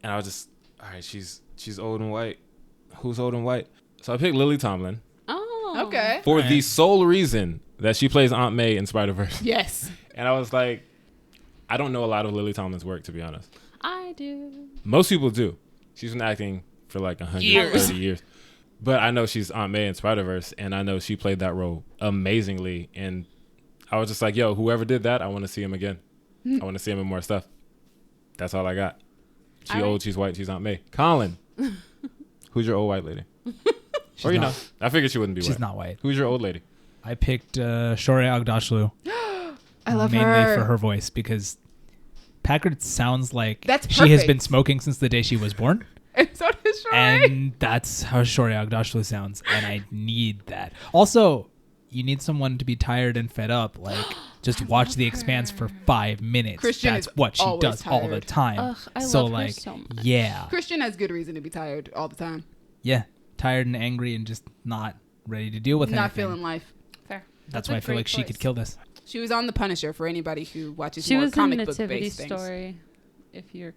[SPEAKER 1] And I was just, all right, she's old and white. Who's old and white? So I picked Lily Tomlin
[SPEAKER 3] Oh.
[SPEAKER 4] Okay.
[SPEAKER 1] for
[SPEAKER 2] Right.
[SPEAKER 1] the sole reason that she plays Aunt May in Spider-Verse.
[SPEAKER 4] Yes.
[SPEAKER 1] And I was like, I don't know a lot of Lily Tomlin's work, to be honest.
[SPEAKER 3] I do.
[SPEAKER 1] Most people do. She's been acting for like 130 years. But I know she's Aunt May in Spider-Verse, and I know she played that role amazingly. And I was just like, yo, whoever did that, I want to see him again. I want to see him in more stuff. That's all I got. She
[SPEAKER 3] All right.
[SPEAKER 1] old, she's white, she's Aunt May. Colin, who's your old white lady? Or you know, I figured she wouldn't be white.
[SPEAKER 2] She's not white.
[SPEAKER 1] Who's your old lady?
[SPEAKER 2] I picked Shorey Agdashlu.
[SPEAKER 4] I love
[SPEAKER 2] mainly
[SPEAKER 4] her.
[SPEAKER 2] for her voice because Packard sounds like
[SPEAKER 4] That's
[SPEAKER 2] she has
[SPEAKER 4] perfect.
[SPEAKER 2] been smoking since the day she was born.
[SPEAKER 4] And so does Shorey.
[SPEAKER 2] And that's how Shorey Agdashlu sounds. And I need that. Also, you need someone to be tired and fed up. Like, just watch The Expanse for 5 minutes.
[SPEAKER 4] Christian
[SPEAKER 2] That's
[SPEAKER 4] is
[SPEAKER 2] what she
[SPEAKER 4] always
[SPEAKER 2] does all the
[SPEAKER 4] tired.
[SPEAKER 2] time.
[SPEAKER 3] Ugh, I
[SPEAKER 2] so,
[SPEAKER 3] love her
[SPEAKER 2] like,
[SPEAKER 3] so much.
[SPEAKER 2] yeah.
[SPEAKER 4] Christian has good reason to be tired all the time.
[SPEAKER 2] Yeah. Tired and angry and just not ready to deal with
[SPEAKER 4] Not
[SPEAKER 2] anything.
[SPEAKER 4] feeling life.
[SPEAKER 3] Fair.
[SPEAKER 2] That's
[SPEAKER 3] a
[SPEAKER 2] why I feel
[SPEAKER 3] great
[SPEAKER 2] like she
[SPEAKER 3] choice.
[SPEAKER 2] could kill this.
[SPEAKER 4] She was on The Punisher for anybody who watches
[SPEAKER 3] She
[SPEAKER 4] more
[SPEAKER 3] was in
[SPEAKER 4] comic book
[SPEAKER 3] Nativity
[SPEAKER 4] based things.
[SPEAKER 3] Story. If you're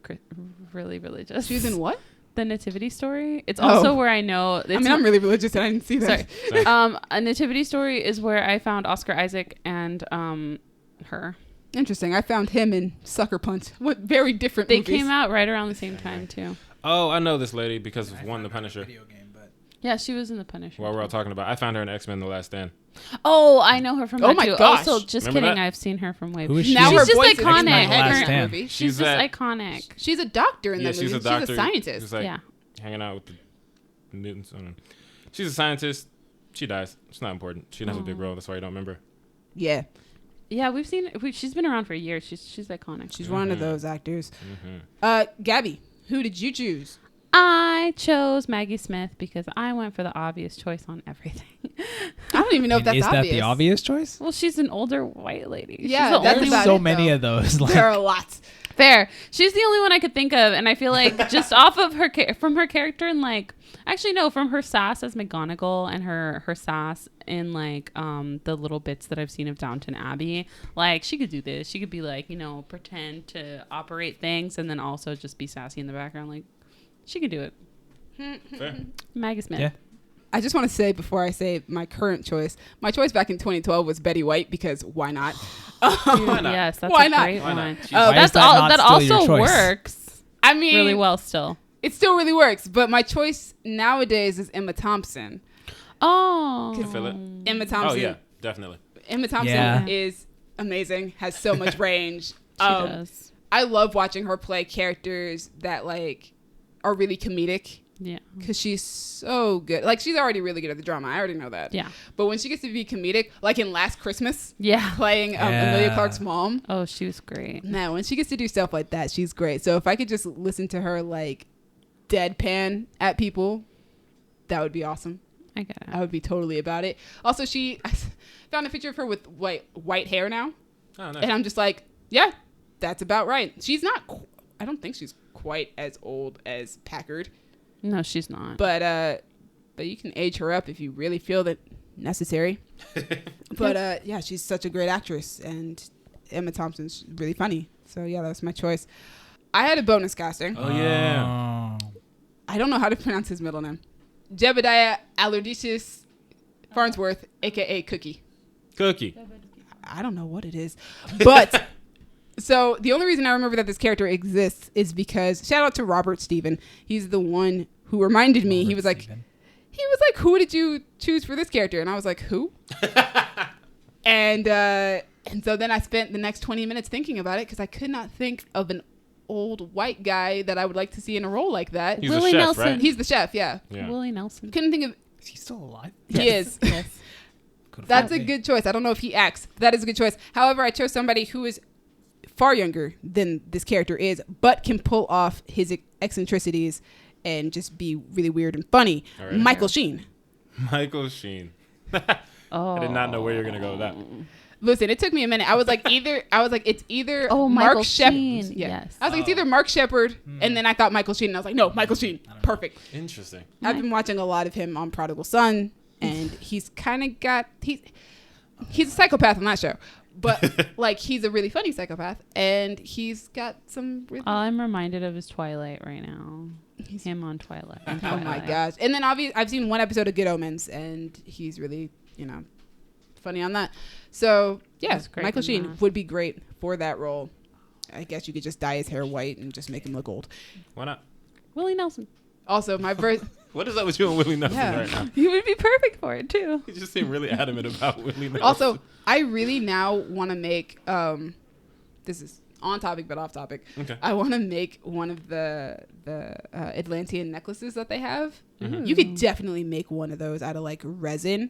[SPEAKER 3] really religious.
[SPEAKER 4] She was in what?
[SPEAKER 3] The Nativity Story. It's also where I know. It's
[SPEAKER 4] I mean, I'm really religious and I didn't see that.
[SPEAKER 3] Sorry. A Nativity Story is where I found Oscar Isaac and her.
[SPEAKER 4] Interesting. I found him in Sucker Punch. What very different
[SPEAKER 3] They
[SPEAKER 4] movies.
[SPEAKER 3] came out right around the same time too.
[SPEAKER 1] Oh, I know this lady because of one, The Punisher.
[SPEAKER 3] Yeah, she was in The Punisher.
[SPEAKER 1] While we're all talking about, I found her in X-Men: The Last Stand.
[SPEAKER 3] Oh, I know her from
[SPEAKER 4] Oh
[SPEAKER 3] that
[SPEAKER 4] my
[SPEAKER 3] too.
[SPEAKER 4] gosh.
[SPEAKER 3] Also, just
[SPEAKER 1] Remember
[SPEAKER 3] kidding.
[SPEAKER 1] that?
[SPEAKER 3] I've seen her from way
[SPEAKER 2] Who is she?
[SPEAKER 4] Now
[SPEAKER 3] She's
[SPEAKER 4] her
[SPEAKER 3] just
[SPEAKER 4] voice is in my
[SPEAKER 3] iconic.
[SPEAKER 4] head in
[SPEAKER 2] Last
[SPEAKER 4] that
[SPEAKER 2] Stand.
[SPEAKER 4] movie.
[SPEAKER 3] She's just
[SPEAKER 1] that-
[SPEAKER 3] iconic.
[SPEAKER 4] She's a doctor in
[SPEAKER 1] Yeah,
[SPEAKER 4] that
[SPEAKER 1] she's
[SPEAKER 4] movie.
[SPEAKER 1] a doctor.
[SPEAKER 4] She's a scientist.
[SPEAKER 1] She's like
[SPEAKER 3] Yeah.
[SPEAKER 1] hanging out with the Newtons. I don't know. She's a scientist. She dies. It's not important. She didn't have a big role. That's why you don't remember.
[SPEAKER 4] Yeah.
[SPEAKER 3] Yeah, we've seen. She's been around for years. She's iconic.
[SPEAKER 4] She's one of those actors.
[SPEAKER 1] Mm-hmm.
[SPEAKER 4] Gabby, who did you choose?
[SPEAKER 3] I chose Maggie Smith because I went for the obvious choice on everything.
[SPEAKER 4] I don't even know if that's
[SPEAKER 2] Is that
[SPEAKER 4] obvious.
[SPEAKER 2] the obvious choice?
[SPEAKER 3] Well, she's an older white lady.
[SPEAKER 4] Yeah,
[SPEAKER 3] She's the
[SPEAKER 4] that's
[SPEAKER 3] only
[SPEAKER 4] about
[SPEAKER 2] so
[SPEAKER 4] it,
[SPEAKER 2] many
[SPEAKER 4] though.
[SPEAKER 2] of those. Like,
[SPEAKER 4] There are lots.
[SPEAKER 3] Fair. She's the only one I could think of, and I feel like just off of her from her character and like actually no, from her sass as McGonagall and her sass in like the little bits that I've seen of Downton Abbey, like she could do this. She could be like, you know, pretend to operate things and then also just be sassy in the background. Like she could do it.
[SPEAKER 1] Fair.
[SPEAKER 3] Maggie Smith.
[SPEAKER 2] Yeah.
[SPEAKER 4] I just want to say before I say my current choice, my choice back in 2012 was Betty White because why not?
[SPEAKER 1] Why not?
[SPEAKER 3] Yes, that's
[SPEAKER 4] Why
[SPEAKER 3] a
[SPEAKER 4] not?
[SPEAKER 3] great
[SPEAKER 1] Why not?
[SPEAKER 3] one.
[SPEAKER 1] She's-
[SPEAKER 2] Why is
[SPEAKER 3] That's
[SPEAKER 2] that
[SPEAKER 3] all.
[SPEAKER 2] not
[SPEAKER 3] That
[SPEAKER 2] still your
[SPEAKER 3] also
[SPEAKER 2] choice?
[SPEAKER 3] works
[SPEAKER 4] I mean,
[SPEAKER 3] really well still.
[SPEAKER 4] It still really works, but my choice nowadays is Emma Thompson.
[SPEAKER 3] Oh,
[SPEAKER 1] I feel it.
[SPEAKER 4] Emma Thompson.
[SPEAKER 1] Oh yeah, definitely.
[SPEAKER 4] Emma Thompson
[SPEAKER 2] Yeah.
[SPEAKER 4] is amazing. Has so much range.
[SPEAKER 3] She does.
[SPEAKER 4] I love watching her play characters that like are really comedic.
[SPEAKER 3] Yeah.
[SPEAKER 4] Because she's so good. Like, she's already really good at the drama. I already know that.
[SPEAKER 3] Yeah.
[SPEAKER 4] But when she gets to be comedic, like in Last Christmas,
[SPEAKER 3] Yeah.
[SPEAKER 4] playing Emilia Clarke's mom.
[SPEAKER 3] Oh, she was great.
[SPEAKER 4] Man, when she gets to do stuff like that, she's great. So if I could just listen to her, like, deadpan at people, that would be awesome.
[SPEAKER 3] I get it.
[SPEAKER 4] I would be totally about it. Also, I found a picture of her with white hair now.
[SPEAKER 1] Oh, nice.
[SPEAKER 4] And I'm just like, yeah, that's about right. She's not, I don't think she's quite as old as Packard.
[SPEAKER 3] No, she's not.
[SPEAKER 4] But you can age her up if you really feel that necessary. But yeah, she's such a great actress, and Emma Thompson's really funny. So yeah, that's my choice. I had a bonus casting.
[SPEAKER 1] Oh yeah.
[SPEAKER 4] I don't know how to pronounce his middle name. Jebediah Alerdicius Farnsworth, aka Cookie.
[SPEAKER 1] Cookie.
[SPEAKER 4] I don't know what it is, but so the only reason I remember that this character exists is because shout out to Robert Steven. He's the one who reminded me. He was like, who did you choose for this character? And I was like, who? and so then I spent the next 20 minutes thinking about it because I could not think of an old white guy that I would like to see in a role like that.
[SPEAKER 1] He's
[SPEAKER 3] Willie
[SPEAKER 1] a chef,
[SPEAKER 3] Nelson.
[SPEAKER 1] right?
[SPEAKER 4] He's the chef, yeah.
[SPEAKER 3] Willie Nelson.
[SPEAKER 4] Couldn't think of.
[SPEAKER 2] Is he still alive?
[SPEAKER 4] He is.
[SPEAKER 3] Yes.
[SPEAKER 4] That's a good choice. I don't know if he acts. That is a good choice. However, I chose somebody who is far younger than this character is, but can pull off his eccentricities and just be really weird and funny.
[SPEAKER 1] All right.
[SPEAKER 4] Michael Sheen.
[SPEAKER 1] Michael Sheen.
[SPEAKER 3] Oh.
[SPEAKER 1] I did not know where you're gonna go with that.
[SPEAKER 4] Listen, it took me a minute. I was like, it's either
[SPEAKER 3] Oh,
[SPEAKER 4] Mark
[SPEAKER 3] Michael
[SPEAKER 4] Shepard.
[SPEAKER 3] Sheen.
[SPEAKER 4] Yeah.
[SPEAKER 3] Yes.
[SPEAKER 4] I was like, it's either Mark Shepard, and then I thought Michael Sheen, and I was like, no, Michael Sheen. Perfect.
[SPEAKER 1] Interesting.
[SPEAKER 4] I've been watching a lot of him on Prodigal Son, and he's kind of got he's a psychopath on that show, but like he's a really funny psychopath, and he's got some. Really
[SPEAKER 3] All I'm reminded of is Twilight right now. Him on Twilight.
[SPEAKER 4] Oh my gosh! And then obviously, I've seen one episode of Good Omens, and he's really funny on that. So yeah,
[SPEAKER 3] He's great
[SPEAKER 4] Michael
[SPEAKER 3] in
[SPEAKER 4] Sheen
[SPEAKER 3] that.
[SPEAKER 4] would be great for that role. I guess you could just dye his hair white and just make him look old.
[SPEAKER 1] Why not?
[SPEAKER 3] Willie Nelson.
[SPEAKER 4] Also, my verse.
[SPEAKER 1] What is up with you and Willie Nelson
[SPEAKER 4] Yeah.
[SPEAKER 1] right now?
[SPEAKER 3] He would be perfect for it too.
[SPEAKER 1] You just seem really adamant about Willie Nelson.
[SPEAKER 4] Also, I really now want to make. This is on topic but off topic.
[SPEAKER 1] Okay.
[SPEAKER 4] I want to make one of the Atlantean necklaces that they have.
[SPEAKER 1] Mhm.
[SPEAKER 4] You could definitely make one of those out of like resin,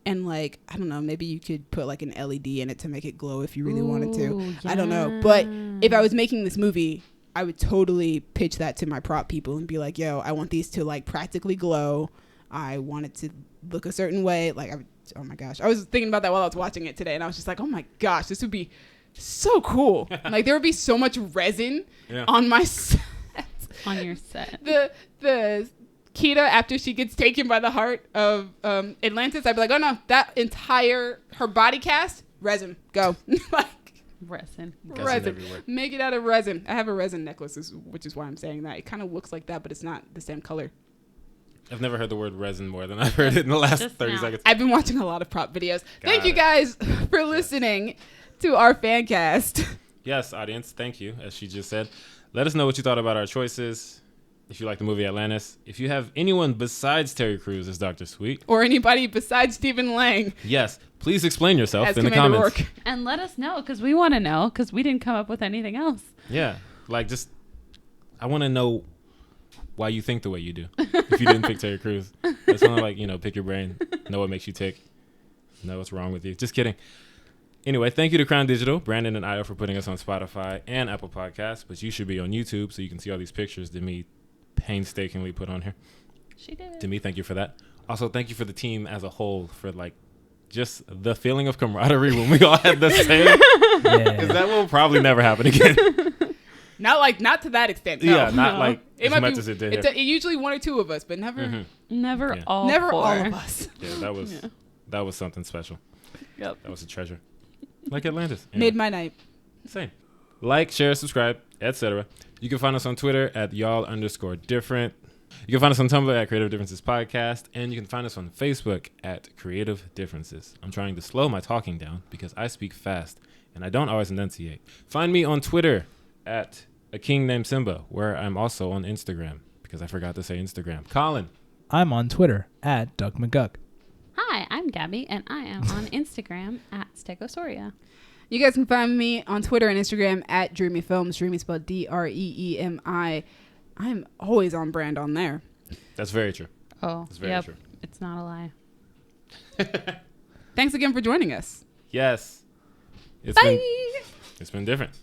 [SPEAKER 4] and like I don't know, maybe you could put like an LED in it to make it glow if you really wanted to.
[SPEAKER 3] Ooh,
[SPEAKER 4] I don't know, but if I was making this movie, I would totally pitch that to my prop people and be like, "Yo, I want these to like practically glow. I want it to look a certain way." Like, oh my gosh, I was thinking about that while I was watching it today, and I was just like, "Oh my gosh, this would be so cool!" Like, there would be so much resin on my set.
[SPEAKER 3] On your set.
[SPEAKER 4] The Kida, after she gets taken by the heart of Atlantis, I'd be like, "Oh no, that entire her body cast, resin, go." Like,
[SPEAKER 3] Resin.
[SPEAKER 4] resin.
[SPEAKER 1] everywhere.
[SPEAKER 4] Make it out of resin. I have a resin necklace, which is why I'm saying that. It kind of looks like that, but it's not the same color.
[SPEAKER 1] I've never heard the word resin more than I've heard it in the last
[SPEAKER 3] Just
[SPEAKER 1] 30
[SPEAKER 3] now.
[SPEAKER 1] seconds.
[SPEAKER 4] I've been watching a lot of prop videos. Thank you
[SPEAKER 1] it.
[SPEAKER 4] guys for listening to our fan cast.
[SPEAKER 1] Yes, audience, thank you. As she just said, let us know what you thought about our choices. If you like the movie Atlantis, if you have anyone besides Terry Crews as Dr. Sweet,
[SPEAKER 4] Or anybody besides Stephen Lang
[SPEAKER 1] yes, please explain yourself
[SPEAKER 4] as
[SPEAKER 1] in the
[SPEAKER 4] Commander
[SPEAKER 1] comments.
[SPEAKER 4] Rourke.
[SPEAKER 3] And let us know because we want to know because we didn't come up with anything else.
[SPEAKER 1] Yeah, like just I want to know why you think the way you do. If you didn't pick Terry Crews, it's something like pick your brain, know what makes you tick, know what's wrong with you. Just kidding. Anyway, thank you to Crown Digital, Brandon and Io for putting us on Spotify and Apple Podcasts, but you should be on YouTube so you can see all these pictures that me painstakingly put on here.
[SPEAKER 3] She did.
[SPEAKER 1] Demi, thank you for that. Also, thank you for the team as a whole for like just the feeling of camaraderie when we all had the same. Because that will probably never happen again.
[SPEAKER 4] Not to that extent. No.
[SPEAKER 1] Yeah, not like
[SPEAKER 4] It
[SPEAKER 1] as
[SPEAKER 4] might
[SPEAKER 1] much
[SPEAKER 4] be,
[SPEAKER 1] as it did
[SPEAKER 4] it's
[SPEAKER 1] here.
[SPEAKER 4] usually one or two of us, but never,
[SPEAKER 3] Never
[SPEAKER 1] Yeah.
[SPEAKER 3] all
[SPEAKER 4] never
[SPEAKER 3] four.
[SPEAKER 4] all of us.
[SPEAKER 1] Yeah, that was something special.
[SPEAKER 3] Yep.
[SPEAKER 1] That was a treasure. Like Atlantis.
[SPEAKER 4] Made my night.
[SPEAKER 1] Same. Like, share, subscribe, etc. You can find us on Twitter at y'all_different. You can find us on Tumblr at Creative Differences Podcast, and you can find us on Facebook at Creative Differences. I'm trying to slow my talking down because I speak fast and I don't always enunciate. Find me on Twitter at A King Named Simba, where I'm also on Instagram because I forgot to say Instagram. Colin.
[SPEAKER 2] I'm on Twitter at Doug McGuck.
[SPEAKER 3] Hi, I'm Gabby, and I am on Instagram at Stegosaurus.
[SPEAKER 4] You guys can find me on Twitter and Instagram at Dreamy Films. Dreamy spelled Dreemi. I'm always on brand on there.
[SPEAKER 1] That's very true.
[SPEAKER 3] Oh,
[SPEAKER 1] That's very true.
[SPEAKER 3] It's not a lie.
[SPEAKER 4] Thanks again for joining us.
[SPEAKER 1] Yes.
[SPEAKER 3] Bye.
[SPEAKER 1] It's been different.